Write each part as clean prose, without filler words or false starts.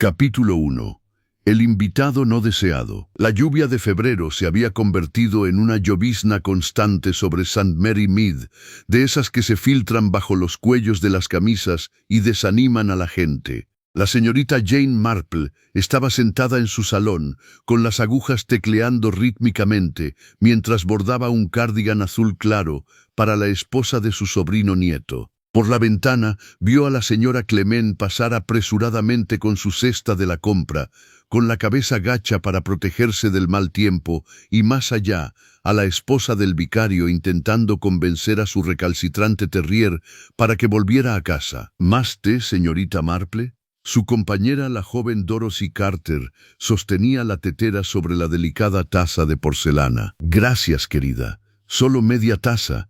Capítulo 1. El invitado no deseado. La lluvia de febrero se había convertido en una llovizna constante sobre St. Mary Mead, de esas que se filtran bajo los cuellos de las camisas y desaniman a la gente. La señorita Jane Marple estaba sentada en su salón, con las agujas tecleando rítmicamente, mientras bordaba un cardigan azul claro para la esposa de su sobrino nieto. Por la ventana vio a la señora Clement pasar apresuradamente con su cesta de la compra, con la cabeza gacha para protegerse del mal tiempo, y más allá, a la esposa del vicario intentando convencer a su recalcitrante terrier para que volviera a casa. ¿Más té, señorita Marple? Su compañera, la joven Dorothy Carter, sostenía la tetera sobre la delicada taza de porcelana. Gracias, querida. Solo media taza.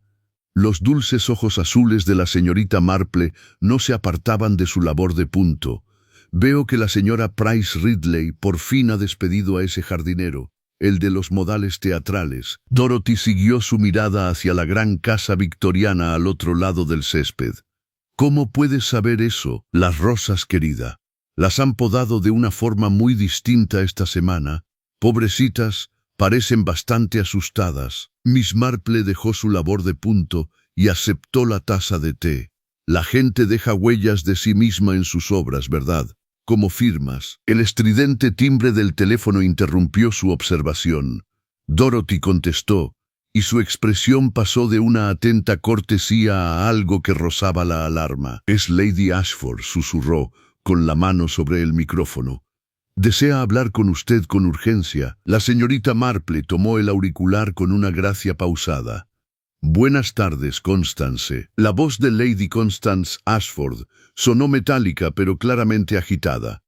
Los dulces ojos azules de la señorita Marple no se apartaban de su labor de punto. Veo que la señora Price Ridley por fin ha despedido a ese jardinero, el de los modales teatrales. Dorothy siguió su mirada hacia la gran casa victoriana al otro lado del césped. ¿Cómo puedes saber eso? Las rosas, querida. Las han podado de una forma muy distinta esta semana. Pobrecitas, parecen bastante asustadas. Miss Marple dejó su labor de punto y aceptó la taza de té. La gente deja huellas de sí misma en sus obras, ¿verdad? Como firmas. El estridente timbre del teléfono interrumpió su observación. Dorothy contestó, y su expresión pasó de una atenta cortesía a algo que rozaba la alarma. «Es Lady Ashford», susurró, con la mano sobre el micrófono. «Desea hablar con usted con urgencia». La señorita Marple tomó el auricular con una gracia pausada. «Buenas tardes, Constance». La voz de Lady Constance Ashford sonó metálica pero claramente agitada.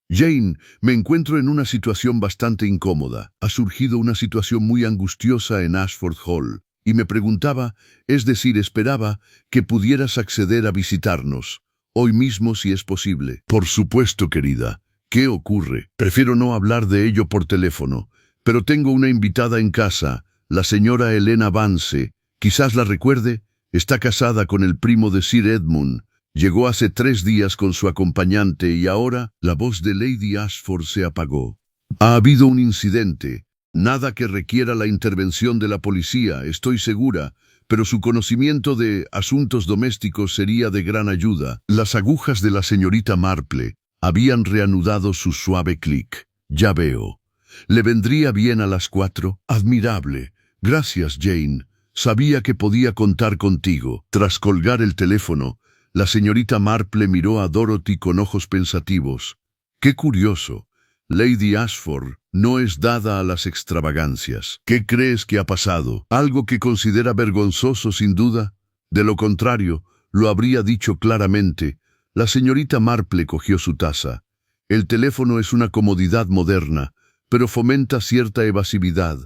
«Jane, me encuentro en una situación bastante incómoda. Ha surgido una situación muy angustiosa en Ashford Hall, y me preguntaba, es decir, esperaba, que pudieras acceder a visitarnos, hoy mismo si es posible». «Por supuesto, querida. ¿Qué ocurre? Prefiero no hablar de ello por teléfono, pero tengo una invitada en casa, la señora Helena Vance. Quizás la recuerde, está casada con el primo de Sir Edmund. Llegó hace 3 días con su acompañante y ahora…». La voz de Lady Ashford se apagó. «Ha habido un incidente. Nada que requiera la intervención de la policía, estoy segura, pero su conocimiento de asuntos domésticos sería de gran ayuda». Las agujas de la señorita Marple habían reanudado su suave clic. «Ya veo. ¿Le vendría bien a las 4? «Admirable. Gracias, Jane. Sabía que podía contar contigo». Tras colgar el teléfono, la señorita Marple miró a Dorothy con ojos pensativos. «Qué curioso. Lady Ashford no es dada a las extravagancias. ¿Qué crees que ha pasado? ¿Algo que considera vergonzoso, sin duda? De lo contrario, lo habría dicho claramente». La señorita Marple cogió su taza. «El teléfono es una comodidad moderna, pero fomenta cierta evasividad.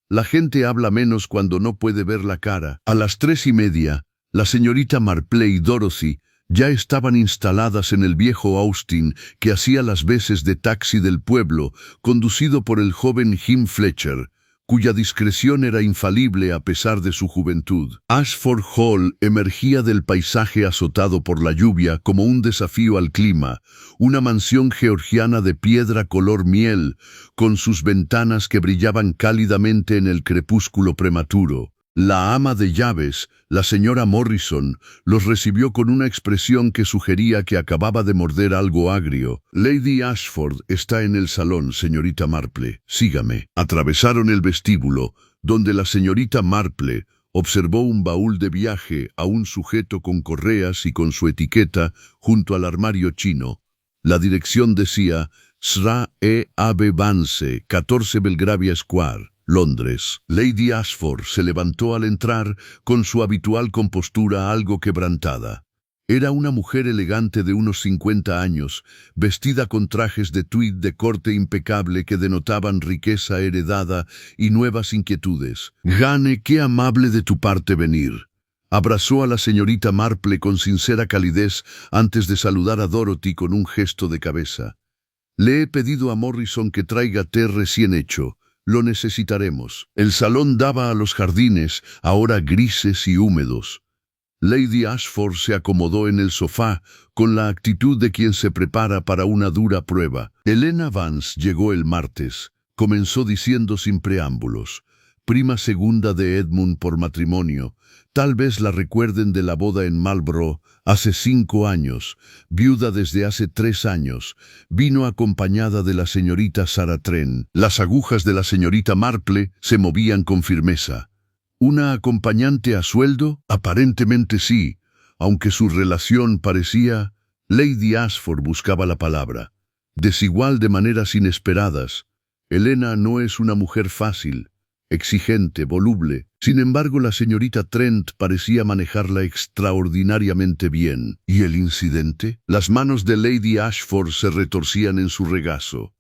La gente habla menos cuando no puede ver la cara». A las 3:30, la señorita Marple y Dorothy ya estaban instaladas en el viejo Austin que hacía las veces de taxi del pueblo, conducido por el joven Jim Fletcher, cuya discreción era infalible a pesar de su juventud. Ashford Hall emergía del paisaje azotado por la lluvia como un desafío al clima, una mansión georgiana de piedra color miel, con sus ventanas que brillaban cálidamente en el crepúsculo prematuro. La ama de llaves, la señora Morrison, los recibió con una expresión que sugería que acababa de morder algo agrio. «Lady Ashford está en el salón, señorita Marple. Sígame». Atravesaron el vestíbulo, donde la señorita Marple observó un baúl de viaje aún sujeto con correas y con su etiqueta junto al armario chino. La dirección decía Sra. E. Ave Vance, 14 Belgravia Square, Londres. Lady Ashford se levantó al entrar con su habitual compostura algo quebrantada. Era una mujer elegante de unos 50 años, vestida con trajes de tweed de corte impecable que denotaban riqueza heredada y nuevas inquietudes. «Jane, qué amable de tu parte venir». Abrazó a la señorita Marple con sincera calidez antes de saludar a Dorothy con un gesto de cabeza. «Le he pedido a Morrison que traiga té recién hecho. Lo necesitaremos». El salón daba a los jardines, ahora grises y húmedos. Lady Ashford se acomodó en el sofá con la actitud de quien se prepara para una dura prueba. Helena Vance llegó el martes. Comenzó diciendo sin preámbulos: prima segunda de Edmund por matrimonio. Tal vez la recuerden de la boda en Marlborough hace 5 años. Viuda desde hace 3 años. Vino acompañada de la señorita Sarah Trent. Las agujas de la señorita Marple se movían con firmeza. ¿Una acompañante a sueldo? Aparentemente sí, aunque su relación parecía... Lady Ashford buscaba la palabra. Desigual de maneras inesperadas. Helena no es una mujer fácil, exigente, voluble. Sin embargo, la señorita Trent parecía manejarla extraordinariamente bien. ¿Y el incidente? Las manos de Lady Ashford se retorcían en su regazo.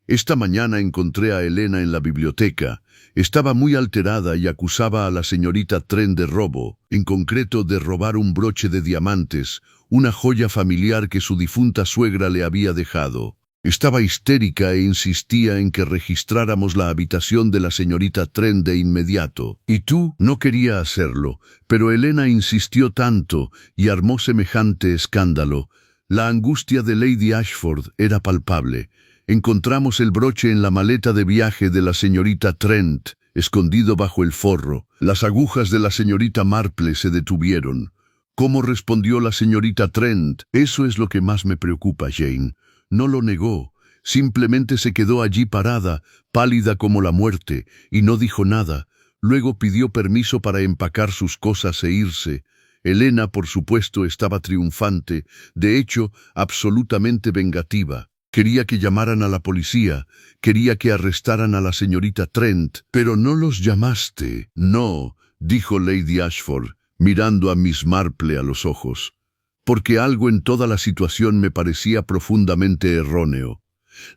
Esta mañana encontré a Helena en la biblioteca. Estaba muy alterada y acusaba a la señorita Trent de robo, en concreto de robar un broche de diamantes, una joya familiar que su difunta suegra le había dejado. Estaba histérica e insistía en que registráramos la habitación de la señorita Trent de inmediato. Y tú no quería hacerlo, pero Helena insistió tanto y armó semejante escándalo. La angustia de Lady Ashford era palpable. Encontramos el broche en la maleta de viaje de la señorita Trent, escondido bajo el forro. Las agujas de la señorita Marple se detuvieron. ¿Cómo respondió la señorita Trent? Eso es lo que más me preocupa, Jane. No lo negó, simplemente se quedó allí parada, pálida como la muerte, y no dijo nada. Luego pidió permiso para empacar sus cosas e irse. Helena, por supuesto, estaba triunfante, de hecho, absolutamente vengativa. Quería que llamaran a la policía, quería que arrestaran a la señorita Trent. «Pero no los llamaste». «No», dijo Lady Ashford, mirando a Miss Marple a los ojos, «porque algo en toda la situación me parecía profundamente erróneo.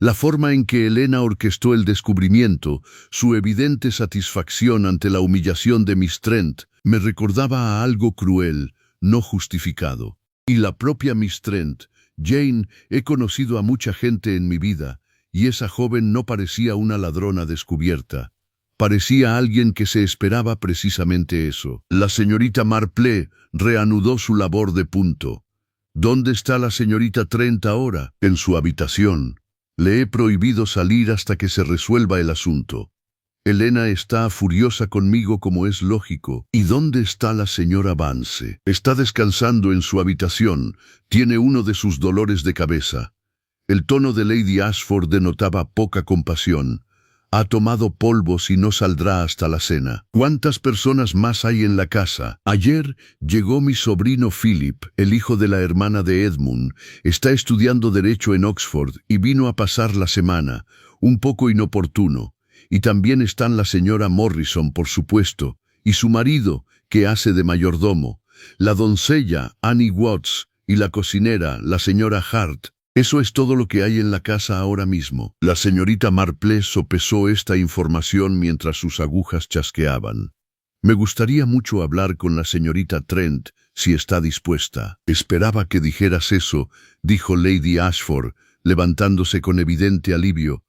La forma en que Helena orquestó el descubrimiento, su evidente satisfacción ante la humillación de Miss Trent, me recordaba a algo cruel, no justificado. Y la propia Miss Trent, Jane, he conocido a mucha gente en mi vida, y esa joven no parecía una ladrona descubierta. Parecía alguien que se esperaba precisamente eso». La señorita Marple reanudó su labor de punto. «¿Dónde está la señorita Trent ahora?» «En su habitación. Le he prohibido salir hasta que se resuelva el asunto. Helena está furiosa conmigo como es lógico». «¿Y dónde está la señora Vance?» «Está descansando en su habitación. Tiene uno de sus dolores de cabeza». El tono de Lady Ashford denotaba poca compasión. «Ha tomado polvos y no saldrá hasta la cena». «¿Cuántas personas más hay en la casa?» «Ayer llegó mi sobrino Philip, el hijo de la hermana de Edmund. Está estudiando Derecho en Oxford y vino a pasar la semana, un poco inoportuno. Y también están la señora Morrison, por supuesto, y su marido, que hace de mayordomo, la doncella Annie Watts y la cocinera, la señora Hart. Eso es todo lo que hay en la casa ahora mismo». La señorita Marple sopesó esta información mientras sus agujas chasqueaban. «Me gustaría mucho hablar con la señorita Trent, si está dispuesta». «Esperaba que dijeras eso», dijo Lady Ashford, levantándose con evidente alivio.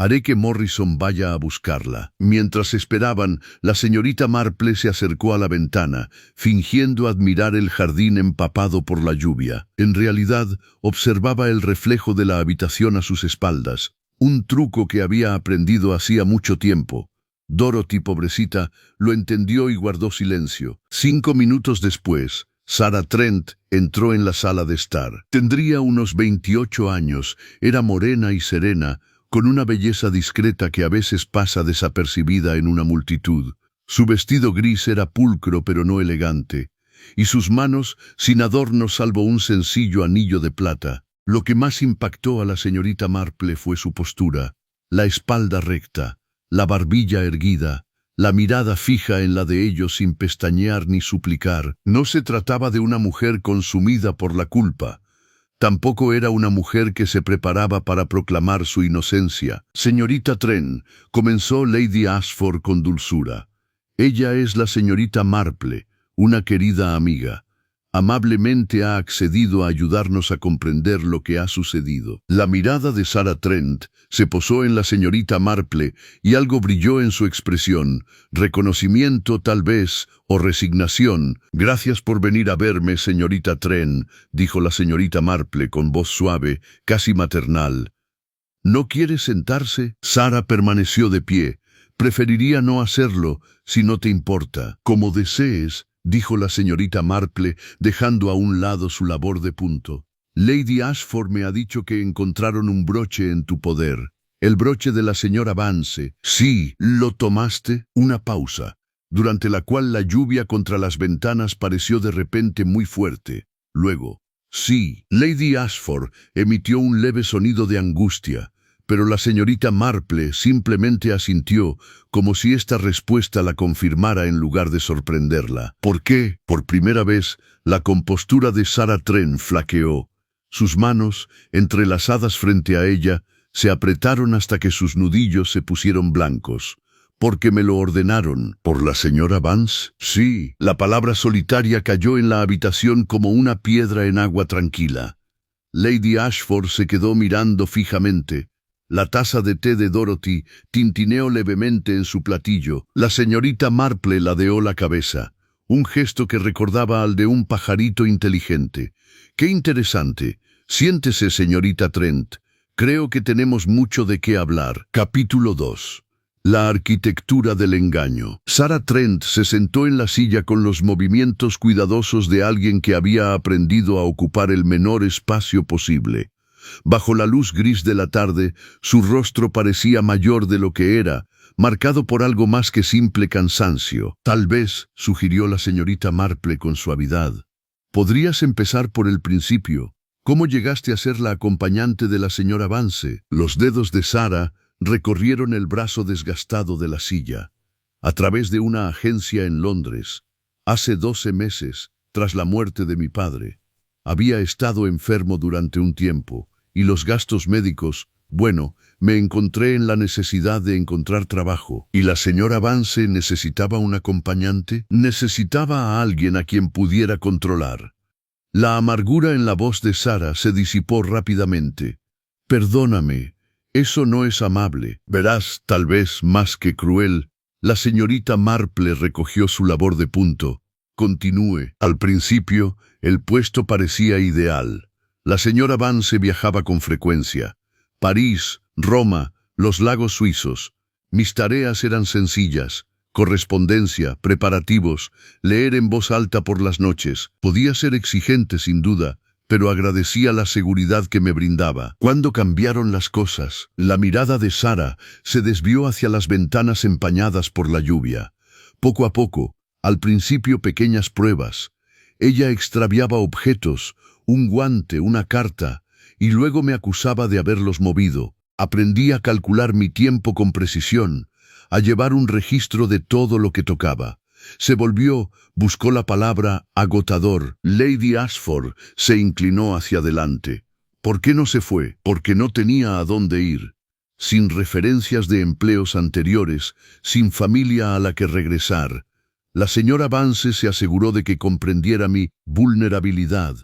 «Haré que Morrison vaya a buscarla». Mientras esperaban, la señorita Marple se acercó a la ventana, fingiendo admirar el jardín empapado por la lluvia. En realidad, observaba el reflejo de la habitación a sus espaldas, un truco que había aprendido hacía mucho tiempo. Dorothy, pobrecita, lo entendió y guardó silencio. 5 minutos después, Sarah Trent entró en la sala de estar. Tendría unos 28 años, era morena y serena, con una belleza discreta que a veces pasa desapercibida en una multitud. Su vestido gris era pulcro pero no elegante, y sus manos sin adorno salvo un sencillo anillo de plata. Lo que más impactó a la señorita Marple fue su postura, la espalda recta, la barbilla erguida, la mirada fija en la de ellos sin pestañear ni suplicar. No se trataba de una mujer consumida por la culpa. Tampoco era una mujer que se preparaba para proclamar su inocencia. «Señorita Trent», comenzó Lady Ashford con dulzura. «Ella es la señorita Marple, una querida amiga. Amablemente ha accedido a ayudarnos a comprender lo que ha sucedido. La mirada de Sarah Trent se posó en la señorita Marple y algo brilló en su expresión. Reconocimiento, tal vez, o resignación. Gracias por venir a verme, señorita Trent, dijo la señorita Marple con voz suave, casi maternal. ¿No quiere sentarse? Sarah permaneció de pie. Preferiría no hacerlo, si no te importa. Como desees, dijo la señorita Marple, dejando a un lado su labor de punto. Lady Ashford me ha dicho que encontraron un broche en tu poder. El broche de la señora Vance. Sí, ¿lo tomaste? Una pausa, durante la cual la lluvia contra las ventanas pareció de repente muy fuerte. Luego, sí, Lady Ashford emitió un leve sonido de angustia, pero la señorita Marple simplemente asintió, como si esta respuesta la confirmara en lugar de sorprenderla. ¿Por qué? Por primera vez, la compostura de Sarah Trent flaqueó. Sus manos, entrelazadas frente a ella, se apretaron hasta que sus nudillos se pusieron blancos. ¿Porque me lo ordenaron? ¿Por la señora Vance? Sí, la palabra solitaria cayó en la habitación como una piedra en agua tranquila. Lady Ashford se quedó mirando fijamente. La taza de té de Dorothy tintineó levemente en su platillo. La señorita Marple ladeó la cabeza, un gesto que recordaba al de un pajarito inteligente. ¡Qué interesante! Siéntese, señorita Trent. Creo que tenemos mucho de qué hablar. Capítulo 2. La arquitectura del engaño. Sarah Trent se sentó en la silla con los movimientos cuidadosos de alguien que había aprendido a ocupar el menor espacio posible. Bajo la luz gris de la tarde, su rostro parecía mayor de lo que era, marcado por algo más que simple cansancio. Tal vez, sugirió la señorita Marple con suavidad. Podrías empezar por el principio. ¿Cómo llegaste a ser la acompañante de la señora Vance? Los dedos de Sarah recorrieron el brazo desgastado de la silla. A través de una agencia en Londres. Hace 12 meses, tras la muerte de mi padre. Había estado enfermo durante un tiempo, y los gastos médicos, bueno, me encontré en la necesidad de encontrar trabajo. ¿Y la señora Vance necesitaba un acompañante? Necesitaba a alguien a quien pudiera controlar. La amargura en la voz de Sarah se disipó rápidamente. Perdóname, eso no es amable. Verás, tal vez más que cruel. La señorita Marple recogió su labor de punto. Continúe. Al principio, el puesto parecía ideal. La señora Vance viajaba con frecuencia. París, Roma, los lagos suizos. Mis tareas eran sencillas. Correspondencia, preparativos, leer en voz alta por las noches. Podía ser exigente, sin duda, pero agradecía la seguridad que me brindaba. Cuando cambiaron las cosas, la mirada de Sarah se desvió hacia las ventanas empañadas por la lluvia. Poco a poco, al principio pequeñas pruebas. Ella extraviaba objetos, un guante, una carta, y luego me acusaba de haberlos movido. Aprendí a calcular mi tiempo con precisión, a llevar un registro de todo lo que tocaba. Se volvió, buscó la palabra agotador. Lady Ashford se inclinó hacia adelante. ¿Por qué no se fue? Porque no tenía a dónde ir. Sin referencias de empleos anteriores, sin familia a la que regresar. La señora Vance se aseguró de que comprendiera mi vulnerabilidad.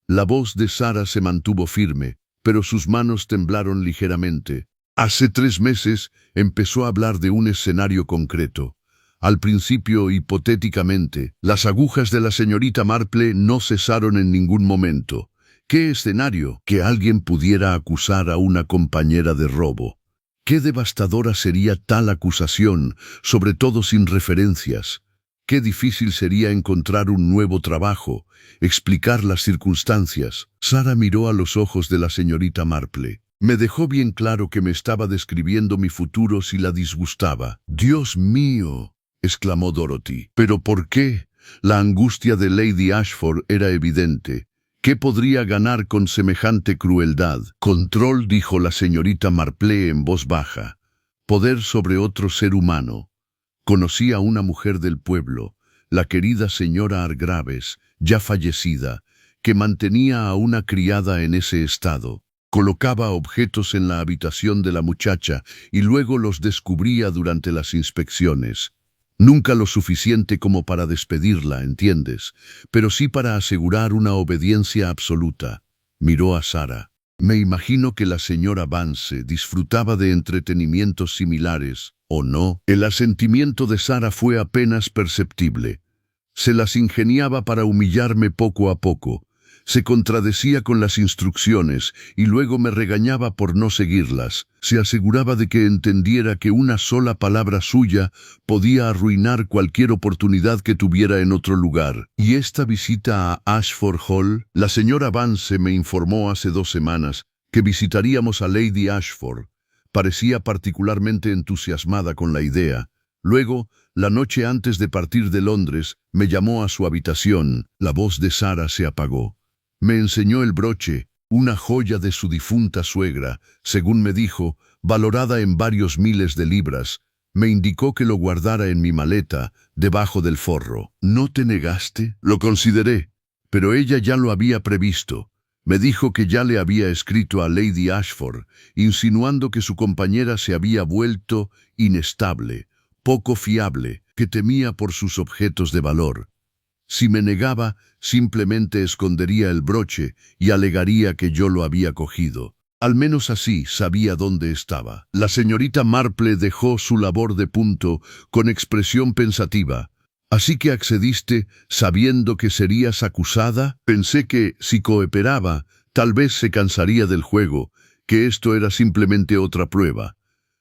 La voz de Sarah se mantuvo firme, pero sus manos temblaron ligeramente. Hace 3 meses empezó a hablar de un escenario concreto. Al principio, hipotéticamente, las agujas de la señorita Marple no cesaron en ningún momento. ¿Qué escenario? Que alguien pudiera acusar a una compañera de robo. Qué devastadora sería tal acusación, sobre todo sin referencias. Qué difícil sería encontrar un nuevo trabajo, explicar las circunstancias. Sarah miró a los ojos de la señorita Marple. Me dejó bien claro que me estaba describiendo mi futuro si la disgustaba. «Dios mío», exclamó Dorothy. «¿Pero por qué?» La angustia de Lady Ashford era evidente. ¿Qué podría ganar con semejante crueldad? Control, dijo la señorita Marple en voz baja. Poder sobre otro ser humano. Conocí a una mujer del pueblo, la querida señora Hargraves, ya fallecida, que mantenía a una criada en ese estado. Colocaba objetos en la habitación de la muchacha y luego los descubría durante las inspecciones. Nunca lo suficiente como para despedirla, ¿entiendes? Pero sí para asegurar una obediencia absoluta. Miró a Sara. Me imagino que la señora Vance disfrutaba de entretenimientos similares, ¿o no? El asentimiento de Sara fue apenas perceptible. Se las ingeniaba para humillarme poco a poco. Se contradecía con las instrucciones y luego me regañaba por no seguirlas. Se aseguraba de que entendiera que una sola palabra suya podía arruinar cualquier oportunidad que tuviera en otro lugar. ¿Y esta visita a Ashford Hall? La señora Vance me informó hace 2 semanas que visitaríamos a Lady Ashford. Parecía particularmente entusiasmada con la idea. Luego, la noche antes de partir de Londres, me llamó a su habitación. La voz de Sara se apagó. Me enseñó el broche, una joya de su difunta suegra, según me dijo, valorada en varios miles de libras. Me indicó que lo guardara en mi maleta, debajo del forro. ¿No te negaste? Lo consideré, pero ella ya lo había previsto. Me dijo que ya le había escrito a Lady Ashford, insinuando que su compañera se había vuelto inestable, poco fiable, que temía por sus objetos de valor. Si me negaba, simplemente escondería el broche y alegaría que yo lo había cogido. Al menos así sabía dónde estaba. La señorita Marple dejó su labor de punto con expresión pensativa. «¿Así que accediste sabiendo que serías acusada?» Pensé que, si cooperaba, tal vez se cansaría del juego, que esto era simplemente otra prueba.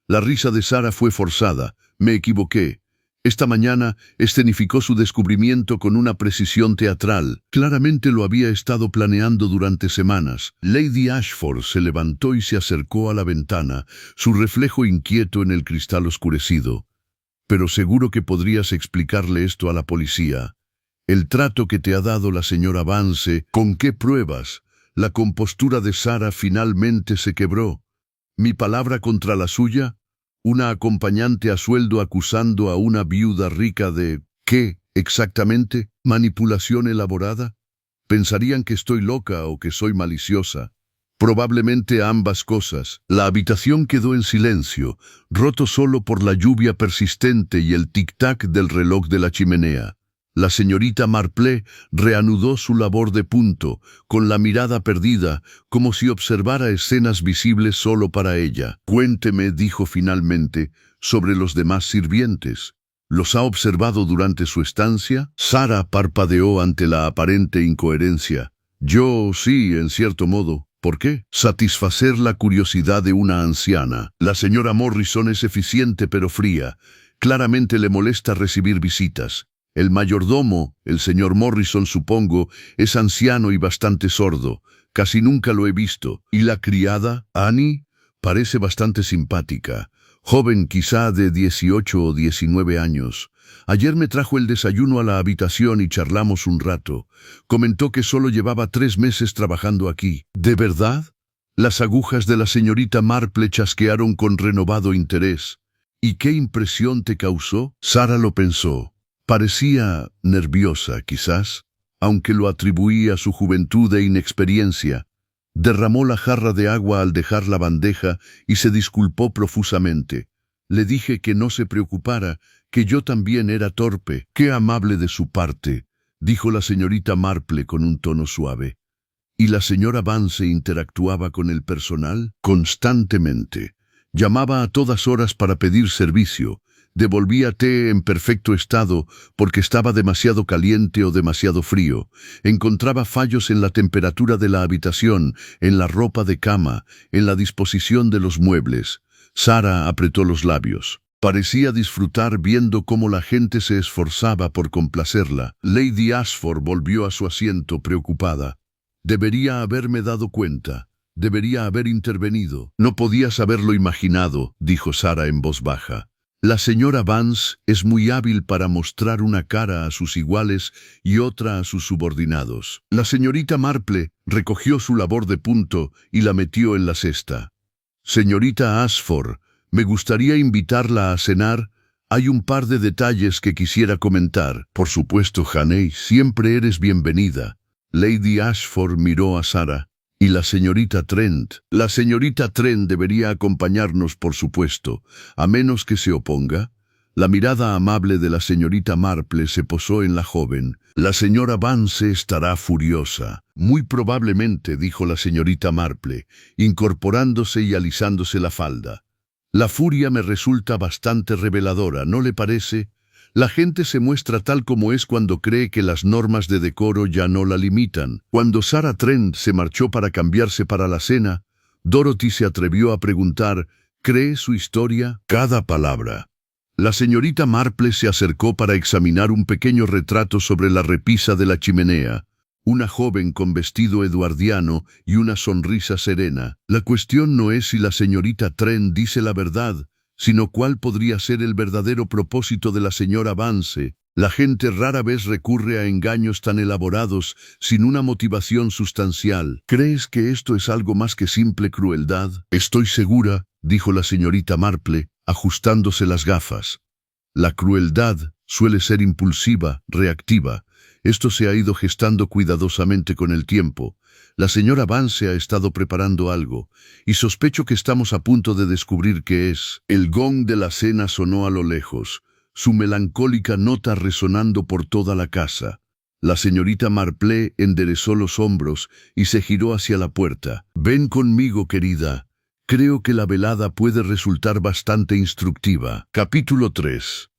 La risa de Sara fue forzada. Me equivoqué. Esta mañana escenificó su descubrimiento con una precisión teatral. Claramente lo había estado planeando durante semanas. Lady Ashford se levantó y se acercó a la ventana, su reflejo inquieto en el cristal oscurecido. «Pero seguro que podrías explicarle esto a la policía. El trato que te ha dado la señora Vance, ¿con qué pruebas?» La compostura de Sara finalmente se quebró. ¿Mi palabra contra la suya? Una acompañante a sueldo acusando a una viuda rica de... ¿qué, exactamente? ¿Manipulación elaborada? Pensarían que estoy loca o que soy maliciosa. Probablemente ambas cosas. La habitación quedó en silencio, roto solo por la lluvia persistente y el tic-tac del reloj de la chimenea. La señorita Marple reanudó su labor de punto, con la mirada perdida, como si observara escenas visibles solo para ella. «Cuénteme», dijo finalmente, «sobre los demás sirvientes. ¿Los ha observado durante su estancia?» Sara parpadeó ante la aparente incoherencia. «Yo sí, en cierto modo». «¿Por qué?» «Satisfacer la curiosidad de una anciana. La señora Morrison es eficiente pero fría. Claramente le molesta recibir visitas. El mayordomo, el señor Morrison supongo, es anciano y bastante sordo. Casi nunca lo he visto. ¿Y la criada, Annie? Parece bastante simpática. Joven, quizá de 18 o 19 años. Ayer me trajo el desayuno a la habitación y charlamos un rato. Comentó que solo llevaba 3 meses trabajando aquí». «¿De verdad?» Las agujas de la señorita Marple chasquearon con renovado interés. «¿Y qué impresión te causó?» Sara lo pensó. Parecía nerviosa, quizás, aunque lo atribuía a su juventud e inexperiencia. Derramó la jarra de agua al dejar la bandeja y se disculpó profusamente. Le dije que no se preocupara, que yo también era torpe. «Qué amable de su parte», dijo la señorita Marple con un tono suave. «¿Y la señora Vance interactuaba con el personal?» «Constantemente. Llamaba a todas horas para pedir servicio. Devolvía té en perfecto estado porque estaba demasiado caliente o demasiado frío. Encontraba fallos en la temperatura de la habitación, en la ropa de cama, en la disposición de los muebles». Sara apretó los labios. Parecía disfrutar viendo cómo la gente se esforzaba por complacerla. Lady Ashford volvió a su asiento preocupada. «Debería haberme dado cuenta. Debería haber intervenido». «No podías haberlo imaginado», dijo Sara en voz baja. «La señora Vance es muy hábil para mostrar una cara a sus iguales y otra a sus subordinados». La señorita Marple recogió su labor de punto y la metió en la cesta. «Señorita Ashford, me gustaría invitarla a cenar. Hay un par de detalles que quisiera comentar». «Por supuesto, Hannay, siempre eres bienvenida». Lady Ashford miró a Sara. «¿Y la señorita Trent?» «La señorita Trent debería acompañarnos, por supuesto, a menos que se oponga». La mirada amable de la señorita Marple se posó en la joven. La señora Vance estará furiosa. Muy probablemente, dijo la señorita Marple, incorporándose y alisándose la falda. La furia me resulta bastante reveladora, ¿no le parece? La gente se muestra tal como es cuando cree que las normas de decoro ya no la limitan. Cuando Sarah Trent se marchó para cambiarse para la cena, Dorothy se atrevió a preguntar, ¿cree su historia? Cada palabra. La señorita Marple se acercó para examinar un pequeño retrato sobre la repisa de la chimenea. Una joven con vestido eduardiano y una sonrisa serena. La cuestión no es si la señorita Trent dice la verdad, sino cuál podría ser el verdadero propósito de la señora Vance. La gente rara vez recurre a engaños tan elaborados sin una motivación sustancial. ¿Crees que esto es algo más que simple crueldad? Estoy segura, dijo la señorita Marple, ajustándose las gafas. La crueldad suele ser impulsiva, reactiva. Esto se ha ido gestando cuidadosamente con el tiempo. La señora Vance ha estado preparando algo, y sospecho que estamos a punto de descubrir qué es. El gong de la cena sonó a lo lejos, su melancólica nota resonando por toda la casa. La señorita Marple enderezó los hombros y se giró hacia la puerta. Ven conmigo, querida. Creo que la velada puede resultar bastante instructiva. Capítulo 3.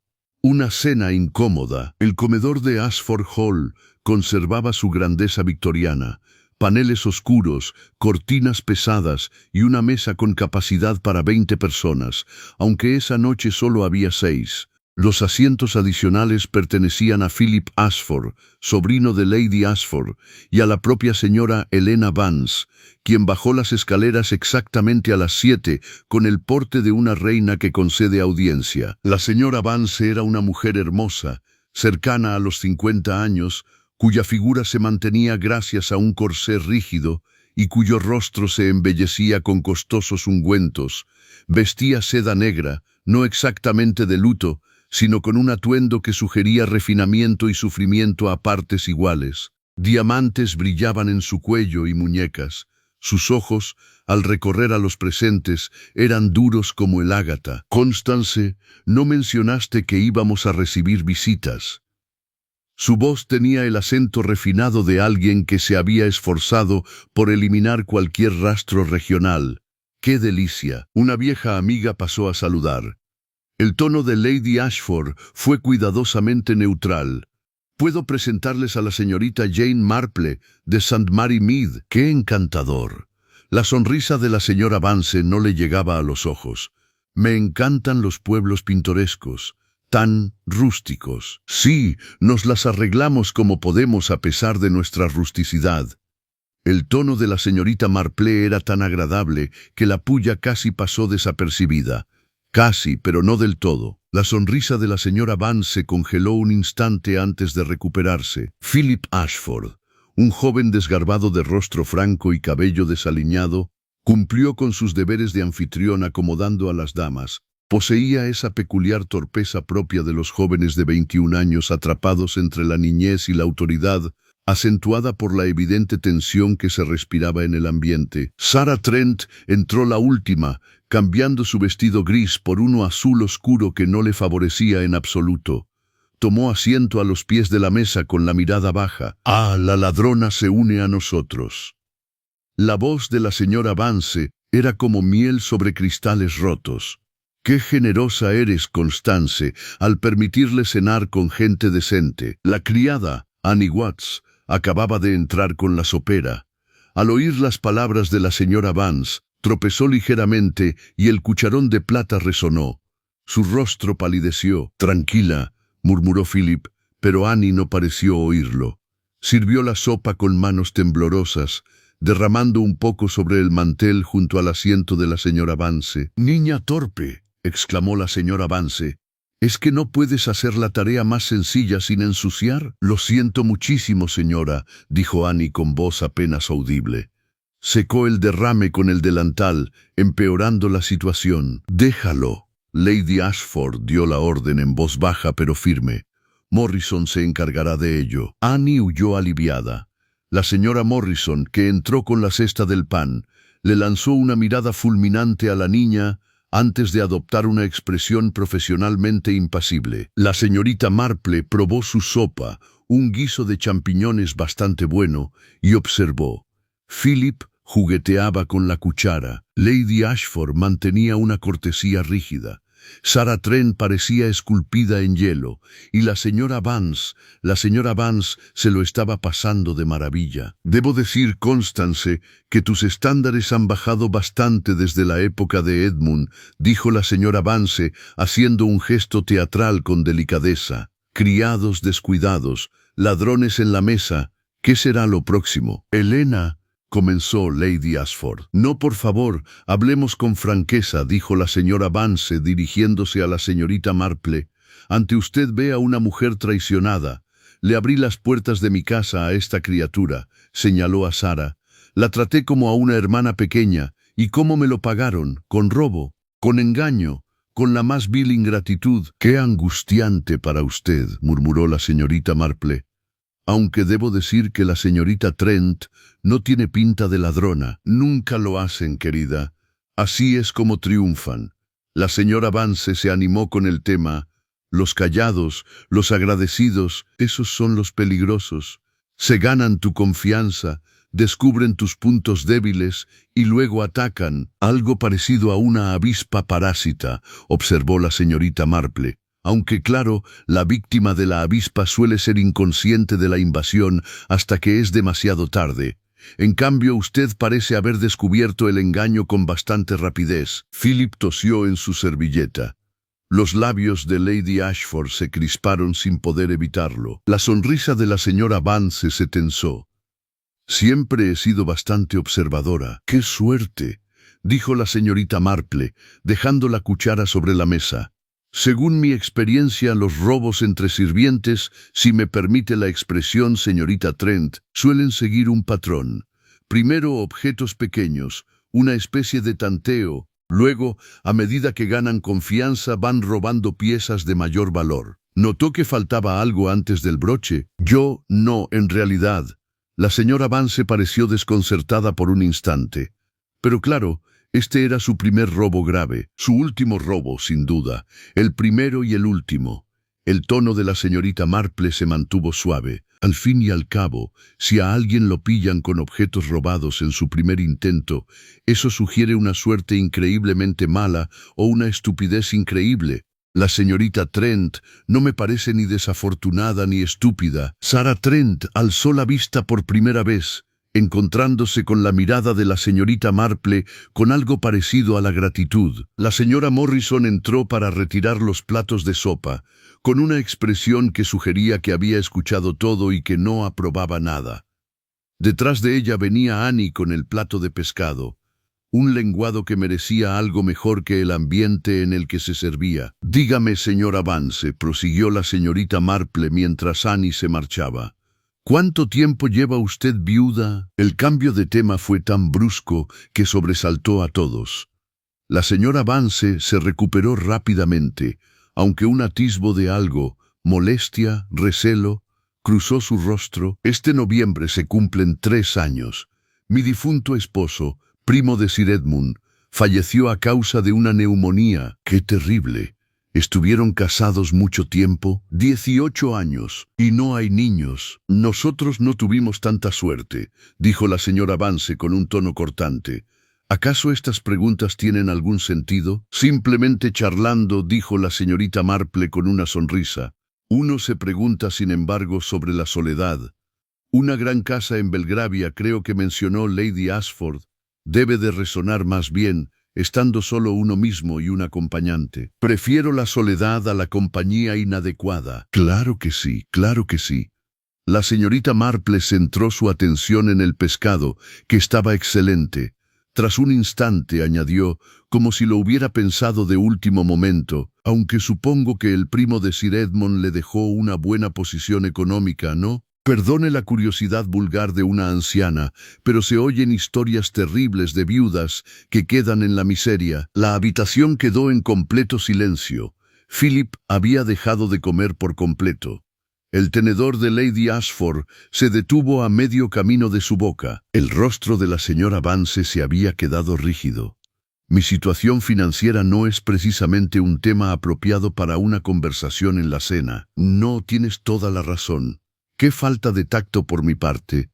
Una cena incómoda. El comedor de Ashford Hall conservaba su grandeza victoriana. Paneles oscuros, cortinas pesadas y una mesa con capacidad para 20 personas, aunque esa noche solo había 6. Los asientos adicionales pertenecían a Philip Ashford, sobrino de Lady Ashford, y a la propia señora Helena Vance, quien bajó las escaleras exactamente a las 7, con el porte de una reina que concede audiencia. La señora Vance era una mujer hermosa, cercana a los 50 años, cuya figura se mantenía gracias a un corsé rígido y cuyo rostro se embellecía con costosos ungüentos. Vestía seda negra, no exactamente de luto, sino con un atuendo que sugería refinamiento y sufrimiento a partes iguales. Diamantes brillaban en su cuello y muñecas. Sus ojos, al recorrer a los presentes, eran duros como el ágata. Constance, no mencionaste que íbamos a recibir visitas. Su voz tenía el acento refinado de alguien que se había esforzado por eliminar cualquier rastro regional. ¡Qué delicia! Una vieja amiga pasó a saludar. El tono de Lady Ashford fue cuidadosamente neutral. Puedo presentarles a la señorita Jane Marple, de St. Mary Mead. ¡Qué encantador! La sonrisa de la señora Vance no le llegaba a los ojos. Me encantan los pueblos pintorescos, tan rústicos. Sí, nos las arreglamos como podemos a pesar de nuestra rusticidad. El tono de la señorita Marple era tan agradable que la pulla casi pasó desapercibida. Casi, pero no del todo. La sonrisa de la señora Vance se congeló un instante antes de recuperarse. Philip Ashford, un joven desgarbado de rostro franco y cabello desaliñado, cumplió con sus deberes de anfitrión acomodando a las damas. Poseía esa peculiar torpeza propia de los jóvenes de 21 años atrapados entre la niñez y la autoridad, acentuada por la evidente tensión que se respiraba en el ambiente. Sarah Trent entró la última, cambiando su vestido gris por uno azul oscuro que no le favorecía en absoluto. Tomó asiento a los pies de la mesa con la mirada baja. «Ah, la ladrona se une a nosotros». La voz de la señora Vance era como miel sobre cristales rotos. «Qué generosa eres, Constance, al permitirle cenar con gente decente». La criada, Annie Watts, acababa de entrar con la sopera. Al oír las palabras de la señora Vance, tropezó ligeramente y el cucharón de plata resonó. Su rostro palideció. «Tranquila», murmuró Philip, pero Annie no pareció oírlo. Sirvió la sopa con manos temblorosas, derramando un poco sobre el mantel junto al asiento de la señora Vance. «Niña torpe», exclamó la señora Vance. «¿Es que no puedes hacer la tarea más sencilla sin ensuciar?» «Lo siento muchísimo, señora», dijo Annie con voz apenas audible. Secó el derrame con el delantal, empeorando la situación. «Déjalo». Lady Ashford dio la orden en voz baja pero firme. «Morrison se encargará de ello». Annie huyó aliviada. La señora Morrison, que entró con la cesta del pan, le lanzó una mirada fulminante a la niña, antes de adoptar una expresión profesionalmente impasible. La señorita Marple probó su sopa, un guiso de champiñones bastante bueno, y observó. Philip jugueteaba con la cuchara. Lady Ashford mantenía una cortesía rígida. Sarah Trent parecía esculpida en hielo, y la señora Vance se lo estaba pasando de maravilla. Debo decir, Constance, que tus estándares han bajado bastante desde la época de Edmund, dijo la señora Vance, haciendo un gesto teatral con delicadeza. Criados descuidados, ladrones en la mesa, ¿qué será lo próximo? Elena, comenzó Lady Ashford. No, por favor, hablemos con franqueza, dijo la señora Vance dirigiéndose a la señorita Marple. Ante usted ve a una mujer traicionada. Le abrí las puertas de mi casa a esta criatura, señaló a Sarah. La traté como a una hermana pequeña. ¿Y cómo me lo pagaron? Con robo, con engaño, con la más vil ingratitud. ¡Qué angustiante para usted!, murmuró la señorita Marple. Aunque debo decir que la señorita Trent no tiene pinta de ladrona. Nunca lo hacen, querida. Así es como triunfan. La señora Vance se animó con el tema. Los callados, los agradecidos, esos son los peligrosos. Se ganan tu confianza, descubren tus puntos débiles y luego atacan. Algo parecido a una avispa parásita, observó la señorita Marple. Aunque claro, la víctima de la avispa suele ser inconsciente de la invasión hasta que es demasiado tarde. En cambio, usted parece haber descubierto el engaño con bastante rapidez. Philip tosió en su servilleta. Los labios de Lady Ashford se crisparon sin poder evitarlo. La sonrisa de la señora Vance se tensó. Siempre he sido bastante observadora. ¡Qué suerte!, dijo la señorita Marple, dejando la cuchara sobre la mesa. Según mi experiencia, los robos entre sirvientes, si me permite la expresión, señorita Trent, suelen seguir un patrón. Primero objetos pequeños, una especie de tanteo. Luego, a medida que ganan confianza, van robando piezas de mayor valor. ¿Notó que faltaba algo antes del broche? Yo, no, en realidad. La señora Vance pareció desconcertada por un instante. Pero claro, este era su primer robo grave, su último robo, sin duda, el primero y el último. El tono de la señorita Marple se mantuvo suave. Al fin y al cabo, si a alguien lo pillan con objetos robados en su primer intento, eso sugiere una suerte increíblemente mala o una estupidez increíble. La señorita Trent no me parece ni desafortunada ni estúpida. Sarah Trent alzó la vista por primera vez, encontrándose con la mirada de la señorita Marple con algo parecido a la gratitud. La señora Morrison entró para retirar los platos de sopa, con una expresión que sugería que había escuchado todo y que no aprobaba nada. Detrás de ella venía Annie con el plato de pescado, un lenguado que merecía algo mejor que el ambiente en el que se servía. Dígame, señora Vance, prosiguió la señorita Marple mientras Annie se marchaba. ¿Cuánto tiempo lleva usted viuda? El cambio de tema fue tan brusco que sobresaltó a todos. La señora Vance se recuperó rápidamente, aunque un atisbo de algo, molestia, recelo, cruzó su rostro. Este noviembre se cumplen 3 años. Mi difunto esposo, primo de Sir Edmund, falleció a causa de una neumonía. ¡Qué terrible! Estuvieron casados mucho tiempo, 18 años, y no hay niños. Nosotros no tuvimos tanta suerte, dijo la señora Vance con un tono cortante. ¿Acaso estas preguntas tienen algún sentido? Simplemente charlando, dijo la señorita Marple con una sonrisa. Uno se pregunta, sin embargo, sobre la soledad. Una gran casa en Belgravia, creo que mencionó Lady Ashford, debe de resonar más bien, estando solo uno mismo y un acompañante. Prefiero la soledad a la compañía inadecuada. Claro que sí, claro que sí. La señorita Marple centró su atención en el pescado, que estaba excelente. Tras un instante añadió, como si lo hubiera pensado de último momento, aunque supongo que el primo de Sir Edmund le dejó una buena posición económica, ¿no? Perdone la curiosidad vulgar de una anciana, pero se oyen historias terribles de viudas que quedan en la miseria. La habitación quedó en completo silencio. Philip había dejado de comer por completo. El tenedor de Lady Ashford se detuvo a medio camino de su boca. El rostro de la señora Vance se había quedado rígido. Mi situación financiera no es precisamente un tema apropiado para una conversación en la cena. No, tienes toda la razón. Qué falta de tacto por mi parte.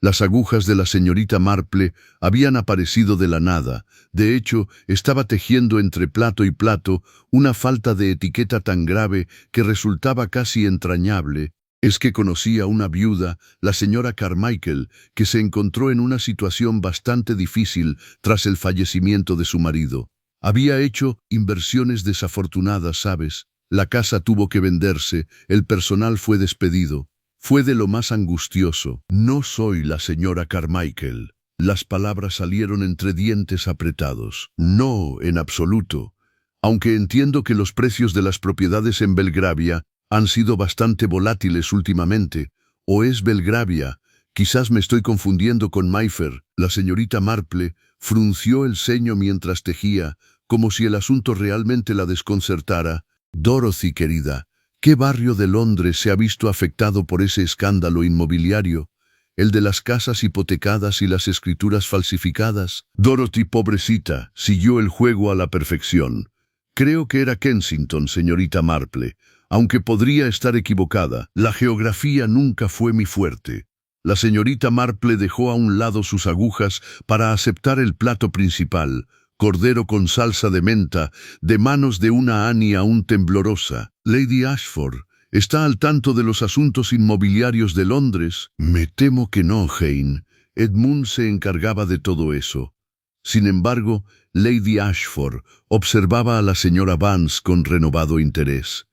Las agujas de la señorita Marple habían aparecido de la nada. De hecho, estaba tejiendo entre plato y plato una falta de etiqueta tan grave que resultaba casi entrañable. Es que conocí a una viuda, la señora Carmichael, que se encontró en una situación bastante difícil tras el fallecimiento de su marido. Había hecho inversiones desafortunadas, ¿sabes? La casa tuvo que venderse, el personal fue despedido. Fue de lo más angustioso. No soy la señora Carmichael. Las palabras salieron entre dientes apretados. No, en absoluto. Aunque entiendo que los precios de las propiedades en Belgravia han sido bastante volátiles últimamente. ¿O es Belgravia? Quizás me estoy confundiendo con Mayfair. La señorita Marple frunció el ceño mientras tejía, como si el asunto realmente la desconcertara. Dorothy, querida, ¿qué barrio de Londres se ha visto afectado por ese escándalo inmobiliario? ¿El de las casas hipotecadas y las escrituras falsificadas? Dorothy, pobrecita, siguió el juego a la perfección. Creo que era Kensington, señorita Marple. Aunque podría estar equivocada, la geografía nunca fue mi fuerte. La señorita Marple dejó a un lado sus agujas para aceptar el plato principal, cordero con salsa de menta, de manos de una Annie aún temblorosa. Lady Ashford, ¿está al tanto de los asuntos inmobiliarios de Londres? Me temo que no, Jane. Edmund se encargaba de todo eso. Sin embargo, Lady Ashford observaba a la señora Vance con renovado interés.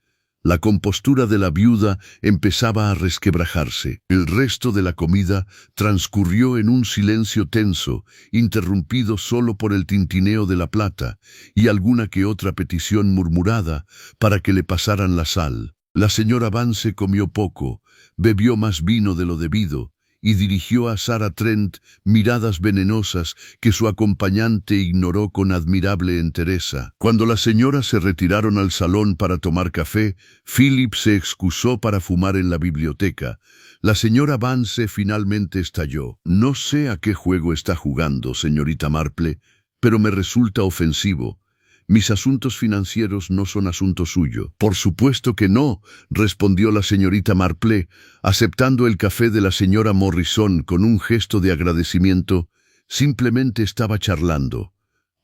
La compostura de la viuda empezaba a resquebrajarse. El resto de la comida transcurrió en un silencio tenso, interrumpido solo por el tintineo de la plata y alguna que otra petición murmurada para que le pasaran la sal. La señora Vance comió poco, bebió más vino de lo debido y dirigió a Sarah Trent miradas venenosas que su acompañante ignoró con admirable entereza. Cuando las señoras se retiraron al salón para tomar café, Philip se excusó para fumar en la biblioteca. La señora Vance finalmente estalló. No sé a qué juego está jugando, señorita Marple, pero me resulta ofensivo. Mis asuntos financieros no son asunto suyo. Por supuesto que no, respondió la señorita Marple, aceptando el café de la señora Morrison con un gesto de agradecimiento. Simplemente estaba charlando.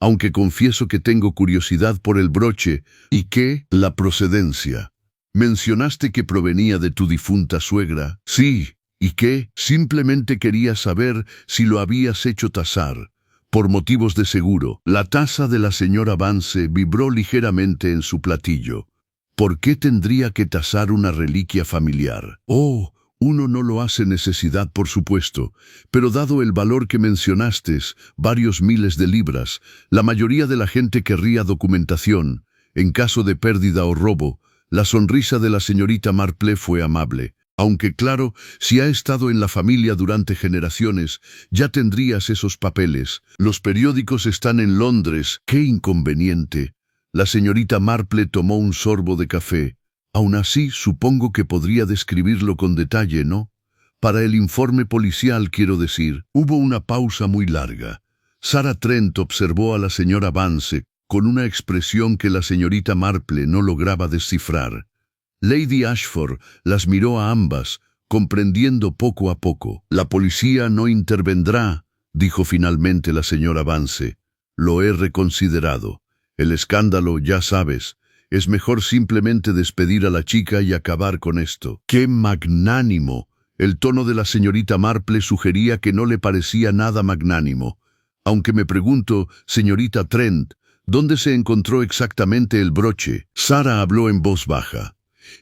Aunque confieso que tengo curiosidad por el broche. ¿Y qué? La procedencia. ¿Mencionaste que provenía de tu difunta suegra? Sí. ¿Y qué? Simplemente quería saber si lo habías hecho tasar. Por motivos de seguro, la taza de la señora Vance vibró ligeramente en su platillo. ¿Por qué tendría que tasar una reliquia familiar? Oh, uno no lo hace necesidad, por supuesto, pero dado el valor que mencionaste, varios miles de libras, la mayoría de la gente querría documentación. En caso de pérdida o robo, la sonrisa de la señorita Marple fue amable. Aunque claro, si ha estado en la familia durante generaciones, ya tendrías esos papeles. Los periódicos están en Londres. ¡Qué inconveniente! La señorita Marple tomó un sorbo de café. Aún así, supongo que podría describirlo con detalle, ¿no? Para el informe policial, quiero decir. Hubo una pausa muy larga. Sarah Trent observó a la señora Vance con una expresión que la señorita Marple no lograba descifrar. Lady Ashford las miró a ambas, comprendiendo poco a poco. La policía no intervendrá, dijo finalmente la señora Vance. Lo he reconsiderado. El escándalo, ya sabes, es mejor simplemente despedir a la chica y acabar con esto. ¡Qué magnánimo! El tono de la señorita Marple sugería que no le parecía nada magnánimo. Aunque me pregunto, señorita Trent, ¿dónde se encontró exactamente el broche? Sarah habló en voz baja.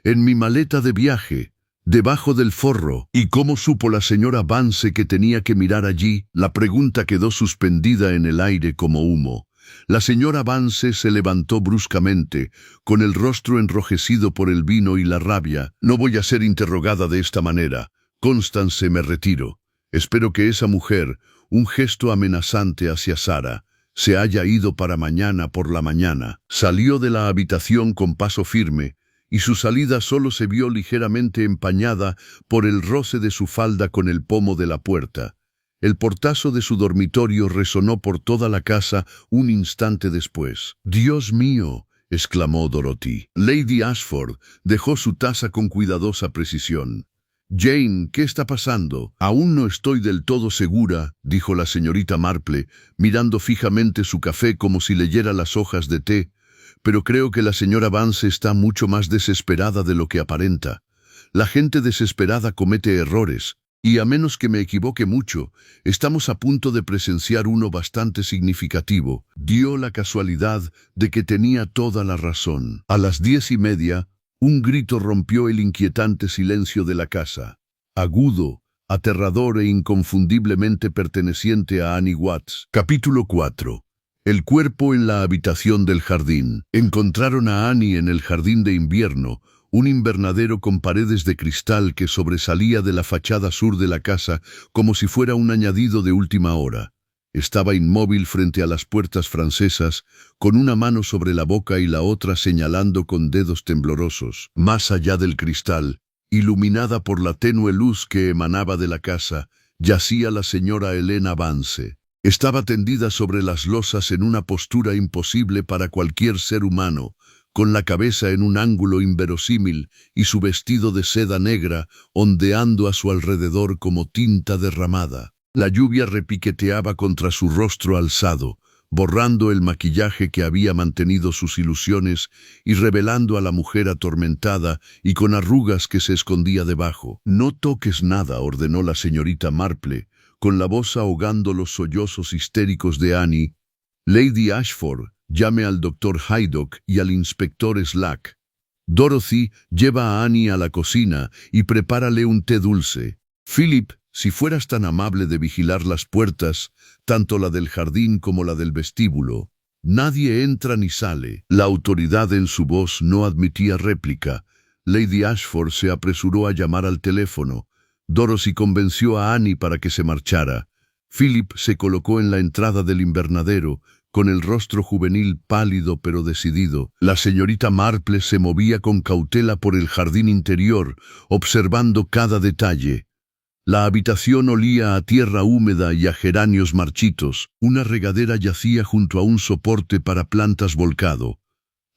En mi maleta de viaje, debajo del forro. ¿Y cómo supo la señora Vance que tenía que mirar allí? La pregunta quedó suspendida en el aire como humo. La señora Vance se levantó bruscamente, con el rostro enrojecido por el vino y la rabia. No voy a ser interrogada de esta manera. Constance, me retiro. Espero que esa mujer, un gesto amenazante hacia Sarah, se haya ido para mañana por la mañana. Salió de la habitación con paso firme, y su salida solo se vio ligeramente empañada por el roce de su falda con el pomo de la puerta. El portazo de su dormitorio resonó por toda la casa un instante después. «¡Dios mío!», exclamó Dorothy. Lady Ashford dejó su taza con cuidadosa precisión. «Jane, ¿qué está pasando?». «Aún no estoy del todo segura», dijo la señorita Marple, mirando fijamente su café como si leyera las hojas de té, «pero creo que la señora Vance está mucho más desesperada de lo que aparenta. La gente desesperada comete errores, y a menos que me equivoque mucho, estamos a punto de presenciar uno bastante significativo». Dio la casualidad de que tenía toda la razón. A las 10:30, un grito rompió el inquietante silencio de la casa. Agudo, aterrador e inconfundiblemente perteneciente a Annie Watts. Capítulo 4. El cuerpo en la habitación del jardín. Encontraron a Annie en el jardín de invierno, un invernadero con paredes de cristal que sobresalía de la fachada sur de la casa como si fuera un añadido de última hora. Estaba inmóvil frente a las puertas francesas, con una mano sobre la boca y la otra señalando con dedos temblorosos. Más allá del cristal, iluminada por la tenue luz que emanaba de la casa, yacía la señora Helena Vance. Estaba tendida sobre las losas en una postura imposible para cualquier ser humano, con la cabeza en un ángulo inverosímil y su vestido de seda negra ondeando a su alrededor como tinta derramada. La lluvia repiqueteaba contra su rostro alzado, borrando el maquillaje que había mantenido sus ilusiones y revelando a la mujer atormentada y con arrugas que se escondía debajo. «No toques nada», ordenó la señorita Marple, con la voz ahogando los sollozos histéricos de Annie. «Lady Ashford, llame al doctor Haydock y al inspector Slack. Dorothy, lleva a Annie a la cocina y prepárale un té dulce. Philip, si fueras tan amable de vigilar las puertas, tanto la del jardín como la del vestíbulo. Nadie entra ni sale». La autoridad en su voz no admitía réplica. Lady Ashford se apresuró a llamar al teléfono. Dorothy convenció a Annie para que se marchara. Philip se colocó en la entrada del invernadero, con el rostro juvenil pálido pero decidido. La señorita Marple se movía con cautela por el jardín interior, observando cada detalle. La habitación olía a tierra húmeda y a geranios marchitos. Una regadera yacía junto a un soporte para plantas volcado.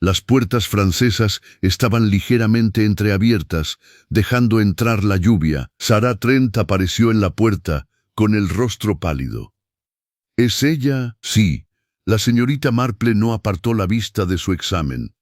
Las puertas francesas estaban ligeramente entreabiertas, dejando entrar la lluvia. Sarah Trent apareció en la puerta, con el rostro pálido. «¿Es ella?». «Sí». La señorita Marple no apartó la vista de su examen.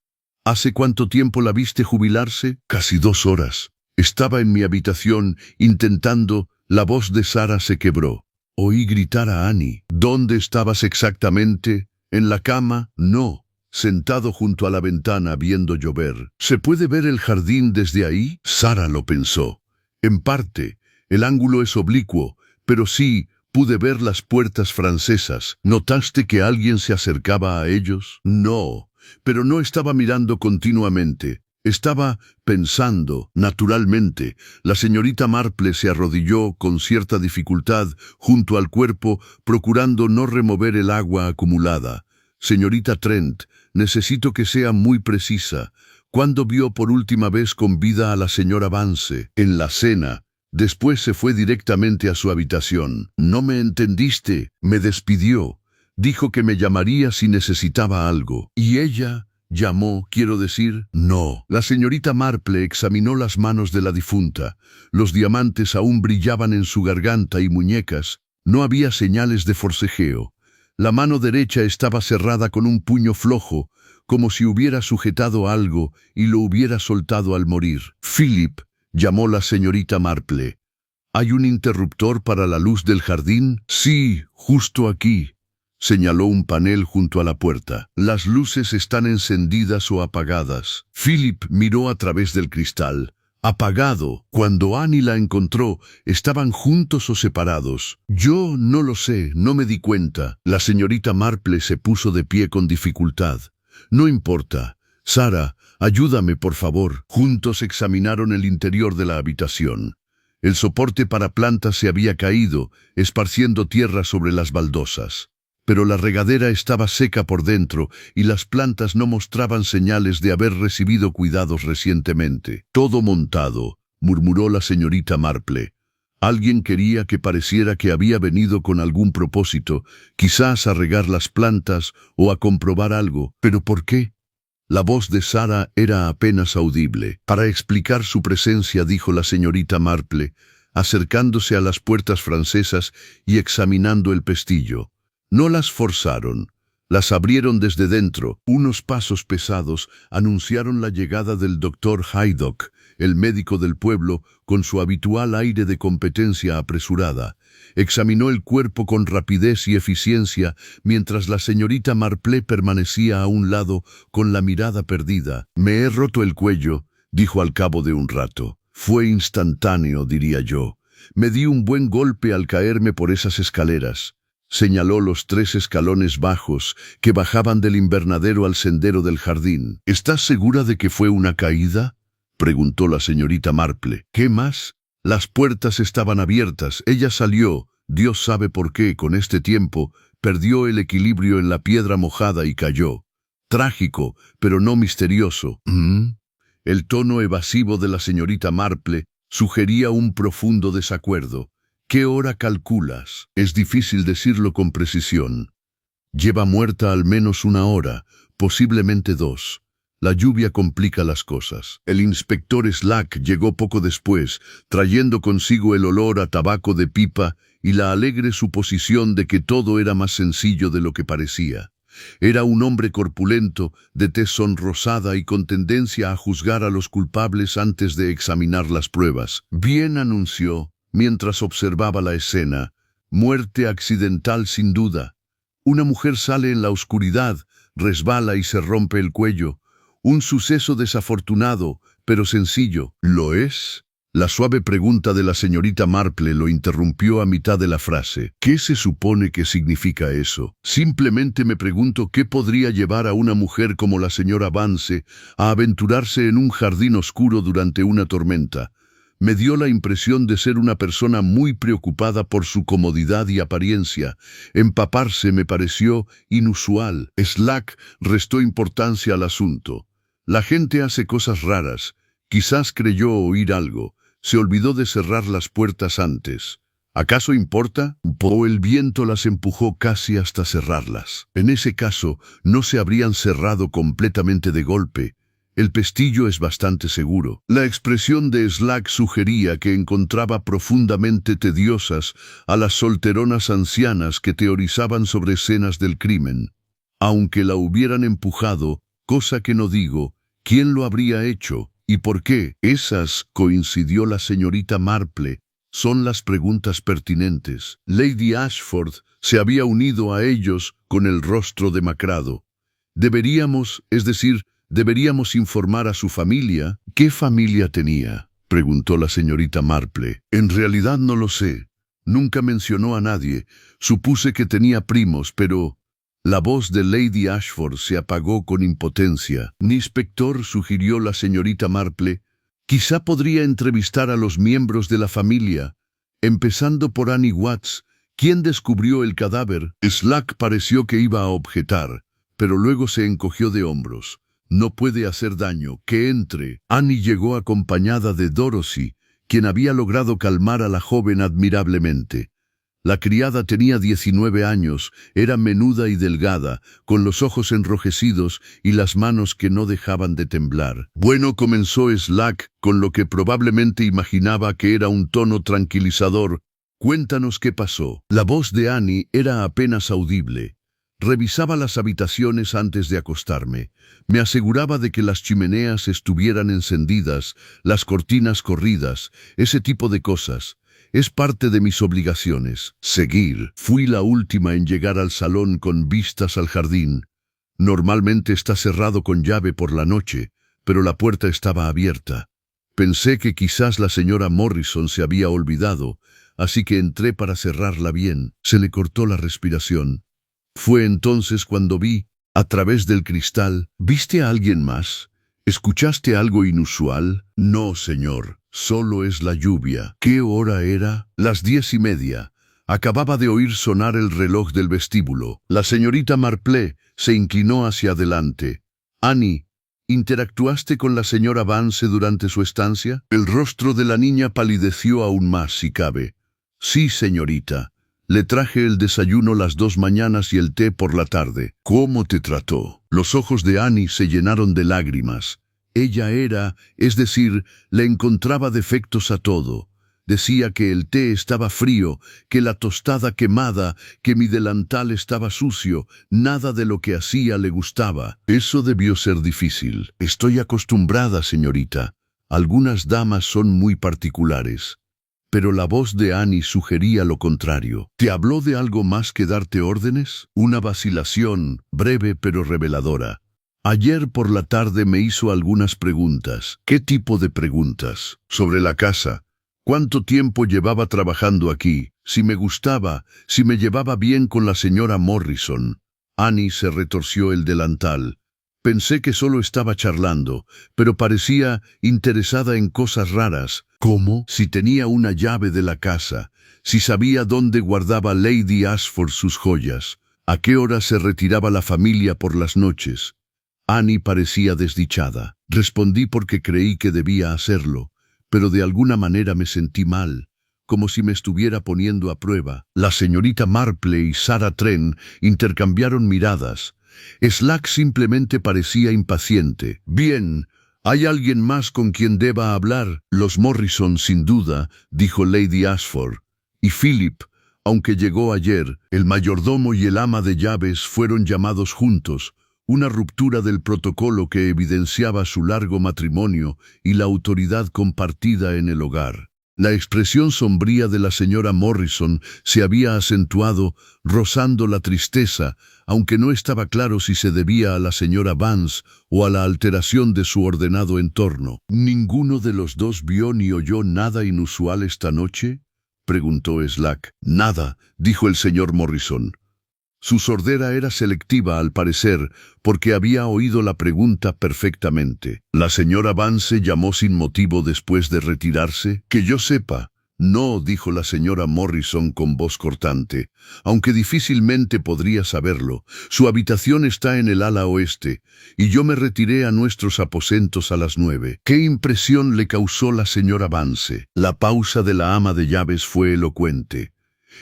«¿Hace cuánto tiempo la viste jubilarse?». «Casi 2 horas. Estaba en mi habitación intentando». La voz de Sarah se quebró. Oí gritar a Annie. «¿Dónde estabas exactamente?». «¿En la cama?». «No. Sentado junto a la ventana viendo llover». «¿Se puede ver el jardín desde ahí?». Sarah lo pensó. «En parte. El ángulo es oblicuo, pero sí, pude ver las puertas francesas». «¿Notaste que alguien se acercaba a ellos?». «No, pero no estaba mirando continuamente. Estaba pensando». «Naturalmente». La señorita Marple se arrodilló con cierta dificultad junto al cuerpo, procurando no remover el agua acumulada. «Señorita Trent, necesito que sea muy precisa. ¿Cuándo vio por última vez con vida a la señora Vance?». «En la cena. Después se fue directamente a su habitación». «No me entendiste». «Me despidió. Dijo que me llamaría si necesitaba algo». «¿Y ella llamó, quiero decir?». «No». La señorita Marple examinó las manos de la difunta. Los diamantes aún brillaban en su garganta y muñecas. No había señales de forcejeo. La mano derecha estaba cerrada con un puño flojo, como si hubiera sujetado algo y lo hubiera soltado al morir. «Philip», llamó la señorita Marple. «¿Hay un interruptor para la luz del jardín?». «Sí, justo aquí», señaló un panel junto a la puerta. «Las luces están encendidas o apagadas». Philip miró a través del cristal. «Apagado». Cuando Annie la encontró, ¿estaban juntos o separados? «Yo no lo sé, no me di cuenta». La señorita Marple se puso de pie con dificultad. «No importa. Sarah, ayúdame, por favor». Juntos examinaron el interior de la habitación. El soporte para plantas se había caído, esparciendo tierra sobre las baldosas. Pero la regadera estaba seca por dentro y las plantas no mostraban señales de haber recibido cuidados recientemente. «Todo montado», murmuró la señorita Marple. Alguien quería que pareciera que había venido con algún propósito, quizás a regar las plantas o a comprobar algo. ¿Pero por qué? La voz de Sara era apenas audible. Para explicar su presencia, dijo la señorita Marple, acercándose a las puertas francesas y examinando el pestillo. No las forzaron. Las abrieron desde dentro. Unos pasos pesados anunciaron la llegada del doctor Haydock, el médico del pueblo, con su habitual aire de competencia apresurada. Examinó el cuerpo con rapidez y eficiencia, mientras la señorita Marple permanecía a un lado con la mirada perdida. «Me he roto el cuello», dijo al cabo de un rato. «Fue instantáneo, diría yo. Me di un buen golpe al caerme por esas escaleras». Señaló los 3 escalones bajos que bajaban del invernadero al sendero del jardín. «¿Estás segura de que fue una caída?», preguntó la señorita Marple. «¿Qué más?». Las puertas estaban abiertas. Ella salió, Dios sabe por qué, con este tiempo, perdió el equilibrio en la piedra mojada y cayó. Trágico, pero no misterioso. El tono evasivo de la señorita Marple sugería un profundo desacuerdo. «¿Qué hora calculas?». «Es difícil decirlo con precisión. Lleva muerta al menos 1 hora, posiblemente 2. La lluvia complica las cosas». El inspector Slack llegó poco después, trayendo consigo el olor a tabaco de pipa y la alegre suposición de que todo era más sencillo de lo que parecía. Era un hombre corpulento, de tez sonrosada y con tendencia a juzgar a los culpables antes de examinar las pruebas. «Bien», anunció, mientras observaba la escena. «Muerte accidental sin duda. Una mujer sale en la oscuridad, resbala y se rompe el cuello. Un suceso desafortunado, pero sencillo». «¿Lo es?». La suave pregunta de la señorita Marple lo interrumpió a mitad de la frase. «¿Qué se supone que significa eso?». «Simplemente me pregunto qué podría llevar a una mujer como la señora Vance a aventurarse en un jardín oscuro durante una tormenta. Me dio la impresión de ser una persona muy preocupada por su comodidad y apariencia. Empaparse me pareció inusual». Slack restó importancia al asunto. «La gente hace cosas raras. Quizás creyó oír algo. Se olvidó de cerrar las puertas antes. ¿Acaso importa? ¿O el viento las empujó casi hasta cerrarlas? En ese caso, no se habrían cerrado completamente de golpe. El pestillo es bastante seguro». La expresión de Slack sugería que encontraba profundamente tediosas a las solteronas ancianas que teorizaban sobre escenas del crimen. Aunque la hubieran empujado, cosa que no digo, ¿quién lo habría hecho? ¿Y por qué? «Esas», coincidió la señorita Marple, «son las preguntas pertinentes». Lady Ashford se había unido a ellos con el rostro demacrado. «Deberíamos informar a su familia». «¿Qué familia tenía?», preguntó la señorita Marple. «En realidad no lo sé. Nunca mencionó a nadie. Supuse que tenía primos, pero...». La voz de Lady Ashford se apagó con impotencia. «Inspector», sugirió la señorita Marple, «quizá podría entrevistar a los miembros de la familia, empezando por Annie Watts. ¿Quién descubrió el cadáver?». Slack pareció que iba a objetar, pero luego se encogió de hombros. «No puede hacer daño, que entre». Annie llegó acompañada de Dorothy, quien había logrado calmar a la joven admirablemente. La criada tenía 19 años, era menuda y delgada, con los ojos enrojecidos y las manos que no dejaban de temblar. «Bueno», comenzó Slack, con lo que probablemente imaginaba que era un tono tranquilizador. «Cuéntanos qué pasó». La voz de Annie era apenas audible. «Revisaba las habitaciones antes de acostarme. Me aseguraba de que las chimeneas estuvieran encendidas, las cortinas corridas, ese tipo de cosas. Es parte de mis obligaciones. Seguir. Fui la última en llegar al salón con vistas al jardín. Normalmente está cerrado con llave por la noche, pero la puerta estaba abierta. Pensé que quizás la señora Morrison se había olvidado, así que entré para cerrarla bien». Se le cortó la respiración. «Fue entonces cuando vi, a través del cristal». «¿Viste a alguien más? ¿Escuchaste algo inusual?». «No, señor. Solo es la lluvia». «¿Qué hora era?». «Las 10:30. Acababa de oír sonar el reloj del vestíbulo». La señorita Marple se inclinó hacia adelante. «Annie, ¿interactuaste con la señora Vance durante su estancia?». El rostro de la niña palideció aún más, si cabe. Sí, señorita. Le traje el desayuno las 2 mañanas y el té por la tarde. ¿Cómo te trató? Los ojos de Annie se llenaron de lágrimas. Ella era, es decir, le encontraba defectos a todo. Decía que el té estaba frío, que la tostada quemada, que mi delantal estaba sucio, nada de lo que hacía le gustaba. Eso debió ser difícil. Estoy acostumbrada, señorita. Algunas damas son muy particulares. Pero la voz de Annie sugería lo contrario. ¿Te habló de algo más que darte órdenes? Una vacilación, breve pero reveladora. Ayer por la tarde me hizo algunas preguntas. ¿Qué tipo de preguntas? Sobre la casa. ¿Cuánto tiempo llevaba trabajando aquí? Si me gustaba, si me llevaba bien con la señora Morrison. Annie se retorció el delantal. Pensé que solo estaba charlando, pero parecía interesada en cosas raras. ¿Cómo? Si tenía una llave de la casa, si sabía dónde guardaba Lady Ashford sus joyas, a qué hora se retiraba la familia por las noches. Annie parecía desdichada. Respondí porque creí que debía hacerlo, pero de alguna manera me sentí mal, como si me estuviera poniendo a prueba. La señorita Marple y Sarah Trent intercambiaron miradas. Slack simplemente parecía impaciente. Bien, ¿hay alguien más con quien deba hablar? Los Morrison, sin duda, dijo Lady Ashford. Y Philip, aunque llegó ayer, el mayordomo y el ama de llaves fueron llamados juntos, una ruptura del protocolo que evidenciaba su largo matrimonio y la autoridad compartida en el hogar. La expresión sombría de la señora Morrison se había acentuado, rozando la tristeza, aunque no estaba claro si se debía a la señora Vance o a la alteración de su ordenado entorno. ¿Ninguno de los dos vio ni oyó nada inusual esta noche?, preguntó Slack. Nada, dijo el señor Morrison. Su sordera era selectiva, al parecer, porque había oído la pregunta perfectamente. ¿La señora Vance llamó sin motivo después de retirarse? Que yo sepa. No, dijo la señora Morrison con voz cortante, aunque difícilmente podría saberlo. Su habitación está en el ala oeste, y yo me retiré a nuestros aposentos a las 9. ¿Qué impresión le causó la señora Vance? La pausa de la ama de llaves fue elocuente.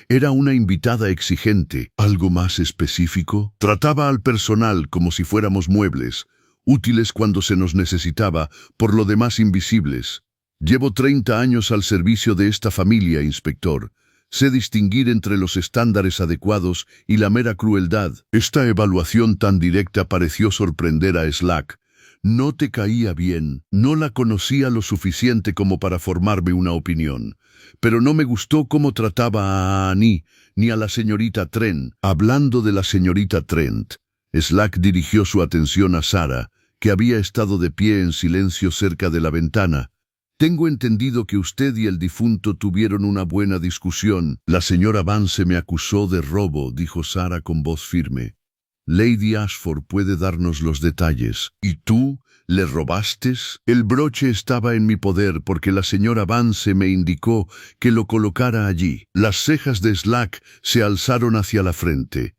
Era una invitada exigente. ¿Algo más específico? Trataba al personal como si fuéramos muebles, útiles cuando se nos necesitaba, por lo demás invisibles. Llevo 30 años al servicio de esta familia, inspector. Sé distinguir entre los estándares adecuados y la mera crueldad. Esta evaluación tan directa pareció sorprender a Slack. No te caía bien. No la conocía lo suficiente como para formarme una opinión. Pero no me gustó cómo trataba a Annie, ni a la señorita Trent. Hablando de la señorita Trent, Slack dirigió su atención a Sarah, que había estado de pie en silencio cerca de la ventana. Tengo entendido que usted y el difunto tuvieron una buena discusión. La señora Vance me acusó de robo, dijo Sarah con voz firme. Lady Ashford puede darnos los detalles. ¿Y tú? ¿Le robaste? El broche estaba en mi poder porque la señora Vance me indicó que lo colocara allí. Las cejas de Slack se alzaron hacia la frente.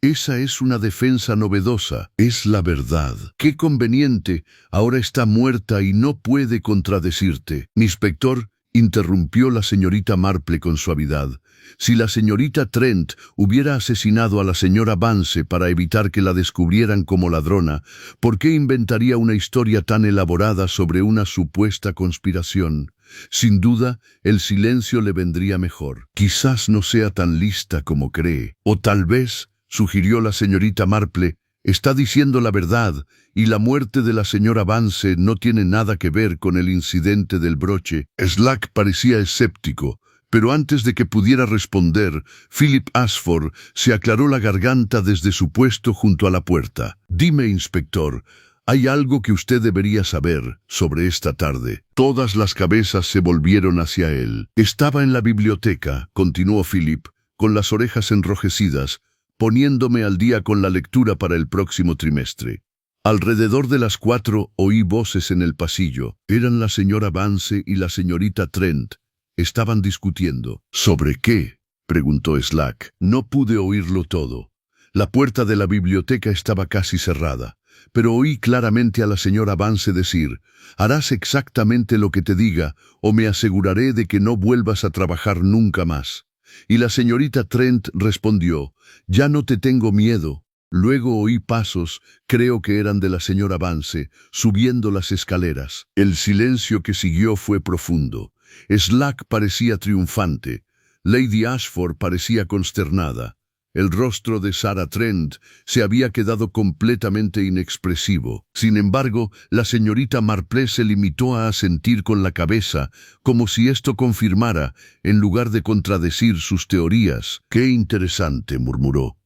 Esa es una defensa novedosa. Es la verdad. Qué conveniente. Ahora está muerta y no puede contradecirte. Inspector, interrumpió la señorita Marple con suavidad. Si la señorita Trent hubiera asesinado a la señora Vance para evitar que la descubrieran como ladrona, ¿por qué inventaría una historia tan elaborada sobre una supuesta conspiración? Sin duda, el silencio le vendría mejor. Quizás no sea tan lista como cree. O tal vez, sugirió la señorita Marple, está diciendo la verdad, y la muerte de la señora Vance no tiene nada que ver con el incidente del broche. Slack parecía escéptico, pero antes de que pudiera responder, Philip Ashford se aclaró la garganta desde su puesto junto a la puerta. Dime, inspector, hay algo que usted debería saber sobre esta tarde. Todas las cabezas se volvieron hacia él. Estaba en la biblioteca, continuó Philip, con las orejas enrojecidas, poniéndome al día con la lectura para el próximo trimestre. Alrededor de las 4 oí voces en el pasillo. Eran la señora Vance y la señorita Trent. Estaban discutiendo. ¿Sobre qué?, preguntó Slack. No pude oírlo todo. La puerta de la biblioteca estaba casi cerrada. pero oí claramente a la señora Vance decir: «Harás exactamente lo que te diga, o me aseguraré de que no vuelvas a trabajar nunca más». Y la señorita Trent respondió: «Ya no te tengo miedo». Luego oí pasos, creo que eran de la señora Vance, subiendo las escaleras. El silencio que siguió fue profundo. Slack parecía triunfante. Lady Ashford parecía consternada. El rostro de Sarah Trent se había quedado completamente inexpresivo. Sin embargo, la señorita Marple se limitó a asentir con la cabeza, como si esto confirmara, en lugar de contradecir sus teorías. «Qué interesante», murmuró.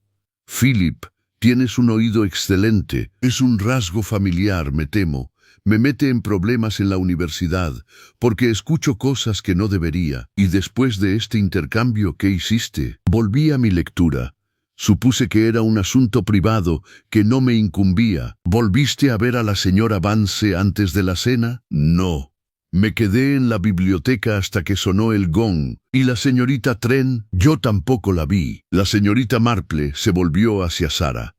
«Philip, tienes un oído excelente. Es un rasgo familiar, me temo. Me mete en problemas en la universidad, porque escucho cosas que no debería. Y después de este intercambio, ¿qué hiciste?» Volví a mi lectura. Supuse que era un asunto privado que no me incumbía. «¿Volviste a ver a la señora Vance antes de la cena?» «No. Me quedé en la biblioteca hasta que sonó el gong. ¿Y la señorita Trent?» «Yo tampoco la vi». La señorita Marple se volvió hacia Sarah.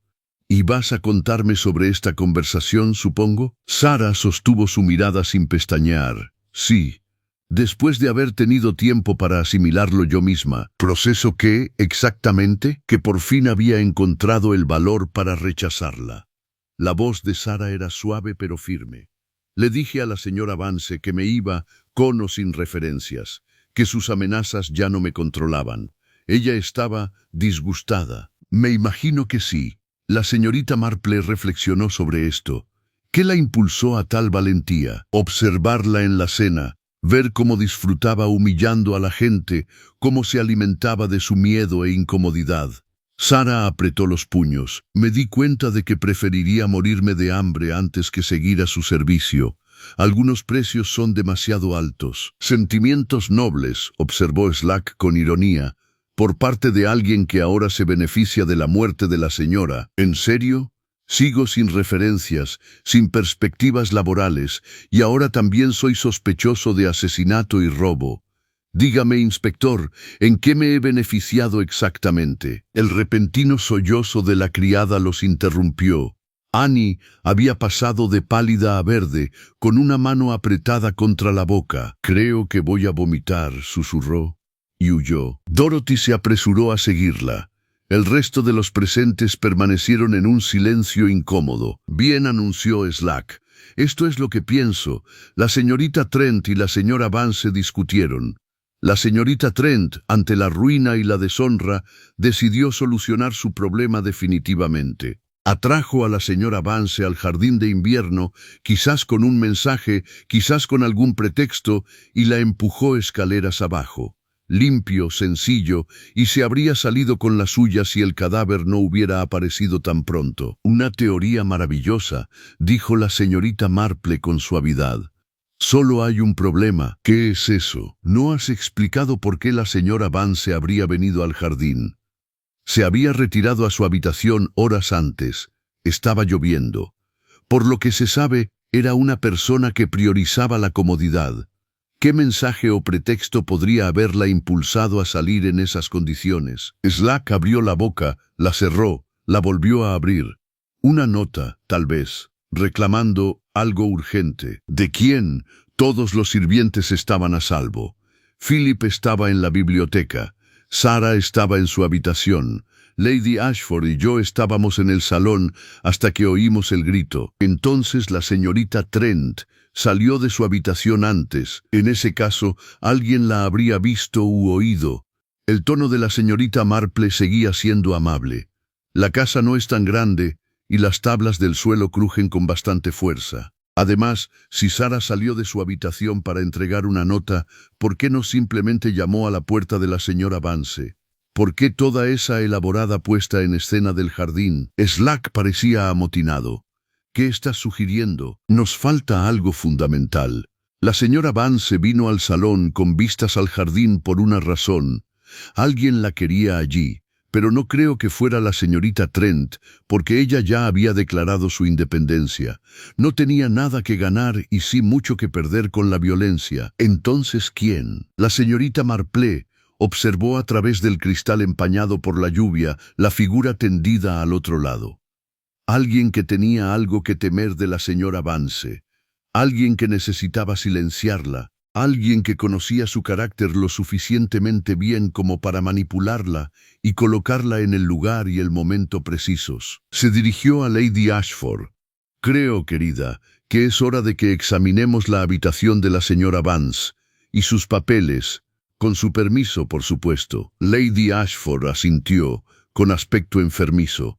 «¿Y vas a contarme sobre esta conversación, supongo?» Sarah sostuvo su mirada sin pestañear. «Sí. Después de haber tenido tiempo para asimilarlo yo misma». «¿Proceso qué, exactamente?» «Que por fin había encontrado el valor para rechazarla». La voz de Sarah era suave pero firme. «Le dije a la señora Vance que me iba, con o sin referencias, que sus amenazas ya no me controlaban. Ella estaba disgustada». «Me imagino que sí». La señorita Marple reflexionó sobre esto. ¿Qué la impulsó a tal valentía? Observarla en la cena, ver cómo disfrutaba humillando a la gente, cómo se alimentaba de su miedo e incomodidad. Sarah apretó los puños. «Me di cuenta de que preferiría morirme de hambre antes que seguir a su servicio. Algunos precios son demasiado altos». «Sentimientos nobles», observó Slack con ironía, «por parte de alguien que ahora se beneficia de la muerte de la señora». «¿En serio? Sigo sin referencias, sin perspectivas laborales, y ahora también soy sospechoso de asesinato y robo. Dígame, inspector, ¿en qué me he beneficiado exactamente?» El repentino sollozo de la criada los interrumpió. Annie había pasado de pálida a verde, con una mano apretada contra la boca. «Creo que voy a vomitar», susurró, y huyó. Dorothy se apresuró a seguirla. El resto de los presentes permanecieron en un silencio incómodo. «Bien», anunció Slack. «Esto es lo que pienso. La señorita Trent y la señora Vance discutieron. La señorita Trent, ante la ruina y la deshonra, decidió solucionar su problema definitivamente. Atrajo a la señora Vance al jardín de invierno, quizás con un mensaje, quizás con algún pretexto, y la empujó escaleras abajo. Limpio, sencillo, y se habría salido con la suya si el cadáver no hubiera aparecido tan pronto». «Una teoría maravillosa», dijo la señorita Marple con suavidad. «Solo hay un problema». «¿Qué es eso?» «No has explicado por qué la señora Vance habría venido al jardín». «Se había retirado a su habitación horas antes. Estaba lloviendo. Por lo que se sabe, era una persona que priorizaba la comodidad. ¿Qué mensaje o pretexto podría haberla impulsado a salir en esas condiciones?» Slack abrió la boca, la cerró, la volvió a abrir. «Una nota, tal vez, reclamando algo urgente». «¿De quién?» Todos los sirvientes estaban a salvo. Philip estaba en la biblioteca. Sarah estaba en su habitación. Lady Ashford y yo estábamos en el salón hasta que oímos el grito. Entonces la señorita Trent salió de su habitación antes. En ese caso, alguien la habría visto u oído. El tono de la señorita Marple seguía siendo amable. «La casa no es tan grande y las tablas del suelo crujen con bastante fuerza. Además, si Sarah salió de su habitación para entregar una nota, ¿por qué no simplemente llamó a la puerta de la señora Vance? ¿Por qué toda esa elaborada puesta en escena del jardín?» Slack parecía amotinado. «¿Qué estás sugiriendo?» «Nos falta algo fundamental. La señora Vance vino al salón con vistas al jardín por una razón. Alguien la quería allí, pero no creo que fuera la señorita Trent, porque ella ya había declarado su independencia. No tenía nada que ganar y sí mucho que perder con la violencia. Entonces, ¿quién?» La señorita Marple observó a través del cristal empañado por la lluvia la figura tendida al otro lado. alguien que tenía algo que temer de la señora Vance, alguien que necesitaba silenciarla, alguien que conocía su carácter lo suficientemente bien como para manipularla y colocarla en el lugar y el momento precisos. Se dirigió a Lady Ashford. «Creo, querida, que es hora de que examinemos la habitación de la señora Vance y sus papeles, con su permiso, por supuesto». Lady Ashford asintió, con aspecto enfermizo.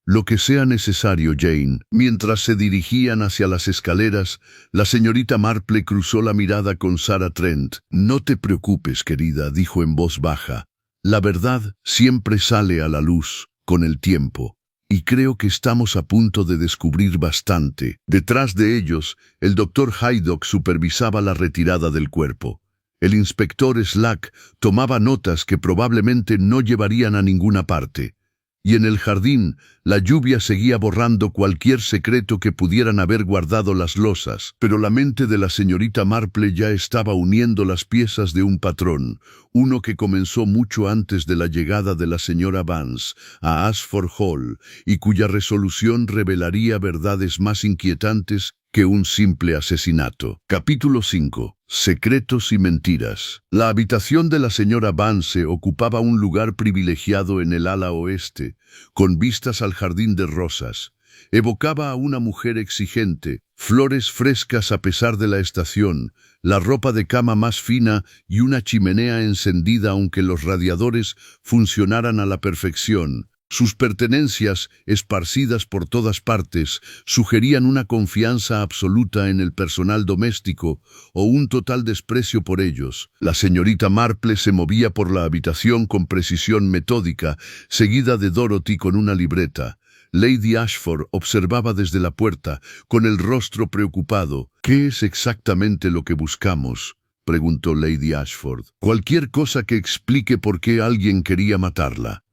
«Lo que sea necesario, Jane». Mientras se dirigían hacia las escaleras, la señorita Marple cruzó la mirada con Sarah Trent. «No te preocupes, querida», dijo en voz baja. «La verdad siempre sale a la luz, con el tiempo. Y creo que estamos a punto de descubrir bastante». Detrás de ellos, el doctor Haydock supervisaba la retirada del cuerpo. El inspector Slack tomaba notas que probablemente no llevarían a ninguna parte. Y en el jardín, la lluvia seguía borrando cualquier secreto que pudieran haber guardado las losas, pero la mente de la señorita Marple ya estaba uniendo las piezas de un patrón, uno que comenzó mucho antes de la llegada de la señora Vance a Ashford Hall y cuya resolución revelaría verdades más inquietantes que un simple asesinato. Capítulo 5. Secretos y mentiras. La habitación de la señora Vance ocupaba un lugar privilegiado en el ala oeste, con vistas al jardín de rosas. Evocaba a una mujer exigente, flores frescas a pesar de la estación, la ropa de cama más fina y una chimenea encendida aunque los radiadores funcionaran a la perfección. Sus pertenencias, esparcidas por todas partes, sugerían una confianza absoluta en el personal doméstico o un total desprecio por ellos. La señorita Marple se movía por la habitación con precisión metódica, seguida de Dorothy con una libreta. Lady Ashford observaba desde la puerta, con el rostro preocupado. «¿Qué es exactamente lo que buscamos?», preguntó Lady Ashford. «Cualquier cosa que explique por qué alguien quería matarla».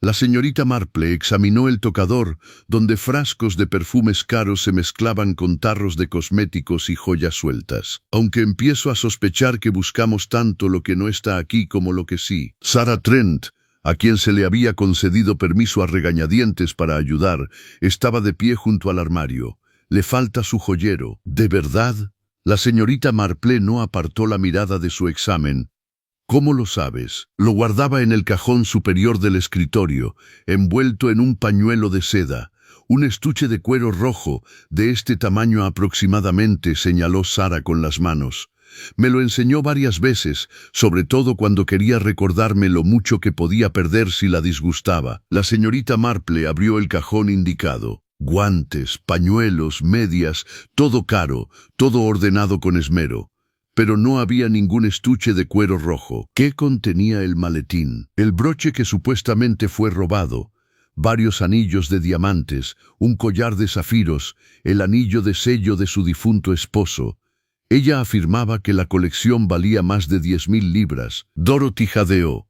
La señorita Marple examinó el tocador, donde frascos de perfumes caros se mezclaban con tarros de cosméticos y joyas sueltas. «Aunque empiezo a sospechar que buscamos tanto lo que no está aquí como lo que sí». Sarah Trent, a quien se le había concedido permiso a regañadientes para ayudar, estaba de pie junto al armario. «Le falta su joyero». «¿De verdad?». La señorita Marple no apartó la mirada de su examen. «¿Cómo lo sabes?». «Lo guardaba en el cajón superior del escritorio, envuelto en un pañuelo de seda. Un estuche de cuero rojo, de este tamaño aproximadamente», señaló Sarah con las manos. «Me lo enseñó varias veces, sobre todo cuando quería recordarme lo mucho que podía perder si la disgustaba». La señorita Marple abrió el cajón indicado. Guantes, pañuelos, medias, todo caro, todo ordenado con esmero. Pero no había ningún estuche de cuero rojo. ¿Qué contenía el maletín? El broche que supuestamente fue robado, varios anillos de diamantes, un collar de zafiros, el anillo de sello de su difunto esposo. Ella afirmaba que la colección valía más de 10.000 libras. Dorothy jadeó.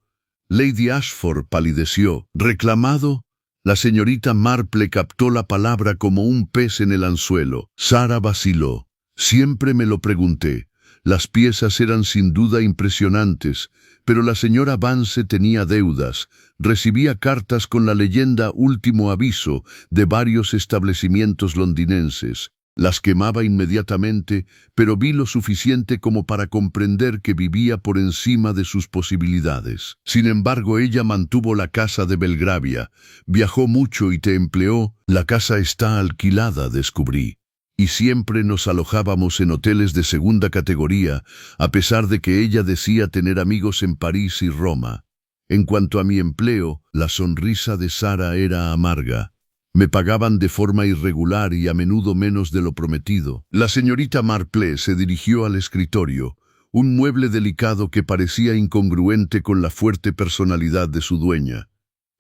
Lady Ashford palideció. «¿Reclamado?». La señorita Marple captó la palabra como un pez en el anzuelo. Sarah vaciló. «Siempre me lo pregunté». Las piezas eran sin duda impresionantes, pero la señora Vance tenía deudas. Recibía cartas con la leyenda «Último aviso» de varios establecimientos londinenses. Las quemaba inmediatamente, pero vi lo suficiente como para comprender que vivía por encima de sus posibilidades. Sin embargo, ella mantuvo la casa de Belgravia, viajó mucho y te empleó. «La casa está alquilada», descubrí. «Y siempre nos alojábamos en hoteles de segunda categoría, a pesar de que ella decía tener amigos en París y Roma». En cuanto a mi empleo, la sonrisa de Sarah era amarga. Me pagaban de forma irregular y a menudo menos de lo prometido. La señorita Marple se dirigió al escritorio, un mueble delicado que parecía incongruente con la fuerte personalidad de su dueña.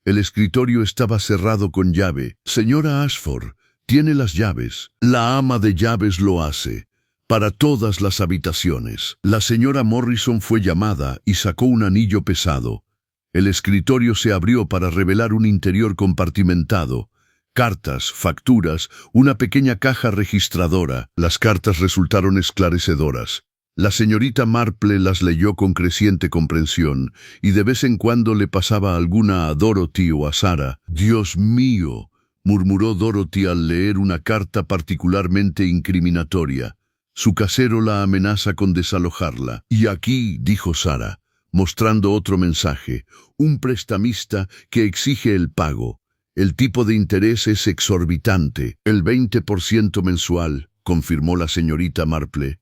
El escritorio estaba cerrado con llave. «Señora Ashford, tiene las llaves». «La ama de llaves lo hace. Para todas las habitaciones». La señora Morrison fue llamada y sacó un anillo pesado. El escritorio se abrió para revelar un interior compartimentado. Cartas, facturas, una pequeña caja registradora. Las cartas resultaron esclarecedoras. La señorita Marple las leyó con creciente comprensión, y de vez en cuando le pasaba alguna a Dorothy o a Sarah. «Dios mío», murmuró Dorothy al leer una carta particularmente incriminatoria. Su casero la amenaza con desalojarla. Y aquí, dijo Sara, mostrando otro mensaje, un prestamista que exige el pago. El tipo de interés es exorbitante, el 20% mensual, confirmó la señorita Marple.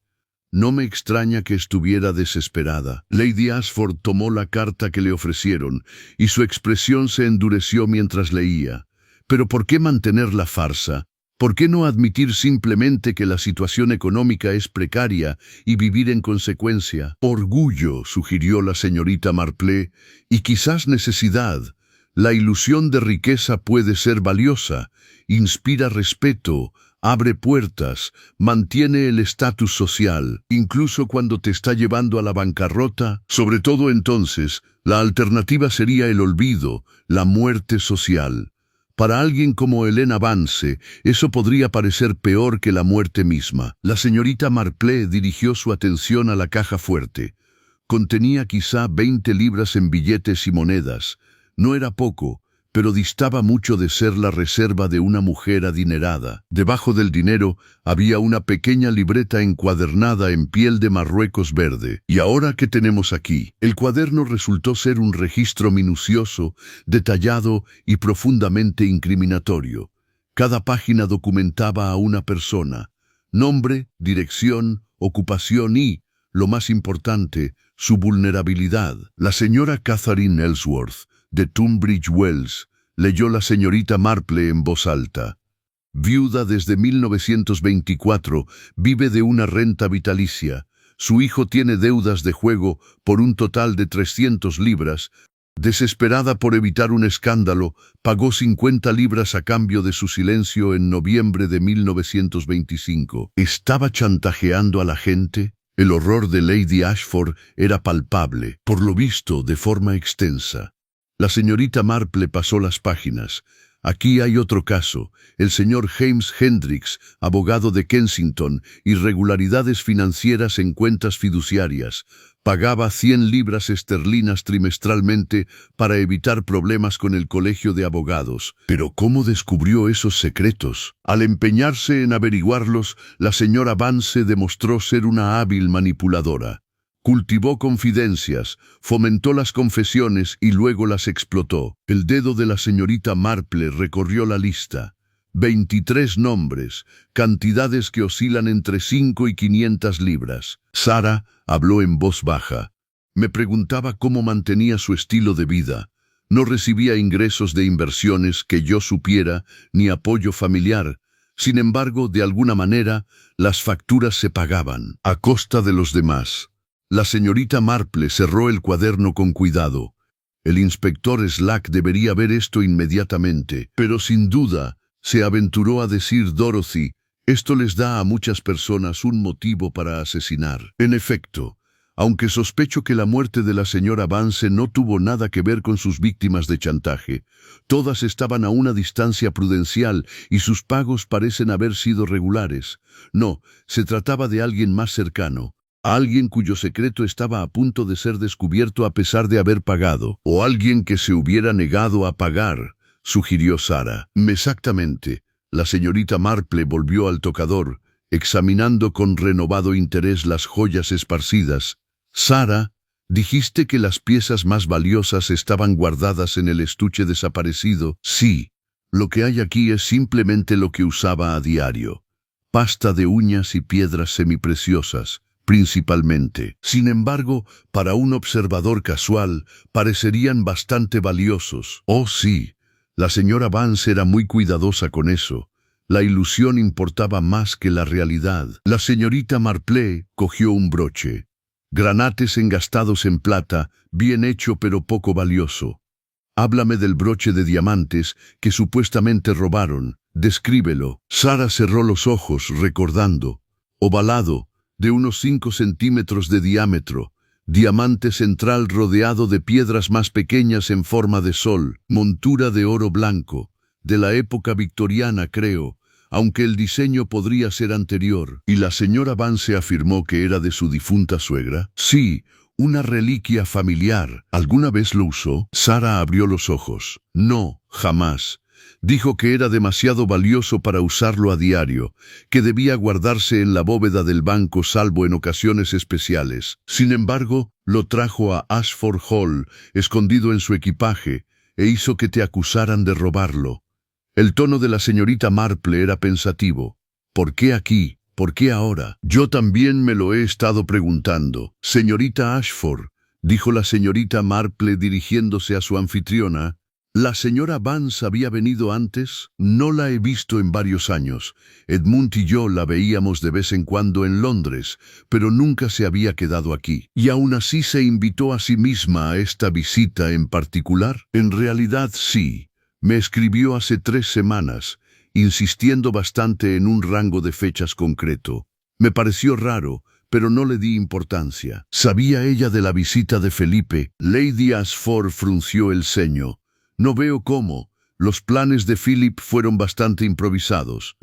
No me extraña que estuviera desesperada. Lady Ashford tomó la carta que le ofrecieron, y su expresión se endureció mientras leía. ¿Pero por qué mantener la farsa? ¿Por qué no admitir simplemente que la situación económica es precaria y vivir en consecuencia? Orgullo, sugirió la señorita Marple, y quizás necesidad. La ilusión de riqueza puede ser valiosa, inspira respeto, abre puertas, mantiene el estatus social, incluso cuando te está llevando a la bancarrota. Sobre todo entonces, la alternativa sería el olvido, la muerte social. Para alguien como Helena Vance, eso podría parecer peor que la muerte misma. La señorita Marple dirigió su atención a la caja fuerte. Contenía quizá 20 libras en billetes y monedas. No era poco, pero distaba mucho de ser la reserva de una mujer adinerada. Debajo del dinero había una pequeña libreta encuadernada en piel de Marruecos verde. ¿Y ahora qué tenemos aquí? El cuaderno resultó ser un registro minucioso, detallado y profundamente incriminatorio. Cada página documentaba a una persona: nombre, dirección, ocupación y, lo más importante, su vulnerabilidad. La señora Catherine Ellsworth, de Tunbridge Wells, leyó la señorita Marple en voz alta. Viuda desde 1924, vive de una renta vitalicia. Su hijo tiene deudas de juego por un total de 300 libras. Desesperada por evitar un escándalo, pagó 50 libras a cambio de su silencio en noviembre de 1925. ¿Estaba chantajeando a la gente? El horror de Lady Ashford era palpable, por lo visto de forma extensa. La señorita Marple pasó las páginas. Aquí hay otro caso. El señor James Hendricks, abogado de Kensington, irregularidades financieras en cuentas fiduciarias. Pagaba 100 libras esterlinas trimestralmente para evitar problemas con el colegio de abogados. Pero ¿cómo descubrió esos secretos? Al empeñarse en averiguarlos, la señora Vance demostró ser una hábil manipuladora. Cultivó confidencias, fomentó las confesiones y luego las explotó. El dedo de la señorita Marple recorrió la lista. 23 nombres, cantidades que oscilan entre 5 y 500 libras. Sara habló en voz baja. Me preguntaba cómo mantenía su estilo de vida. No recibía ingresos de inversiones que yo supiera, ni apoyo familiar. Sin embargo, de alguna manera, las facturas se pagaban, a costa de los demás. La señorita Marple cerró el cuaderno con cuidado. El inspector Slack debería ver esto inmediatamente, pero sin duda, se aventuró a decir Dorothy, esto les da a muchas personas un motivo para asesinar. En efecto, aunque sospecho que la muerte de la señora Vance no tuvo nada que ver con sus víctimas de chantaje, todas estaban a una distancia prudencial y sus pagos parecen haber sido regulares. No, se trataba de alguien más cercano. Alguien cuyo secreto estaba a punto de ser descubierto a pesar de haber pagado, o alguien que se hubiera negado a pagar, sugirió Sara. Exactamente. La señorita Marple volvió al tocador, examinando con renovado interés las joyas esparcidas. Sara, dijiste que las piezas más valiosas estaban guardadas en el estuche desaparecido. Sí, lo que hay aquí es simplemente lo que usaba a diario. Pasta de uñas y piedras semipreciosas, principalmente. Sin embargo, para un observador casual, parecerían bastante valiosos. Oh, sí, la señora Vance era muy cuidadosa con eso. La ilusión importaba más que la realidad. La señorita Marple cogió un broche. Granates engastados en plata, bien hecho pero poco valioso. Háblame del broche de diamantes que supuestamente robaron. Descríbelo. Sara cerró los ojos, recordando. Ovalado, de unos 5 centímetros de diámetro, diamante central rodeado de piedras más pequeñas en forma de sol, montura de oro blanco, de la época victoriana creo, aunque el diseño podría ser anterior. ¿Y la señora Vance afirmó que era de su difunta suegra? Sí, una reliquia familiar. ¿Alguna vez lo usó? Sara abrió los ojos. No, jamás. Dijo que era demasiado valioso para usarlo a diario, que debía guardarse en la bóveda del banco salvo en ocasiones especiales. Sin embargo, lo trajo a Ashford Hall, escondido en su equipaje, e hizo que te acusaran de robarlo. El tono de la señorita Marple era pensativo. ¿Por qué aquí? ¿Por qué ahora? Yo también me lo he estado preguntando. Señorita Ashford, dijo la señorita Marple dirigiéndose a su anfitriona. ¿La señora Vance había venido antes? No la he visto en varios años. Edmund y yo la veíamos de vez en cuando en Londres, pero nunca se había quedado aquí. ¿Y aún así se invitó a sí misma a esta visita en particular? En realidad sí. Me escribió hace 3 semanas, insistiendo bastante en un rango de fechas concreto. Me pareció raro, pero no le di importancia. ¿Sabía ella de la visita de Felipe? Lady Ashford frunció el ceño. No veo cómo. Los planes de Philip fueron bastante improvisados.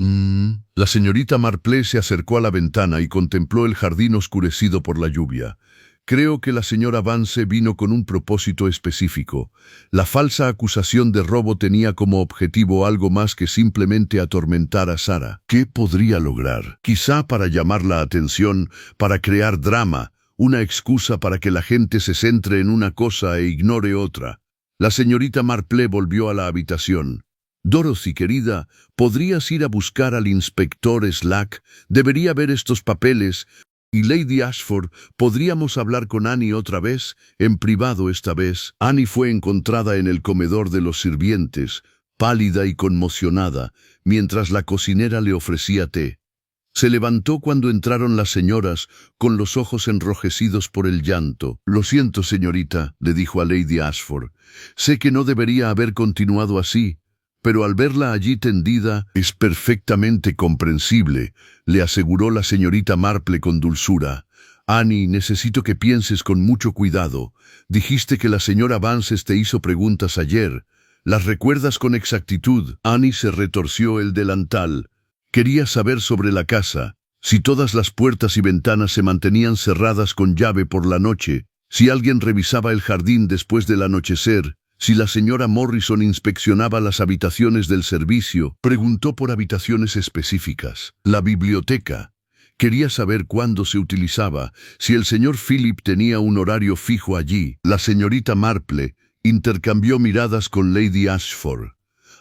La señorita Marple se acercó a la ventana y contempló el jardín oscurecido por la lluvia. Creo que la señora Vance vino con un propósito específico. La falsa acusación de robo tenía como objetivo algo más que simplemente atormentar a Sarah. ¿Qué podría lograr? Quizá para llamar la atención, para crear drama, una excusa para que la gente se centre en una cosa e ignore otra. La señorita Marple volvió a la habitación. Dorothy, querida, ¿podrías ir a buscar al inspector Slack? Debería ver estos papeles. Y Lady Ashford, ¿podríamos hablar con Annie otra vez? En privado esta vez. Annie fue encontrada en el comedor de los sirvientes, pálida y conmocionada, mientras la cocinera le ofrecía té. Se levantó cuando entraron las señoras, con los ojos enrojecidos por el llanto. «Lo siento, señorita», le dijo a Lady Ashford. «Sé que no debería haber continuado así, pero al verla allí tendida, es perfectamente comprensible», le aseguró la señorita Marple con dulzura. «Annie, necesito que pienses con mucho cuidado. Dijiste que la señora Vance te hizo preguntas ayer. ¿Las recuerdas con exactitud?» Annie se retorció el delantal. Quería saber sobre la casa, si todas las puertas y ventanas se mantenían cerradas con llave por la noche, si alguien revisaba el jardín después del anochecer, si la señora Morrison inspeccionaba las habitaciones del servicio. Preguntó por habitaciones específicas. La biblioteca. Quería saber cuándo se utilizaba, si el señor Philip tenía un horario fijo allí. La señorita Marple intercambió miradas con Lady Ashford.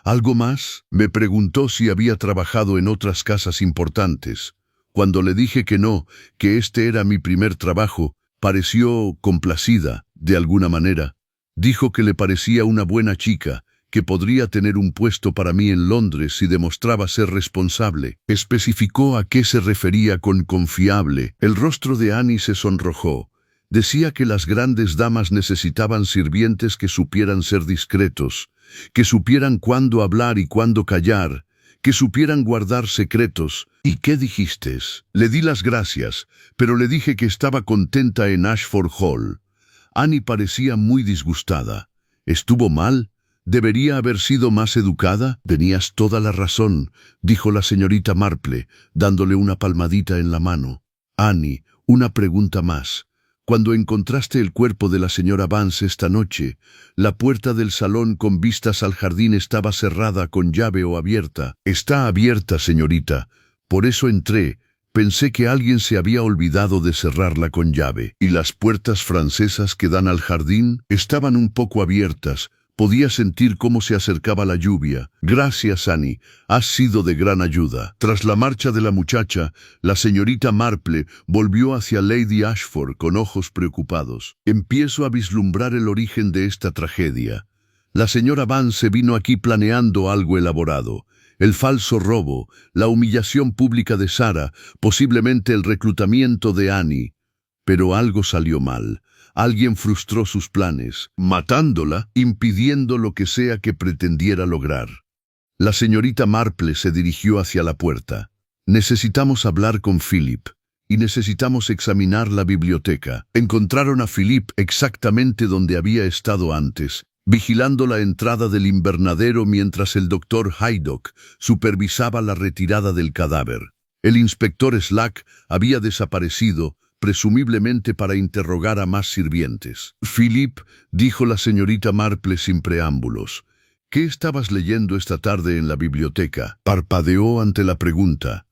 ¿Algo más? Me preguntó si había trabajado en otras casas importantes. Cuando le dije que no, que este era mi primer trabajo, pareció complacida, de alguna manera. Dijo que le parecía una buena chica, que podría tener un puesto para mí en Londres si demostraba ser responsable. Especificó a qué se refería con confiable. El rostro de Annie se sonrojó. Decía que las grandes damas necesitaban sirvientes que supieran ser discretos, que supieran cuándo hablar y cuándo callar, que supieran guardar secretos. ¿Y qué dijiste? Le di las gracias, pero le dije que estaba contenta en Ashford Hall. Annie parecía muy disgustada. ¿Estuvo mal? ¿Debería haber sido más educada? Tenías toda la razón, dijo la señorita Marple, dándole una palmadita en la mano. Annie, una pregunta más. Cuando encontraste el cuerpo de la señora Vance esta noche, la puerta del salón con vistas al jardín estaba cerrada con llave o abierta. Está abierta, señorita. Por eso entré. Pensé que alguien se había olvidado de cerrarla con llave. ¿Y las puertas francesas que dan al jardín? Estaban un poco abiertas. Podía sentir cómo se acercaba la lluvia. Gracias, Annie. Has sido de gran ayuda. Tras la marcha de la muchacha, la señorita Marple volvió hacia Lady Ashford con ojos preocupados. Empiezo a vislumbrar el origen de esta tragedia. La señora Vance vino aquí planeando algo elaborado. El falso robo, la humillación pública de Sarah, posiblemente el reclutamiento de Annie. Pero algo salió mal. Alguien frustró sus planes, matándola, impidiendo lo que sea que pretendiera lograr. La señorita Marple se dirigió hacia la puerta. Necesitamos hablar con Philip, y necesitamos examinar la biblioteca. Encontraron a Philip exactamente donde había estado antes, vigilando la entrada del invernadero mientras el doctor Haydock supervisaba la retirada del cadáver. El inspector Slack había desaparecido, presumiblemente para interrogar a más sirvientes. «Philip», dijo la señorita Marple sin preámbulos, ¿Qué estabas leyendo esta tarde en la biblioteca? Parpadeó ante la pregunta.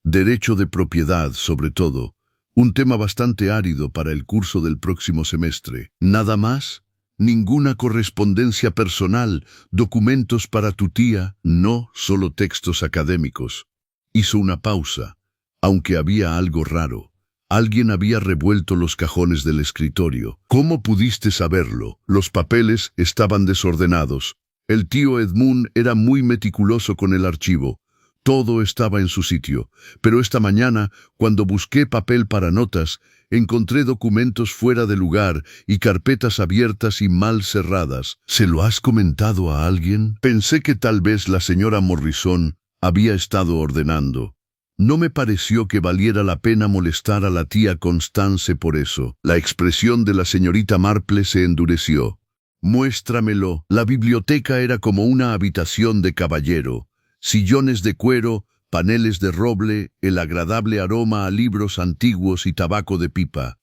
Derecho de propiedad, sobre todo. Un tema bastante árido para el curso del próximo semestre. ¿Nada más? ¿Ninguna correspondencia personal? ¿Documentos para tu tía? No, solo textos académicos. Hizo una pausa, aunque había algo raro. Alguien había revuelto los cajones del escritorio. ¿Cómo pudiste saberlo? Los papeles estaban desordenados. El tío Edmund era muy meticuloso con el archivo. Todo estaba en su sitio, pero esta mañana, cuando busqué papel para notas, encontré documentos fuera de lugar y carpetas abiertas y mal cerradas. ¿Se lo has comentado a alguien? Pensé que tal vez la señora Morrison había estado ordenando. No me pareció que valiera la pena molestar a la tía Constance por eso. La expresión de la señorita Marple se endureció. Muéstramelo. La biblioteca era como una habitación de caballero. Sillones de cuero, paneles de roble, el agradable aroma a libros antiguos y tabaco de pipa.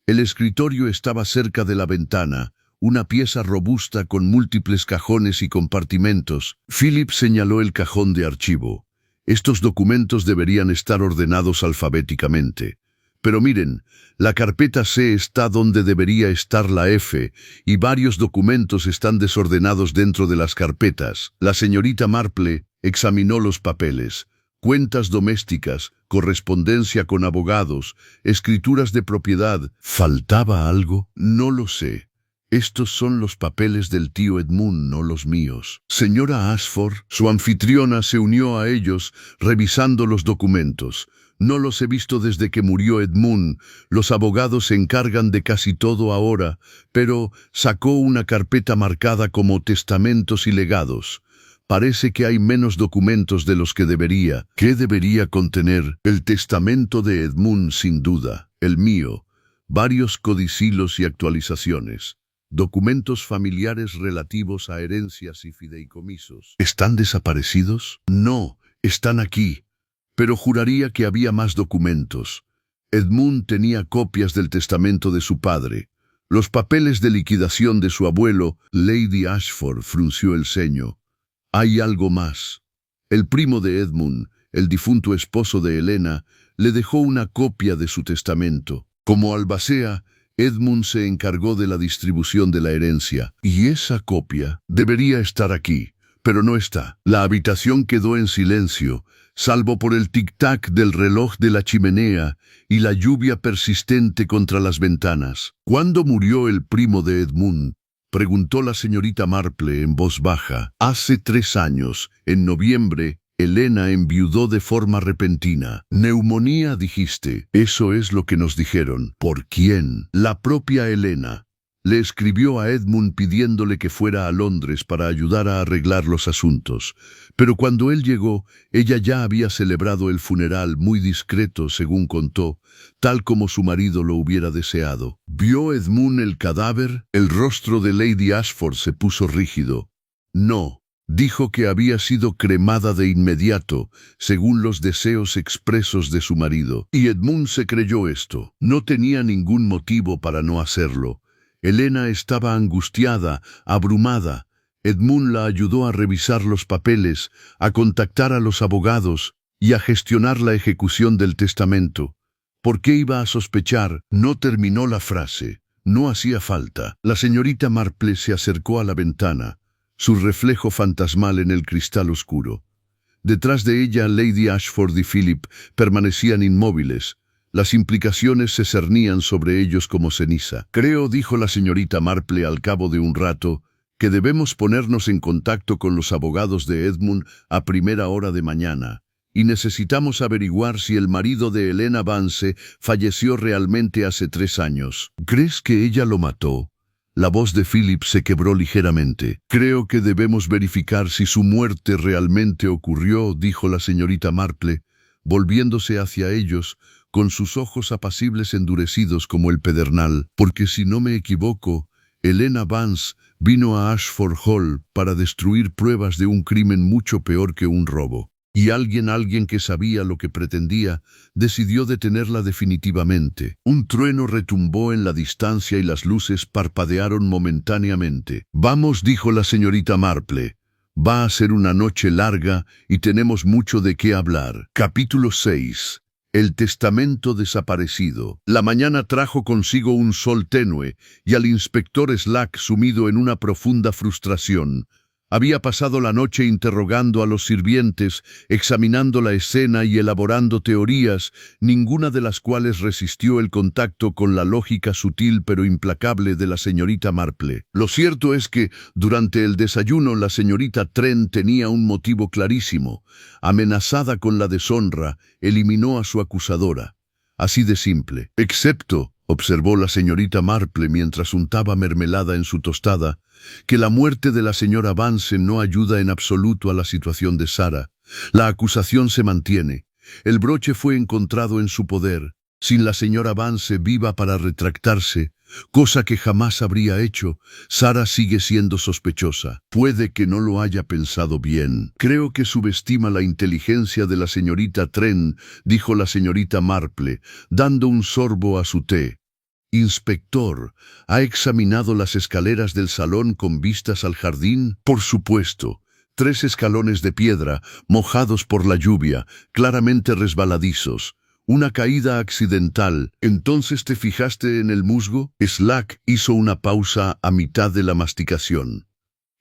El escritorio estaba cerca de la ventana, una pieza robusta con múltiples cajones y compartimentos. Philip señaló el cajón de archivo. Estos documentos deberían estar ordenados alfabéticamente. Pero miren, la carpeta C está donde debería estar la F, y varios documentos están desordenados dentro de las carpetas. La señorita Marple examinó los papeles, cuentas domésticas, correspondencia con abogados, escrituras de propiedad. ¿Faltaba algo? No lo sé. Estos son los papeles del tío Edmund, no los míos. Señora Ashford, su anfitriona, se unió a ellos, revisando los documentos. No los he visto desde que murió Edmund. Los abogados se encargan de casi todo ahora, pero sacó una carpeta marcada como testamentos y legados. Parece que hay menos documentos de los que debería. ¿Qué debería contener? El testamento de Edmund, sin duda. El mío. Varios codicilios y actualizaciones. Documentos familiares relativos a herencias y fideicomisos. ¿Están desaparecidos? No, están aquí. Pero juraría que había más documentos. Edmund tenía copias del testamento de su padre. Los papeles de liquidación de su abuelo, Lady Ashford, frunció el ceño. Hay algo más. El primo de Edmund, el difunto esposo de Helena, le dejó una copia de su testamento. Como albacea, Edmund se encargó de la distribución de la herencia. Y esa copia debería estar aquí, pero no está. La habitación quedó en silencio, salvo por el tic-tac del reloj de la chimenea y la lluvia persistente contra las ventanas. ¿Cuándo murió el primo de Edmund?, preguntó la señorita Marple en voz baja. Hace 3 años, en noviembre, Helena enviudó de forma repentina. Neumonía, dijiste. Eso es lo que nos dijeron. ¿Por quién? La propia Helena. Le escribió a Edmund pidiéndole que fuera a Londres para ayudar a arreglar los asuntos. Pero cuando él llegó, ella ya había celebrado el funeral muy discreto, según contó, tal como su marido lo hubiera deseado. ¿Vio Edmund el cadáver? El rostro de Lady Ashford se puso rígido. No. Dijo que había sido cremada de inmediato, según los deseos expresos de su marido. Y Edmund se creyó esto. No tenía ningún motivo para no hacerlo. Helena estaba angustiada, abrumada. Edmund la ayudó a revisar los papeles, a contactar a los abogados y a gestionar la ejecución del testamento. ¿Por qué iba a sospechar? No terminó la frase. No hacía falta. La señorita Marple se acercó a la ventana, su reflejo fantasmal en el cristal oscuro. Detrás de ella, Lady Ashford y Philip permanecían inmóviles. Las implicaciones se cernían sobre ellos como ceniza. Creo, dijo la señorita Marple al cabo de un rato, que debemos ponernos en contacto con los abogados de Edmund a primera hora de mañana, y necesitamos averiguar si el marido de Helena Vance falleció realmente hace 3 años. ¿Crees que ella lo mató? La voz de Philip se quebró ligeramente. Creo que debemos verificar si su muerte realmente ocurrió, dijo la señorita Marple, volviéndose hacia ellos, con sus ojos apacibles endurecidos como el pedernal, porque si no me equivoco, Helena Vance vino a Ashford Hall para destruir pruebas de un crimen mucho peor que un robo. y alguien que sabía lo que pretendía, decidió detenerla definitivamente. Un trueno retumbó en la distancia y las luces parpadearon momentáneamente. «Vamos», dijo la señorita Marple. «Va a ser una noche larga y tenemos mucho de qué hablar». Capítulo 6. El testamento desaparecido. La mañana trajo consigo un sol tenue y al inspector Slack sumido en una profunda frustración. Había pasado la noche interrogando a los sirvientes, examinando la escena y elaborando teorías, ninguna de las cuales resistió el contacto con la lógica sutil pero implacable de la señorita Marple. Lo cierto es que, durante el desayuno, la señorita Trent tenía un motivo clarísimo. Amenazada con la deshonra, eliminó a su acusadora. Así de simple. «Excepto», observó la señorita Marple mientras untaba mermelada en su tostada, «que la muerte de la señora Vance no ayuda en absoluto a la situación de Sarah. La acusación se mantiene. El broche fue encontrado en su poder. Sin la señora Vance viva para retractarse, cosa que jamás habría hecho, Sarah sigue siendo sospechosa. Puede que no lo haya pensado bien. Creo que subestima la inteligencia de la señorita Trent», dijo la señorita Marple, dando un sorbo a su té. «Inspector, ¿ha examinado las escaleras del salón con vistas al jardín?» «Por supuesto. 3 escalones de piedra, mojados por la lluvia, claramente resbaladizos. Una caída accidental. ¿Entonces te fijaste en el musgo?» Slack hizo una pausa a mitad de la masticación.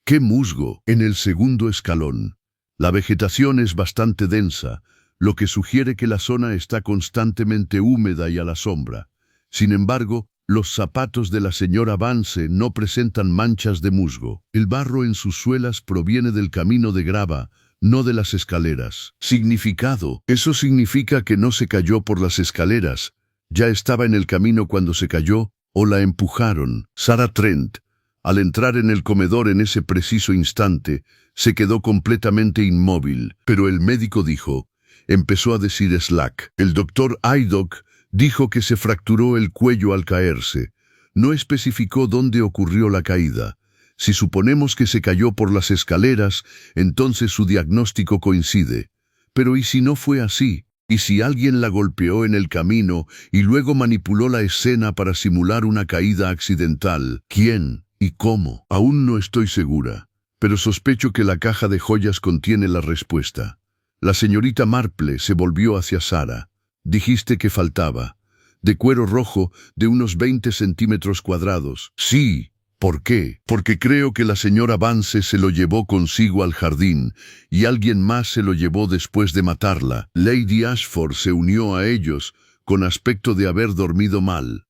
«¿Qué musgo?» «En el segundo escalón. La vegetación es bastante densa, lo que sugiere que la zona está constantemente húmeda y a la sombra. Sin embargo, los zapatos de la señora Vance no presentan manchas de musgo. El barro en sus suelas proviene del camino de grava, no de las escaleras». «Significado». «Eso significa que no se cayó por las escaleras. Ya estaba en el camino cuando se cayó, o la empujaron». Sarah Trent, al entrar en el comedor en ese preciso instante, se quedó completamente inmóvil. «Pero el médico dijo», empezó a decir Slack. «El doctor Haydock dijo que se fracturó el cuello al caerse. No especificó dónde ocurrió la caída. Si suponemos que se cayó por las escaleras, entonces su diagnóstico coincide. Pero ¿y si no fue así? ¿Y si alguien la golpeó en el camino y luego manipuló la escena para simular una caída accidental? ¿Quién y cómo? Aún no estoy segura, pero sospecho que la caja de joyas contiene la respuesta». La señorita Marple se volvió hacia Sarah. «Dijiste que faltaba. De cuero rojo, de unos 20 centímetros cuadrados». «Sí». «¿Por qué?» «Porque creo que la señora Vance se lo llevó consigo al jardín, y alguien más se lo llevó después de matarla». Lady Ashford se unió a ellos, con aspecto de haber dormido mal.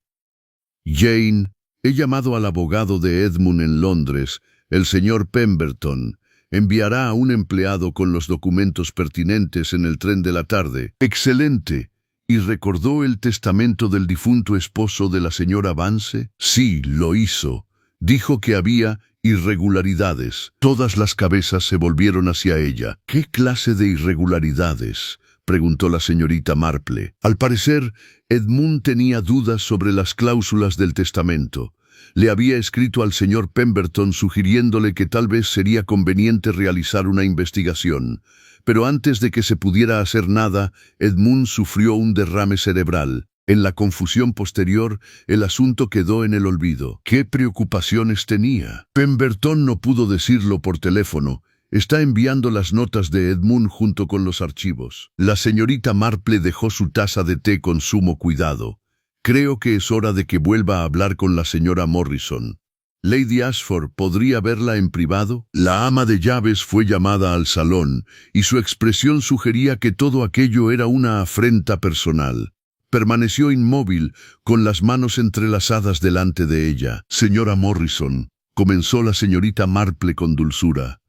«Jane, he llamado al abogado de Edmund en Londres, el señor Pemberton. Enviará a un empleado con los documentos pertinentes en el tren de la tarde». «Excelente». ¿Y recordó el testamento del difunto esposo de la señora Vance? «Sí, lo hizo. Dijo que había irregularidades». Todas las cabezas se volvieron hacia ella. «¿Qué clase de irregularidades?», preguntó la señorita Marple. Al parecer, Edmund tenía dudas sobre las cláusulas del testamento. Le había escrito al señor Pemberton sugiriéndole que tal vez sería conveniente realizar una investigación. Pero antes de que se pudiera hacer nada, Edmund sufrió un derrame cerebral. En la confusión posterior, el asunto quedó en el olvido. ¿Qué preocupaciones tenía? Pemberton no pudo decirlo por teléfono. Está enviando las notas de Edmund junto con los archivos. La señorita Marple dejó su taza de té con sumo cuidado. «Creo que es hora de que vuelva a hablar con la señora Morrison. Lady Ashford, ¿podría verla en privado?» La ama de llaves fue llamada al salón, y su expresión sugería que todo aquello era una afrenta personal. Permaneció inmóvil, con las manos entrelazadas delante de ella. «Señora Morrison», comenzó la señorita Marple con dulzura,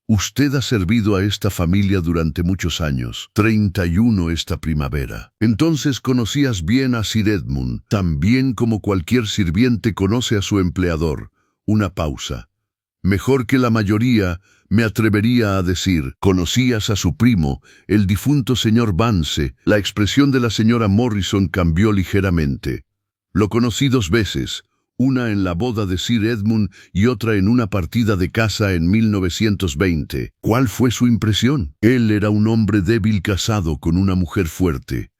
«usted ha servido a esta familia durante muchos años, 31 esta primavera. Entonces conocías bien a Sir Edmund, tan bien como cualquier sirviente conoce a su empleador». Una pausa. «Mejor que la mayoría, me atrevería a decir. Conocías a su primo, el difunto señor Vance». La expresión de la señora Morrison cambió ligeramente. «Lo conocí 2 veces, una en la boda de Sir Edmund y otra en una partida de caza en 1920. ¿Cuál fue su impresión? Él era un hombre débil casado con una mujer fuerte.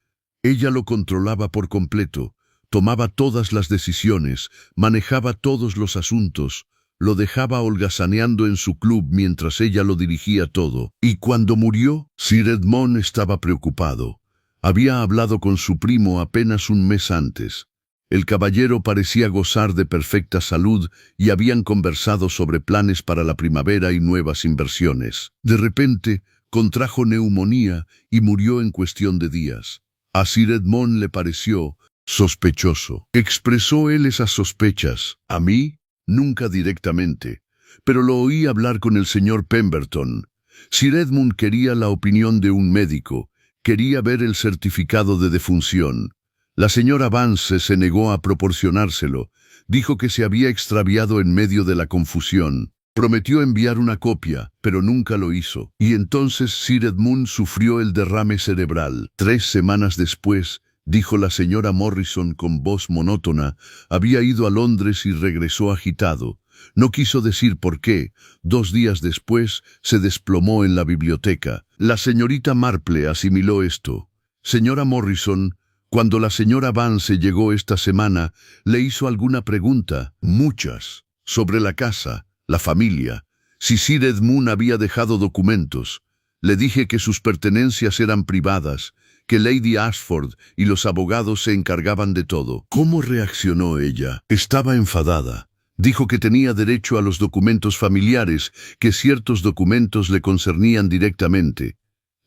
Ella lo controlaba por completo, tomaba todas las decisiones, manejaba todos los asuntos, lo dejaba holgazaneando en su club mientras ella lo dirigía todo. Y cuando murió, Sir Edmund estaba preocupado. Había hablado con su primo apenas un mes antes. El caballero parecía gozar de perfecta salud y habían conversado sobre planes para la primavera y nuevas inversiones. De repente, contrajo neumonía y murió en cuestión de días. A Sir Edmund le pareció sospechoso. Expresó él esas sospechas. A mí, nunca directamente, pero lo oí hablar con el señor Pemberton. Sir Edmund quería la opinión de un médico, quería ver el certificado de defunción. La señora Vance se negó a proporcionárselo, dijo que se había extraviado en medio de la confusión. Prometió enviar una copia, pero nunca lo hizo. Y entonces Sir Edmund sufrió el derrame cerebral. 3 semanas después, dijo la señora Morrison con voz monótona, había ido a Londres y regresó agitado. No quiso decir por qué. 2 días después, se desplomó en la biblioteca. La señorita Marple asimiló esto. Señora Morrison, cuando la señora Vance llegó esta semana, le hizo alguna pregunta, muchas, sobre la casa, la familia, si Sir Edmund había dejado documentos. Le dije que sus pertenencias eran privadas, que Lady Ashford y los abogados se encargaban de todo. ¿Cómo reaccionó ella? Estaba enfadada. Dijo que tenía derecho a los documentos familiares, que ciertos documentos le concernían directamente.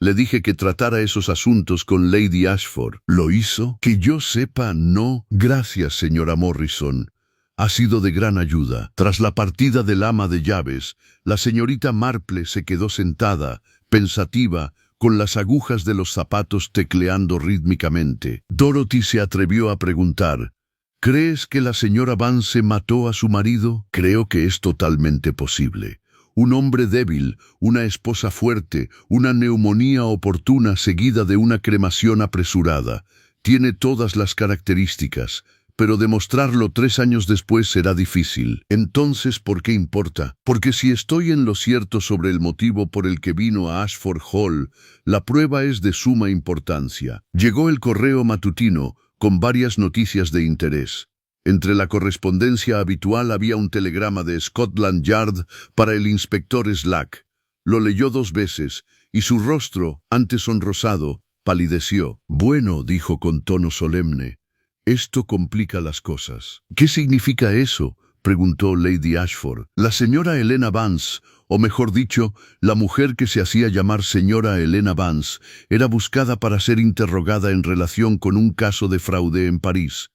Le dije que tratara esos asuntos con Lady Ashford. ¿Lo hizo? Que yo sepa, no. Gracias, señora Morrison. Ha sido de gran ayuda. Tras la partida del ama de llaves, la señorita Marple se quedó sentada, pensativa, con las agujas de los zapatos tecleando rítmicamente. Dorothy se atrevió a preguntar, ¿crees que la señora Vance mató a su marido? Creo que es totalmente posible. Un hombre débil, una esposa fuerte, una neumonía oportuna seguida de una cremación apresurada. Tiene todas las características, pero demostrarlo 3 años después será difícil. Entonces, ¿por qué importa? Porque si estoy en lo cierto sobre el motivo por el que vino a Ashford Hall, la prueba es de suma importancia. Llegó el correo matutino, con varias noticias de interés. Entre la correspondencia habitual había un telegrama de Scotland Yard para el inspector Slack. Lo leyó 2 veces, y su rostro, antes sonrosado, palideció. Bueno, dijo con tono solemne, esto complica las cosas. ¿Qué significa eso?, preguntó Lady Ashford. La señora Helena Vance, o mejor dicho, la mujer que se hacía llamar señora Helena Vance, era buscada para ser interrogada en relación con un caso de fraude en París.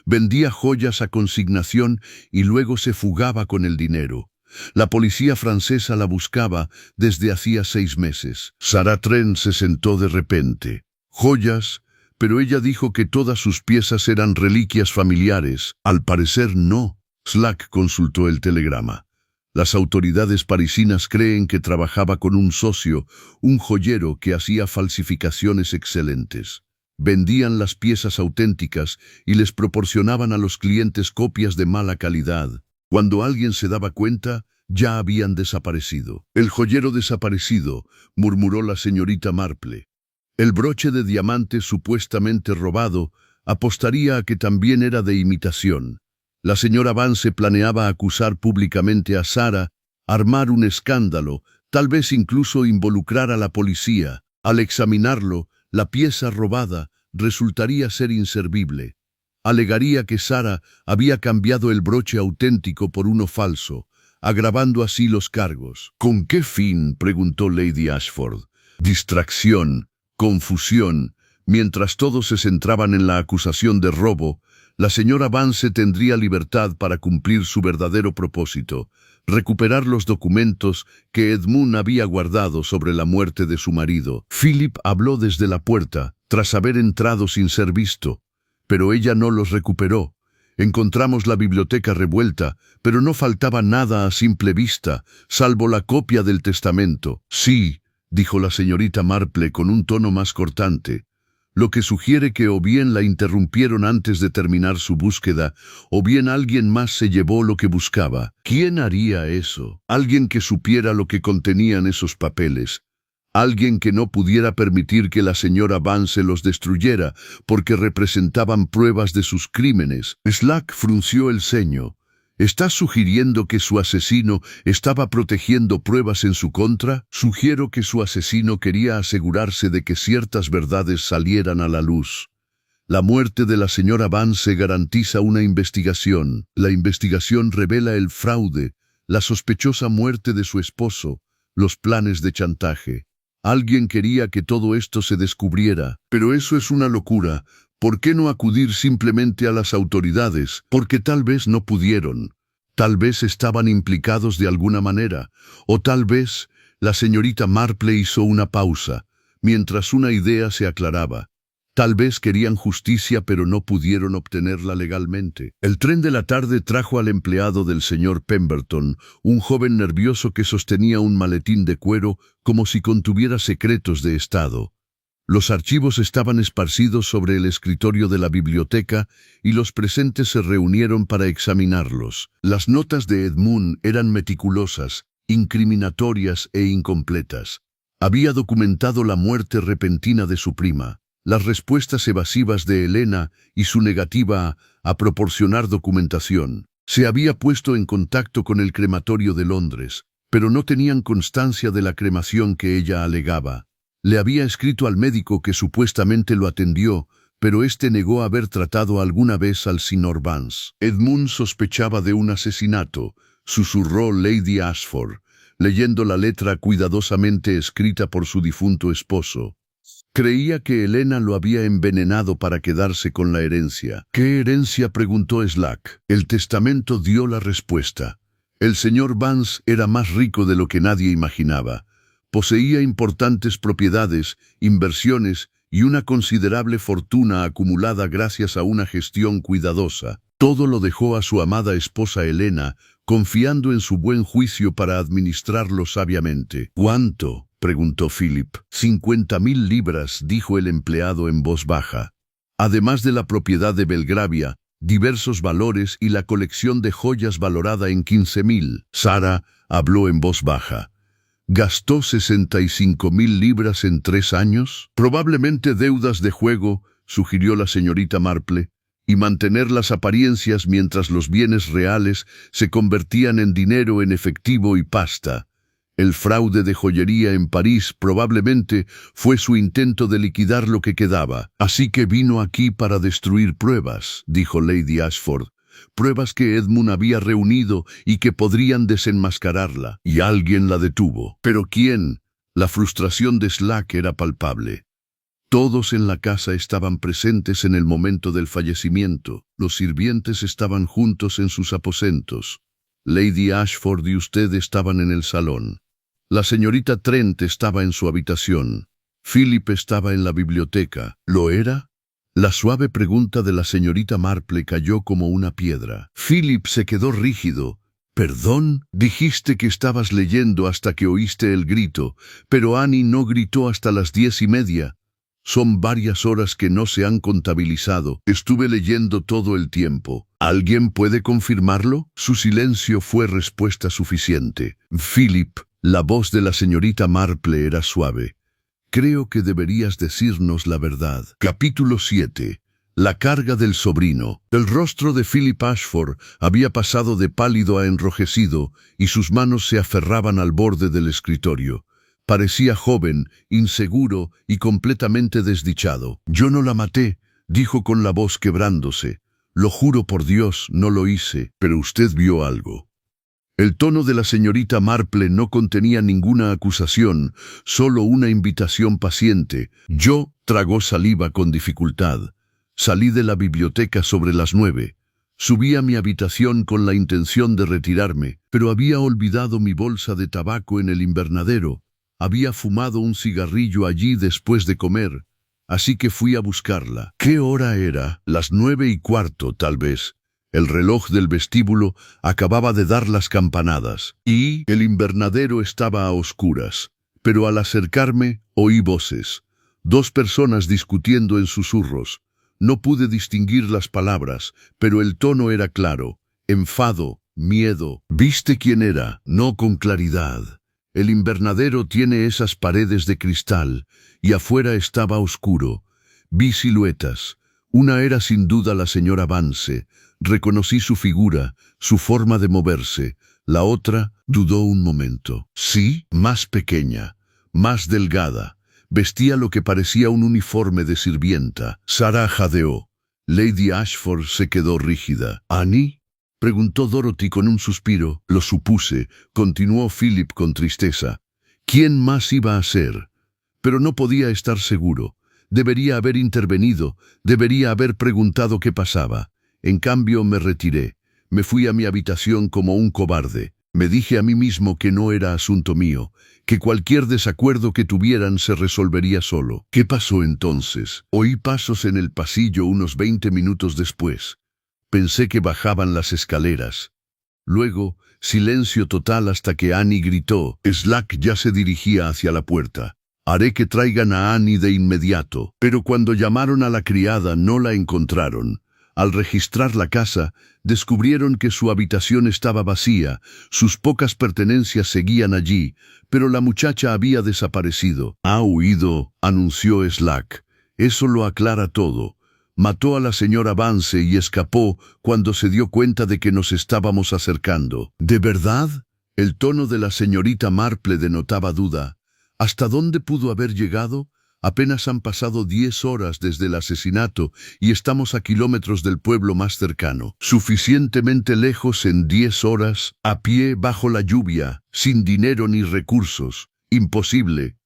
Vendía joyas a consignación y luego se fugaba con el dinero. La policía francesa la buscaba desde hacía 6 meses. Sarah Trent se sentó de repente. Joyas, pero ella dijo que todas sus piezas eran reliquias familiares. Al parecer no. Slack consultó el telegrama. Las autoridades parisinas creen que trabajaba con un socio, un joyero que hacía falsificaciones excelentes. Vendían las piezas auténticas y les proporcionaban a los clientes copias de mala calidad. Cuando alguien se daba cuenta, ya habían desaparecido. El joyero desaparecido, murmuró la señorita Marple. El broche de diamantes supuestamente robado apostaría a que también era de imitación. La señora Vance planeaba acusar públicamente a Sarah, armar un escándalo, tal vez incluso involucrar a la policía. Al examinarlo, la pieza robada resultaría ser inservible. Alegaría que Sarah había cambiado el broche auténtico por uno falso, agravando así los cargos. ¿Con qué fin?, preguntó Lady Ashford. Distracción, confusión. Mientras todos se centraban en la acusación de robo, la señora Vance tendría libertad para cumplir su verdadero propósito, recuperar los documentos que Edmund había guardado sobre la muerte de su marido. Philip habló desde la puerta, tras haber entrado sin ser visto, pero ella no los recuperó. Encontramos la biblioteca revuelta, pero no faltaba nada a simple vista, salvo la copia del testamento. Sí, dijo la señorita Marple con un tono más cortante. lo que sugiere que o bien la interrumpieron antes de terminar su búsqueda, o bien alguien más se llevó lo que buscaba. ¿Quién haría eso? Alguien que supiera lo que contenían esos papeles. Alguien que no pudiera permitir que la señora Vance los destruyera, porque representaban pruebas de sus crímenes. Slack frunció el ceño. ¿Estás sugiriendo que su asesino estaba protegiendo pruebas en su contra? Sugiero que su asesino quería asegurarse de que ciertas verdades salieran a la luz. La muerte de la señora Vance garantiza una investigación. La investigación revela el fraude, la sospechosa muerte de su esposo, los planes de chantaje. Alguien quería que todo esto se descubriera, pero eso es una locura. ¿Por qué no acudir simplemente a las autoridades? Porque tal vez no pudieron. Tal vez estaban implicados de alguna manera. O tal vez la señorita Marple hizo una pausa, mientras una idea se aclaraba. Tal vez querían justicia, pero no pudieron obtenerla legalmente. El tren de la tarde trajo al empleado del señor Pemberton, un joven nervioso que sostenía un maletín de cuero como si contuviera secretos de estado. Los archivos estaban esparcidos sobre el escritorio de la biblioteca y los presentes se reunieron para examinarlos. Las notas de Edmund eran meticulosas, incriminatorias e incompletas. Había documentado la muerte repentina de su prima, las respuestas evasivas de Helena y su negativa a proporcionar documentación. Se había puesto en contacto con el crematorio de Londres, pero no tenían constancia de la cremación que ella alegaba. Le había escrito al médico que supuestamente lo atendió, pero éste negó haber tratado alguna vez al Sr. Vance. Edmund sospechaba de un asesinato, susurró Lady Ashford, leyendo la letra cuidadosamente escrita por su difunto esposo. Creía que Helena lo había envenenado para quedarse con la herencia. ¿Qué herencia?, preguntó Slack. El testamento dio la respuesta. El señor Vance era más rico de lo que nadie imaginaba. Poseía importantes propiedades, inversiones y una considerable fortuna acumulada gracias a una gestión cuidadosa. Todo lo dejó a su amada esposa Helena, confiando en su buen juicio para administrarlo sabiamente. ¿Cuánto?, preguntó Philip. 50.000 libras, dijo el empleado en voz baja. Además de la propiedad de Belgravia, diversos valores y la colección de joyas valorada en 15.000. Sarah habló en voz baja. ¿Gastó 65.000 libras en 3 años? Probablemente deudas de juego, sugirió la señorita Marple, y mantener las apariencias mientras los bienes reales se convertían en dinero en efectivo y pasta. El fraude de joyería en París probablemente fue su intento de liquidar lo que quedaba. Así que vino aquí para destruir pruebas, dijo Lady Ashford. Pruebas que Edmund había reunido y que podrían desenmascararla. Y alguien la detuvo. ¿Pero quién? La frustración de Slack era palpable. Todos en la casa estaban presentes en el momento del fallecimiento. Los sirvientes estaban juntos en sus aposentos. Lady Ashford y usted estaban en el salón. La señorita Trent estaba en su habitación. Philip estaba en la biblioteca. ¿Lo era? La suave pregunta de la señorita Marple cayó como una piedra. Philip se quedó rígido. «¿Perdón? Dijiste que estabas leyendo hasta que oíste el grito, pero Annie no gritó hasta las 10:30. Son varias horas que no se han contabilizado. Estuve leyendo todo el tiempo. ¿Alguien puede confirmarlo?» Su silencio fue respuesta suficiente. «Philip», la voz de la señorita Marple era suave. «Creo que deberías decirnos la verdad». Capítulo 7. La carga del sobrino. El rostro de Philip Ashford había pasado de pálido a enrojecido y sus manos se aferraban al borde del escritorio. Parecía joven, inseguro y completamente desdichado. «Yo no la maté», dijo con la voz quebrándose. «Lo juro por Dios, no lo hice, pero usted vio algo». El tono de la señorita Marple no contenía ninguna acusación, solo una invitación paciente. Yo tragó saliva con dificultad. Salí de la biblioteca sobre las 9. Subí a mi habitación con la intención de retirarme, pero había olvidado mi bolsa de tabaco en el invernadero. Había fumado un cigarrillo allí después de comer, así que fui a buscarla. ¿Qué hora era? Las 9:15, tal vez. El reloj del vestíbulo acababa de dar las campanadas, y el invernadero estaba a oscuras. Pero al acercarme, oí voces. Dos personas discutiendo en susurros. No pude distinguir las palabras, pero el tono era claro. Enfado, miedo. ¿Viste quién era? No con claridad. El invernadero tiene esas paredes de cristal, y afuera estaba oscuro. Vi siluetas. Una era sin duda la señora Vance. Reconocí su figura, su forma de moverse. La otra dudó un momento. Sí, más pequeña, más delgada. Vestía lo que parecía un uniforme de sirvienta. Sarah jadeó. Lady Ashford se quedó rígida. ¿Annie? Preguntó Dorothy con un suspiro. Lo supuse, continuó Philip con tristeza. ¿Quién más iba a ser? Pero no podía estar seguro. Debería haber intervenido, debería haber preguntado qué pasaba. En cambio me retiré. Me fui a mi habitación como un cobarde. Me dije a mí mismo que no era asunto mío, que cualquier desacuerdo que tuvieran se resolvería solo. ¿Qué pasó entonces? Oí pasos en el pasillo unos 20 minutos después. Pensé que bajaban las escaleras. Luego, silencio total hasta que Annie gritó. Slack ya se dirigía hacia la puerta. Haré que traigan a Annie de inmediato. Pero cuando llamaron a la criada no la encontraron. Al registrar la casa, descubrieron que su habitación estaba vacía, sus pocas pertenencias seguían allí, pero la muchacha había desaparecido. Ha huido, anunció Slack. Eso lo aclara todo. Mató a la señora Vance y escapó cuando se dio cuenta de que nos estábamos acercando. ¿De verdad? El tono de la señorita Marple denotaba duda. ¿Hasta dónde pudo haber llegado? Apenas han pasado 10 horas desde el asesinato y estamos a kilómetros del pueblo más cercano. Suficientemente lejos en 10 horas, a pie bajo la lluvia, sin dinero ni recursos. Imposible.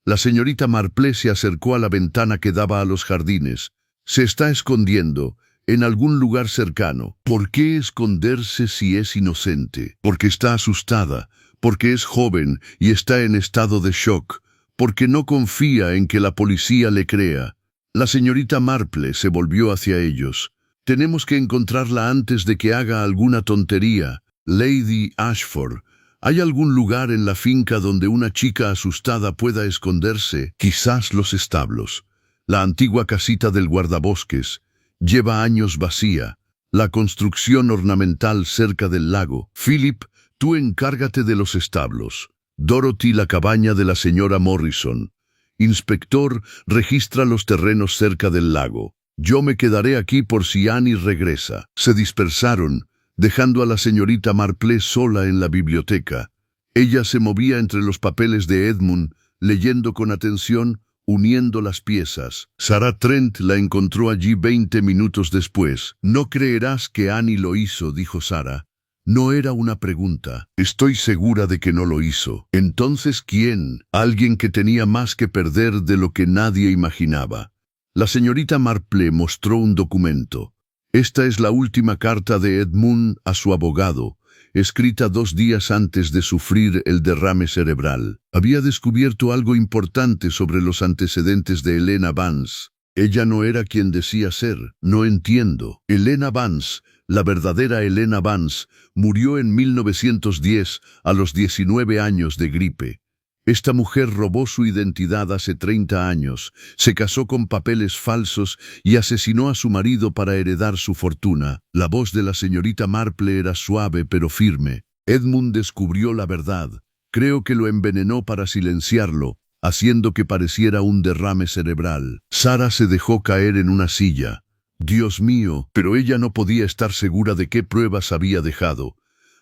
La señorita Marple se acercó a la ventana que daba a los jardines. Se está escondiendo, en algún lugar cercano. ¿Por qué esconderse si es inocente? Porque está asustada, porque es joven y está en estado de shock, porque no confía en que la policía le crea. La señorita Marple se volvió hacia ellos. Tenemos que encontrarla antes de que haga alguna tontería. Lady Ashford, ¿hay algún lugar en la finca donde una chica asustada pueda esconderse? Quizás los establos. La antigua casita del guardabosques. Lleva años vacía. La construcción ornamental cerca del lago. Philip, tú encárgate de los establos. Dorothy, la cabaña de la señora Morrison. Inspector, registra los terrenos cerca del lago. Yo me quedaré aquí por si Annie regresa. Se dispersaron, dejando a la señorita Marple sola en la biblioteca. Ella se movía entre los papeles de Edmund, leyendo con atención, uniendo las piezas. Sarah Trent la encontró allí 20 minutos después. No creerás que Annie lo hizo, dijo Sarah. No era una pregunta. Estoy segura de que no lo hizo. Entonces, ¿quién? Alguien que tenía más que perder de lo que nadie imaginaba. La señorita Marple mostró un documento. Esta es la última carta de Edmund a su abogado, escrita 2 días antes de sufrir el derrame cerebral. Había descubierto algo importante sobre los antecedentes de Helena Vance. Ella no era quien decía ser. No entiendo. Helena Vance, la verdadera Helena Vance, murió en 1910 a los 19 años de gripe. Esta mujer robó su identidad hace 30 años, se casó con papeles falsos y asesinó a su marido para heredar su fortuna. La voz de la señorita Marple era suave pero firme. Edmund descubrió la verdad. Creo que lo envenenó para silenciarlo, haciendo que pareciera un derrame cerebral. Sarah se dejó caer en una silla. Dios mío, pero ella no podía estar segura de qué pruebas había dejado.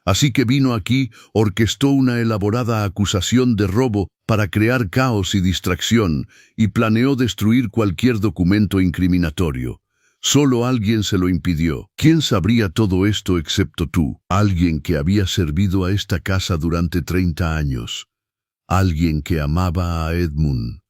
Así que vino aquí, orquestó una elaborada acusación de robo para crear caos y distracción, y planeó destruir cualquier documento incriminatorio. Solo alguien se lo impidió. ¿Quién sabría todo esto excepto tú? Alguien que había servido a esta casa durante 30 años. Alguien que amaba a Edmund.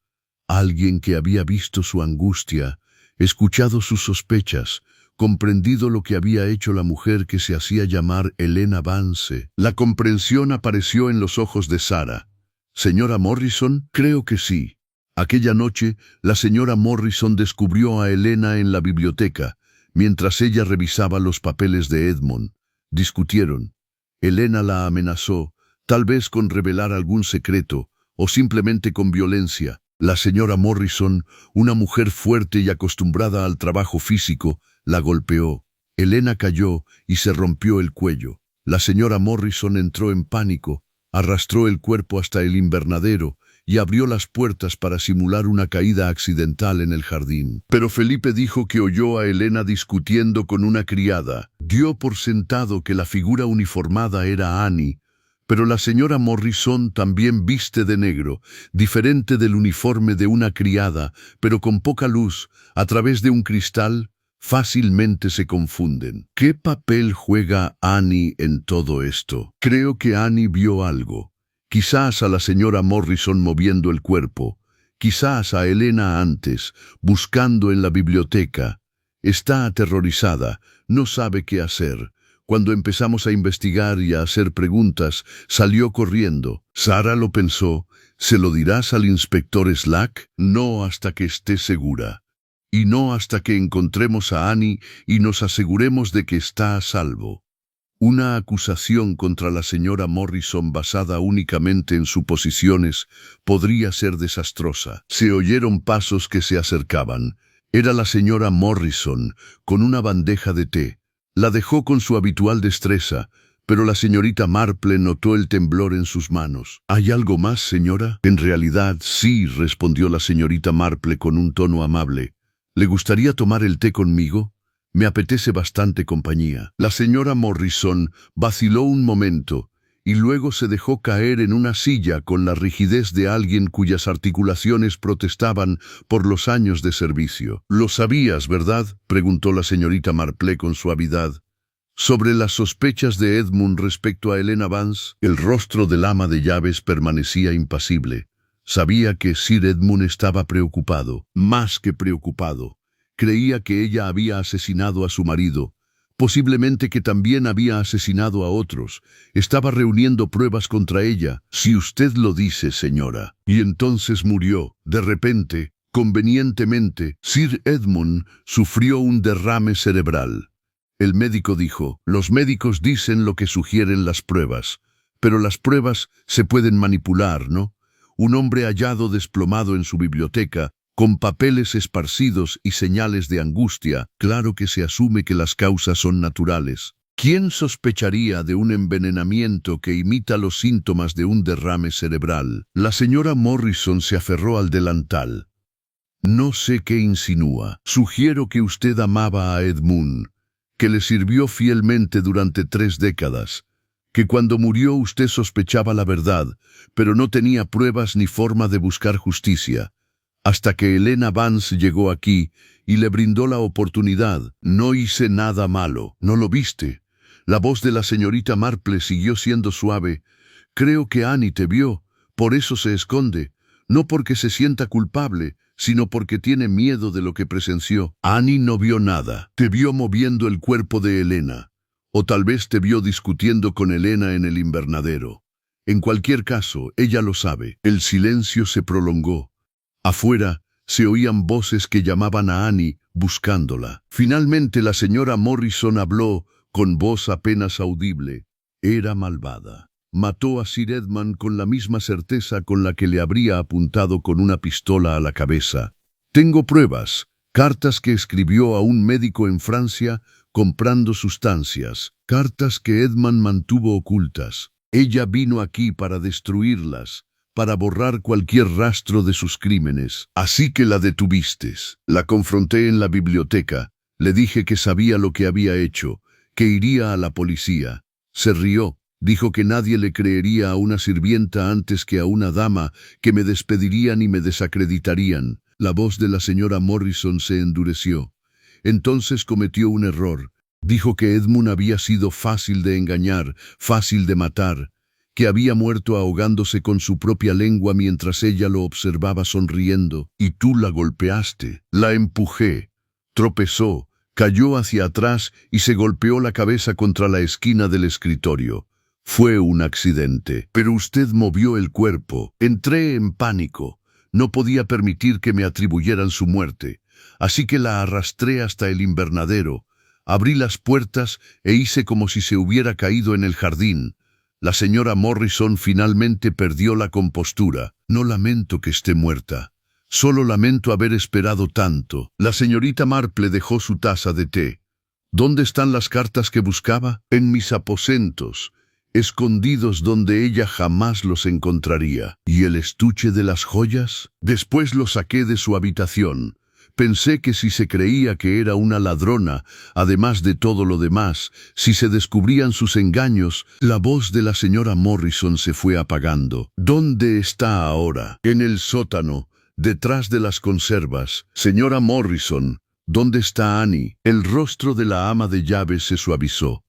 Alguien que había visto su angustia, escuchado sus sospechas, comprendido lo que había hecho la mujer que se hacía llamar Helena Vance. La comprensión apareció en los ojos de Sarah. ¿Señora Morrison? Creo que sí. Aquella noche, la señora Morrison descubrió a Helena en la biblioteca, mientras ella revisaba los papeles de Edmund. Discutieron. Helena la amenazó, tal vez con revelar algún secreto, o simplemente con violencia. La señora Morrison, una mujer fuerte y acostumbrada al trabajo físico, la golpeó. Elena cayó y se rompió el cuello. La señora Morrison entró en pánico, arrastró el cuerpo hasta el invernadero y abrió las puertas para simular una caída accidental en el jardín. Pero Felipe dijo que oyó a Elena discutiendo con una criada. Dio por sentado que la figura uniformada era Annie, pero la señora Morrison también viste de negro, diferente del uniforme de una criada, pero con poca luz, a través de un cristal. Fácilmente se confunden. ¿Qué papel juega Annie en todo esto? Creo que Annie vio algo. Quizás a la señora Morrison moviendo el cuerpo. Quizás a Elena antes, buscando en la biblioteca. Está aterrorizada, no sabe qué hacer. Cuando empezamos a investigar y a hacer preguntas, salió corriendo. Sara lo pensó. ¿Se lo dirás al inspector Slack? No hasta que esté segura. Y no hasta que encontremos a Annie y nos aseguremos de que está a salvo. Una acusación contra la señora Morrison basada únicamente en suposiciones podría ser desastrosa. Se oyeron pasos que se acercaban. Era la señora Morrison, con una bandeja de té. La dejó con su habitual destreza, pero la señorita Marple notó el temblor en sus manos. ¿Hay algo más, señora? En realidad, sí, respondió la señorita Marple con un tono amable. ¿Le gustaría tomar el té conmigo? Me apetece bastante compañía. La señora Morrison vaciló un momento y luego se dejó caer en una silla con la rigidez de alguien cuyas articulaciones protestaban por los años de servicio. «¿Lo sabías, verdad?», preguntó la señorita Marple con suavidad. Sobre las sospechas de Edmund respecto a Helena Vance, el rostro del ama de llaves permanecía impasible. Sabía que Sir Edmund estaba preocupado, más que preocupado. Creía que ella había asesinado a su marido, posiblemente que también había asesinado a otros. Estaba reuniendo pruebas contra ella. «Si usted lo dice, señora». Y entonces murió. De repente, convenientemente, Sir Edmund sufrió un derrame cerebral. El médico dijo: «Los médicos dicen lo que sugieren las pruebas, pero las pruebas se pueden manipular, ¿no?». Un hombre hallado desplomado en su biblioteca, con papeles esparcidos y señales de angustia. Claro que se asume que las causas son naturales. ¿Quién sospecharía de un envenenamiento que imita los síntomas de un derrame cerebral? La señora Morrison se aferró al delantal. «No sé qué insinúa. Sugiero que usted amaba a Edmund, que le sirvió fielmente durante 3 décadas. Que cuando murió usted sospechaba la verdad, pero no tenía pruebas ni forma de buscar justicia. Hasta que Helena Vance llegó aquí y le brindó la oportunidad. No hice nada malo, ¿no lo viste?». La voz de la señorita Marple siguió siendo suave. «Creo que Annie te vio, por eso se esconde. No porque se sienta culpable, sino porque tiene miedo de lo que presenció». «Annie no vio nada. Te vio moviendo el cuerpo de Helena. O tal vez te vio discutiendo con Helena en el invernadero. En cualquier caso, ella lo sabe». El silencio se prolongó. Afuera se oían voces que llamaban a Annie, buscándola. Finalmente la señora Morrison habló con voz apenas audible. Era malvada. Mató a Sir Edmund con la misma certeza con la que le habría apuntado con una pistola a la cabeza. Tengo pruebas, cartas que escribió a un médico en Francia comprando sustancias, cartas que Edmund mantuvo ocultas. Ella vino aquí para destruirlas, para borrar cualquier rastro de sus crímenes. Así que la detuviste. La confronté en la biblioteca. Le dije que sabía lo que había hecho, que iría a la policía. Se rió. Dijo que nadie le creería a una sirvienta antes que a una dama, que me despedirían y me desacreditarían. La voz de la señora Morrison se endureció. Entonces cometió un error. Dijo que Edmund había sido fácil de engañar, fácil de matar, que había muerto ahogándose con su propia lengua mientras ella lo observaba sonriendo. Y tú la golpeaste. La empujé. Tropezó, cayó hacia atrás y se golpeó la cabeza contra la esquina del escritorio. Fue un accidente. Pero usted movió el cuerpo. Entré en pánico. No podía permitir que me atribuyeran su muerte. Así que la arrastré hasta el invernadero. Abrí las puertas e hice como si se hubiera caído en el jardín. La señora Morrison finalmente perdió la compostura. No lamento que esté muerta. Solo lamento haber esperado tanto. La señorita Marple dejó su taza de té. ¿Dónde están las cartas que buscaba? En mis aposentos, escondidos donde ella jamás los encontraría. ¿Y el estuche de las joyas? Después lo saqué de su habitación. Pensé que si se creía que era una ladrona, además de todo lo demás, si se descubrían sus engaños, la voz de la señora Morrison se fue apagando. ¿Dónde está ahora? En el sótano, detrás de las conservas. Señora Morrison, ¿dónde está Annie? El rostro de la ama de llaves se suavizó.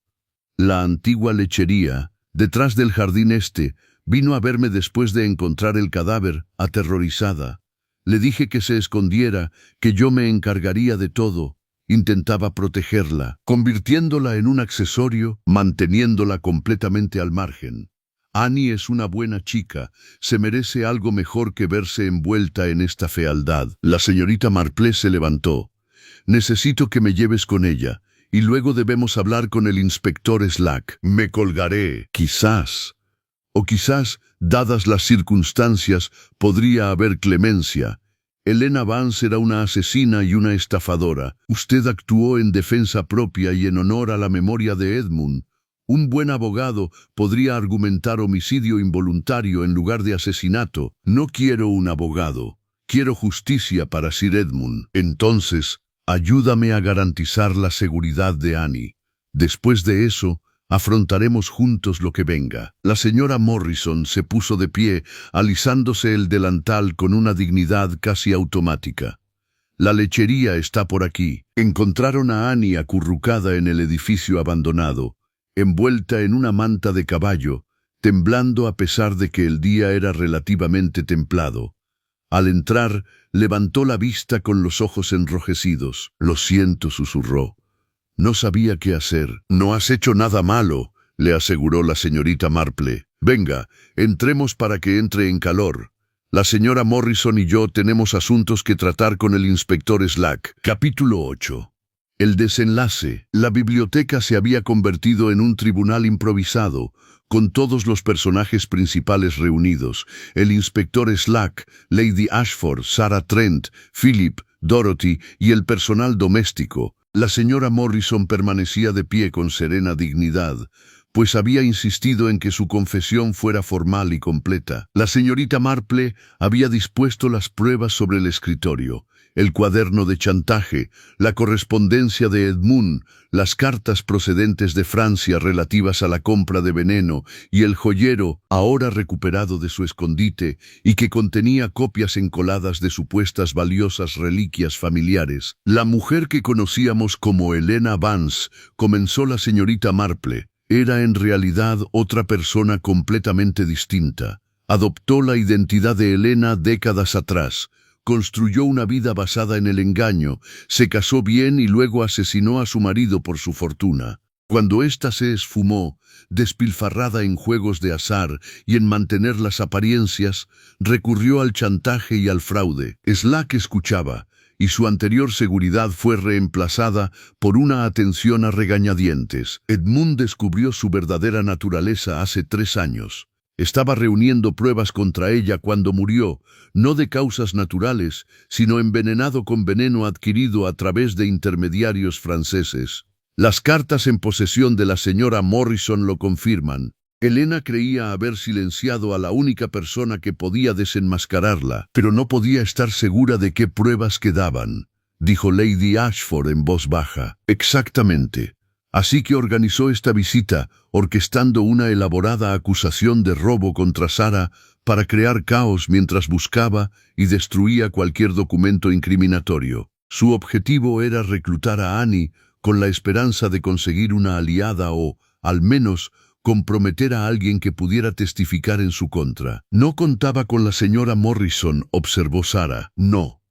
La antigua lechería, detrás del jardín este, vino a verme después de encontrar el cadáver, aterrorizada. Le dije que se escondiera, que yo me encargaría de todo. Intentaba protegerla, convirtiéndola en un accesorio, manteniéndola completamente al margen. Annie es una buena chica, se merece algo mejor que verse envuelta en esta fealdad. La señorita Marple se levantó. Necesito que me lleves con ella, y luego debemos hablar con el inspector Slack. Me colgaré, quizás. O quizás, dadas las circunstancias, podría haber clemencia. Helena Vance era una asesina y una estafadora. Usted actuó en defensa propia y en honor a la memoria de Edmund. Un buen abogado podría argumentar homicidio involuntario en lugar de asesinato. No quiero un abogado. Quiero justicia para Sir Edmund. Entonces, ayúdame a garantizar la seguridad de Annie. Después de eso, afrontaremos juntos lo que venga. La señora Morrison se puso de pie, alisándose el delantal con una dignidad casi automática. La lechería está por aquí. Encontraron a Annie acurrucada en el edificio abandonado, envuelta en una manta de caballo, temblando a pesar de que el día era relativamente templado. Al entrar, levantó la vista con los ojos enrojecidos. «Lo siento», susurró. «No sabía qué hacer». «No has hecho nada malo», le aseguró la señorita Marple. «Venga, entremos para que entre en calor. La señora Morrison y yo tenemos asuntos que tratar con el inspector Slack». Capítulo 8. El desenlace. La biblioteca se había convertido en un tribunal improvisado, con todos los personajes principales reunidos: el inspector Slack, Lady Ashford, Sarah Trent, Philip, Dorothy y el personal doméstico. La señora Morrison permanecía de pie con serena dignidad, pues había insistido en que su confesión fuera formal y completa. La señorita Marple había dispuesto las pruebas sobre el escritorio: el cuaderno de chantaje, la correspondencia de Edmund, las cartas procedentes de Francia relativas a la compra de veneno y el joyero, ahora recuperado de su escondite y que contenía copias encoladas de supuestas valiosas reliquias familiares. La mujer que conocíamos como Helena Vance, comenzó la señorita Marple, era en realidad otra persona completamente distinta. Adoptó la identidad de Helena décadas atrás. Construyó una vida basada en el engaño, se casó bien y luego asesinó a su marido por su fortuna. Cuando ésta se esfumó, despilfarrada en juegos de azar y en mantener las apariencias, recurrió al chantaje y al fraude. Slack escuchaba, y su anterior seguridad fue reemplazada por una atención a regañadientes. Edmund descubrió su verdadera naturaleza hace 3 años. Estaba reuniendo pruebas contra ella cuando murió, no de causas naturales, sino envenenado con veneno adquirido a través de intermediarios franceses. Las cartas en posesión de la señora Morrison lo confirman. Helena creía haber silenciado a la única persona que podía desenmascararla, pero no podía estar segura de qué pruebas quedaban, dijo Lady Ashford en voz baja. Exactamente. Así que organizó esta visita, orquestando una elaborada acusación de robo contra Sarah para crear caos mientras buscaba y destruía cualquier documento incriminatorio. Su objetivo era reclutar a Annie con la esperanza de conseguir una aliada o, al menos, comprometer a alguien que pudiera testificar en su contra. No contaba con la señora Morrison, observó Sarah. No.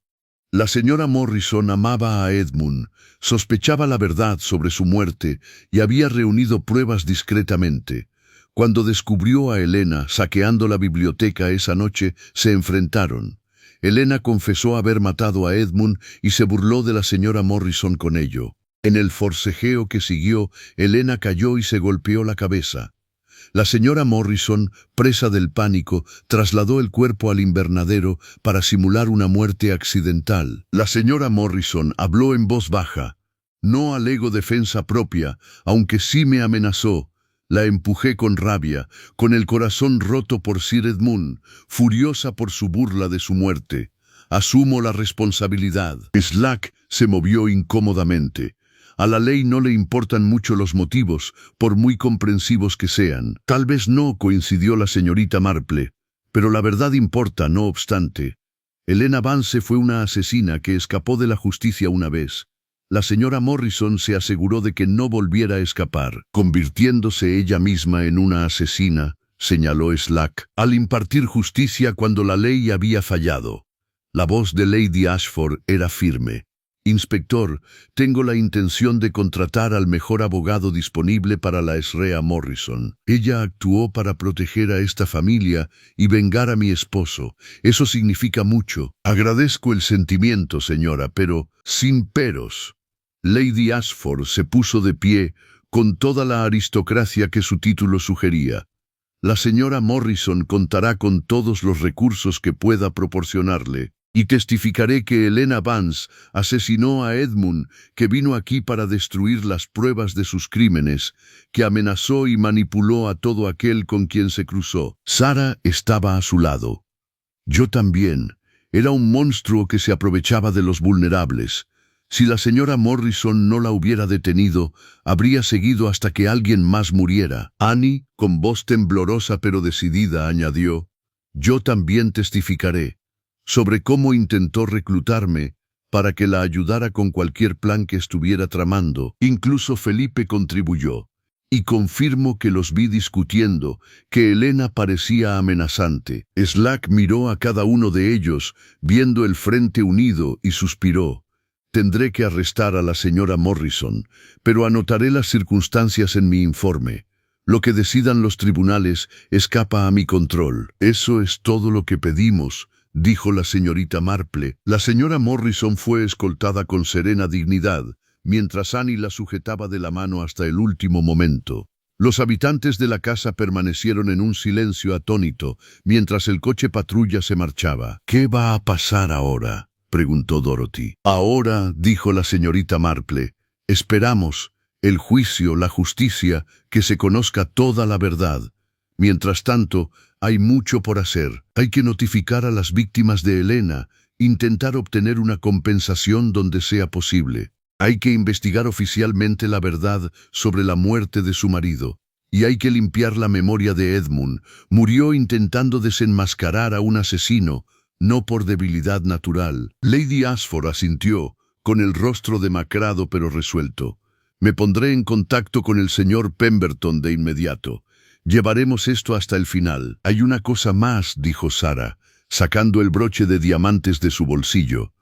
La señora Morrison amaba a Edmund, sospechaba la verdad sobre su muerte y había reunido pruebas discretamente. Cuando descubrió a Helena saqueando la biblioteca esa noche, se enfrentaron. Helena confesó haber matado a Edmund y se burló de la señora Morrison con ello. En el forcejeo que siguió, Helena cayó y se golpeó la cabeza. La señora Morrison, presa del pánico, trasladó el cuerpo al invernadero para simular una muerte accidental. La señora Morrison habló en voz baja. No alego defensa propia, aunque sí me amenazó. La empujé con rabia, con el corazón roto por Sir Edmund, furiosa por su burla de su muerte. Asumo la responsabilidad. Slack se movió incómodamente. A la ley no le importan mucho los motivos, por muy comprensivos que sean. Tal vez no, coincidió la señorita Marple, pero la verdad importa, no obstante. Helena Vance fue una asesina que escapó de la justicia una vez. La señora Morrison se aseguró de que no volviera a escapar, convirtiéndose ella misma en una asesina, señaló Slack, al impartir justicia cuando la ley había fallado. La voz de Lady Ashford era firme. Inspector, tengo la intención de contratar al mejor abogado disponible para la Sra. Morrison. Ella actuó para proteger a esta familia y vengar a mi esposo. Eso significa mucho. Agradezco el sentimiento, señora, pero sin peros. Lady Ashford se puso de pie con toda la aristocracia que su título sugería. La señora Morrison contará con todos los recursos que pueda proporcionarle. Y testificaré que Helena Vance asesinó a Edmund, que vino aquí para destruir las pruebas de sus crímenes, que amenazó y manipuló a todo aquel con quien se cruzó. Sarah estaba a su lado. Yo también. Era un monstruo que se aprovechaba de los vulnerables. Si la señora Morrison no la hubiera detenido, habría seguido hasta que alguien más muriera. Annie, con voz temblorosa pero decidida, añadió, yo también testificaré sobre cómo intentó reclutarme para que la ayudara con cualquier plan que estuviera tramando. Incluso Felipe contribuyó. Y confirmo que los vi discutiendo, que Helena parecía amenazante. Slack miró a cada uno de ellos, viendo el frente unido, y suspiró. Tendré que arrestar a la señora Morrison, pero anotaré las circunstancias en mi informe. Lo que decidan los tribunales escapa a mi control. Eso es todo lo que pedimos, dijo la señorita Marple. La señora Morrison fue escoltada con serena dignidad, mientras Annie la sujetaba de la mano hasta el último momento. Los habitantes de la casa permanecieron en un silencio atónito, mientras el coche patrulla se marchaba. ¿Qué va a pasar ahora?, preguntó Dorothy. Ahora, dijo la señorita Marple, esperamos el juicio, la justicia, que se conozca toda la verdad. Mientras tanto, hay mucho por hacer. Hay que notificar a las víctimas de Helena, intentar obtener una compensación donde sea posible. Hay que investigar oficialmente la verdad sobre la muerte de su marido. Y hay que limpiar la memoria de Edmund. Murió intentando desenmascarar a un asesino, no por debilidad natural. Lady Ashford asintió, con el rostro demacrado pero resuelto. Me pondré en contacto con el señor Pemberton de inmediato. Llevaremos esto hasta el final. Hay una cosa más, dijo Sarah, sacando el broche de diamantes de su bolsillo.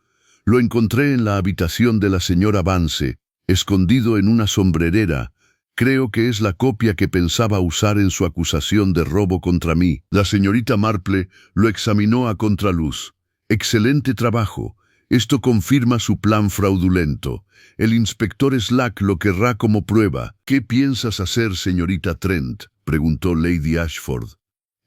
Lo encontré en la habitación de la señora Vance, escondido en una sombrerera. Creo que es la copia que pensaba usar en su acusación de robo contra mí. La señorita Marple lo examinó a contraluz. Excelente trabajo. Esto confirma su plan fraudulento. El inspector Slack lo querrá como prueba. ¿Qué piensas hacer, señorita Trent?, preguntó Lady Ashford.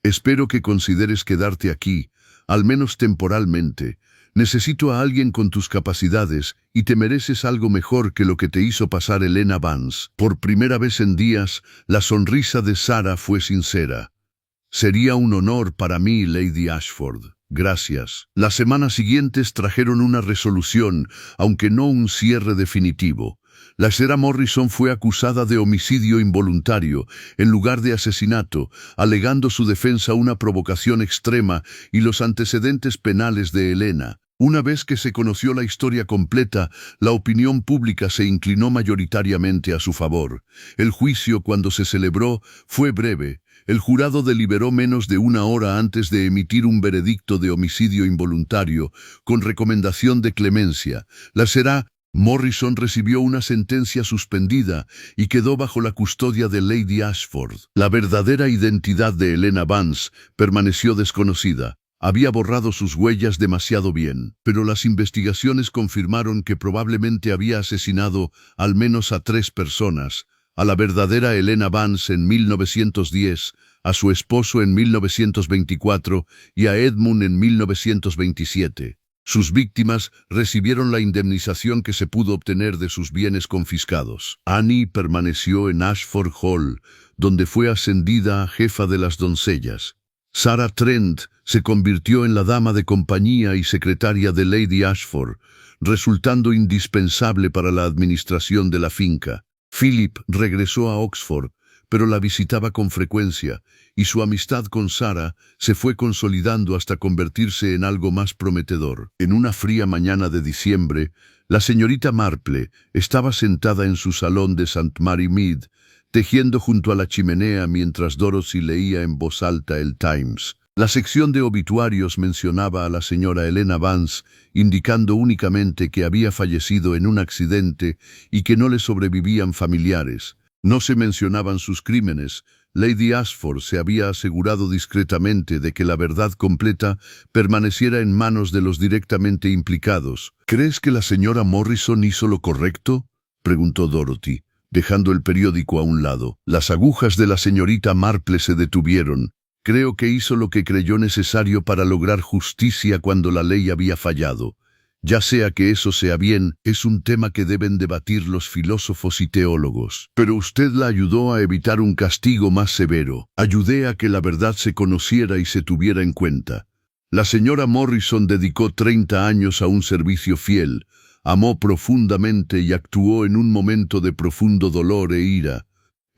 Espero que consideres quedarte aquí, al menos temporalmente. Necesito a alguien con tus capacidades y te mereces algo mejor que lo que te hizo pasar Helena Vance. Por primera vez en días, la sonrisa de Sarah fue sincera. Sería un honor para mí, Lady Ashford. Gracias. Las semanas siguientes trajeron una resolución, aunque no un cierre definitivo. La señora Morrison fue acusada de homicidio involuntario, en lugar de asesinato, alegando su defensa una provocación extrema y los antecedentes penales de Helena. Una vez que se conoció la historia completa, la opinión pública se inclinó mayoritariamente a su favor. El juicio, cuando se celebró, fue breve. El jurado deliberó menos de una hora antes de emitir un veredicto de homicidio involuntario, con recomendación de clemencia. La señora Morrison recibió una sentencia suspendida y quedó bajo la custodia de Lady Ashford. La verdadera identidad de Helena Vance permaneció desconocida. Había borrado sus huellas demasiado bien, pero las investigaciones confirmaron que probablemente había asesinado al menos a 3 personas, a la verdadera Helena Vance en 1910, a su esposo en 1924 y a Edmund en 1927. Sus víctimas recibieron la indemnización que se pudo obtener de sus bienes confiscados. Annie permaneció en Ashford Hall, donde fue ascendida a jefa de las doncellas. Sarah Trent se convirtió en la dama de compañía y secretaria de Lady Ashford, resultando indispensable para la administración de la finca. Philip regresó a Oxford, pero la visitaba con frecuencia, y su amistad con Sarah se fue consolidando hasta convertirse en algo más prometedor. En una fría mañana de diciembre, la señorita Marple estaba sentada en su salón de St. Mary Mead, tejiendo junto a la chimenea mientras Dorothy leía en voz alta el Times. La sección de obituarios mencionaba a la señora Helena Vance, indicando únicamente que había fallecido en un accidente y que no le sobrevivían familiares. No se mencionaban sus crímenes. Lady Ashford se había asegurado discretamente de que la verdad completa permaneciera en manos de los directamente implicados. ¿Crees que la señora Morrison hizo lo correcto?, preguntó Dorothy, dejando el periódico a un lado. Las agujas de la señorita Marple se detuvieron. Creo que hizo lo que creyó necesario para lograr justicia cuando la ley había fallado. Ya sea que eso sea bien, es un tema que deben debatir los filósofos y teólogos. Pero usted la ayudó a evitar un castigo más severo. Ayudé a que la verdad se conociera y se tuviera en cuenta. La señora Morrison dedicó 30 años a un servicio fiel, amó profundamente y actuó en un momento de profundo dolor e ira.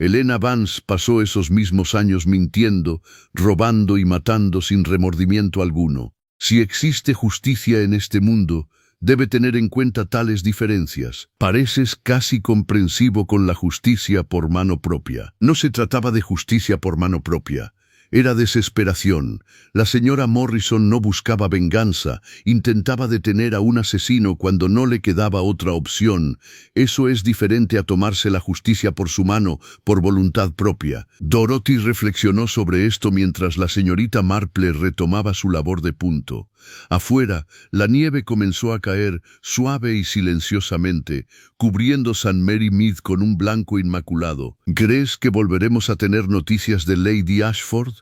Helena Vance pasó esos mismos años mintiendo, robando y matando sin remordimiento alguno. Si existe justicia en este mundo, debe tener en cuenta tales diferencias. Pareces casi comprensivo con la justicia por mano propia. No se trataba de justicia por mano propia. Era desesperación. La señora Morrison no buscaba venganza, intentaba detener a un asesino cuando no le quedaba otra opción. Eso es diferente a tomarse la justicia por su mano, por voluntad propia. Dorothy reflexionó sobre esto mientras la señorita Marple retomaba su labor de punto. Afuera, la nieve comenzó a caer, suave y silenciosamente, cubriendo St. Mary Mead con un blanco inmaculado. ¿Crees que volveremos a tener noticias de Lady Ashford?,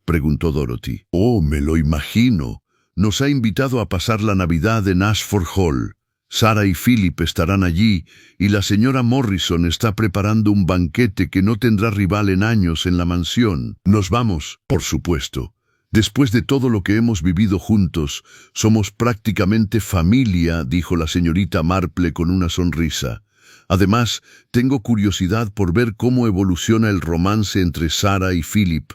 preguntó Dorothy. Oh, me lo imagino. Nos ha invitado a pasar la Navidad en Ashford Hall. Sarah y Philip estarán allí, y la señora Morrison está preparando un banquete que no tendrá rival en años en la mansión. Nos vamos, por supuesto. Después de todo lo que hemos vivido juntos, somos prácticamente familia, dijo la señorita Marple con una sonrisa. Además, tengo curiosidad por ver cómo evoluciona el romance entre Sarah y Philip.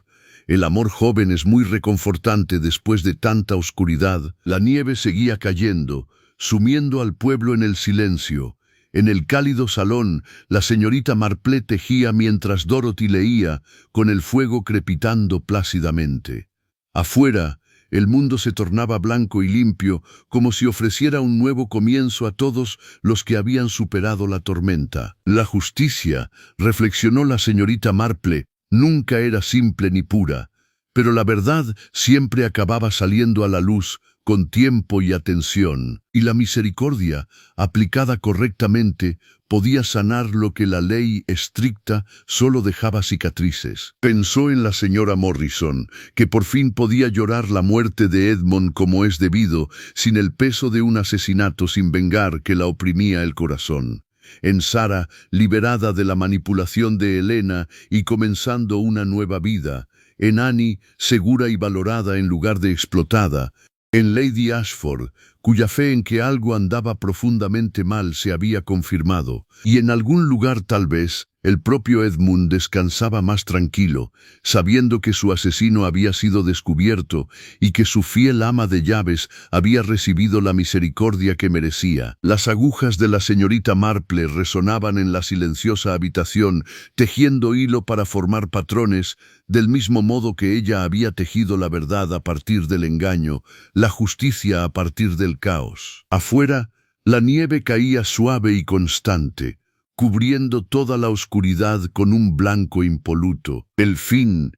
El amor joven es muy reconfortante después de tanta oscuridad. La nieve seguía cayendo, sumiendo al pueblo en el silencio. En el cálido salón, la señorita Marple tejía mientras Dorothy leía, con el fuego crepitando plácidamente. Afuera, el mundo se tornaba blanco y limpio, como si ofreciera un nuevo comienzo a todos los que habían superado la tormenta. La justicia, reflexionó la señorita Marple, nunca era simple ni pura, pero la verdad siempre acababa saliendo a la luz con tiempo y atención, y la misericordia, aplicada correctamente, podía sanar lo que la ley estricta solo dejaba cicatrices. Pensó en la señora Morrison, que por fin podía llorar la muerte de Edmund como es debido, sin el peso de un asesinato sin vengar que la oprimía el corazón. En Sarah, liberada de la manipulación de Helena y comenzando una nueva vida. En Annie, segura y valorada en lugar de explotada. En Lady Ashford, cuya fe en que algo andaba profundamente mal se había confirmado, y en algún lugar tal vez, el propio Edmund descansaba más tranquilo, sabiendo que su asesino había sido descubierto y que su fiel ama de llaves había recibido la misericordia que merecía. Las agujas de la señorita Marple resonaban en la silenciosa habitación, tejiendo hilo para formar patrones, del mismo modo que ella había tejido la verdad a partir del engaño, la justicia a partir del caos. Afuera, la nieve caía suave y constante, cubriendo toda la oscuridad con un blanco impoluto. El fin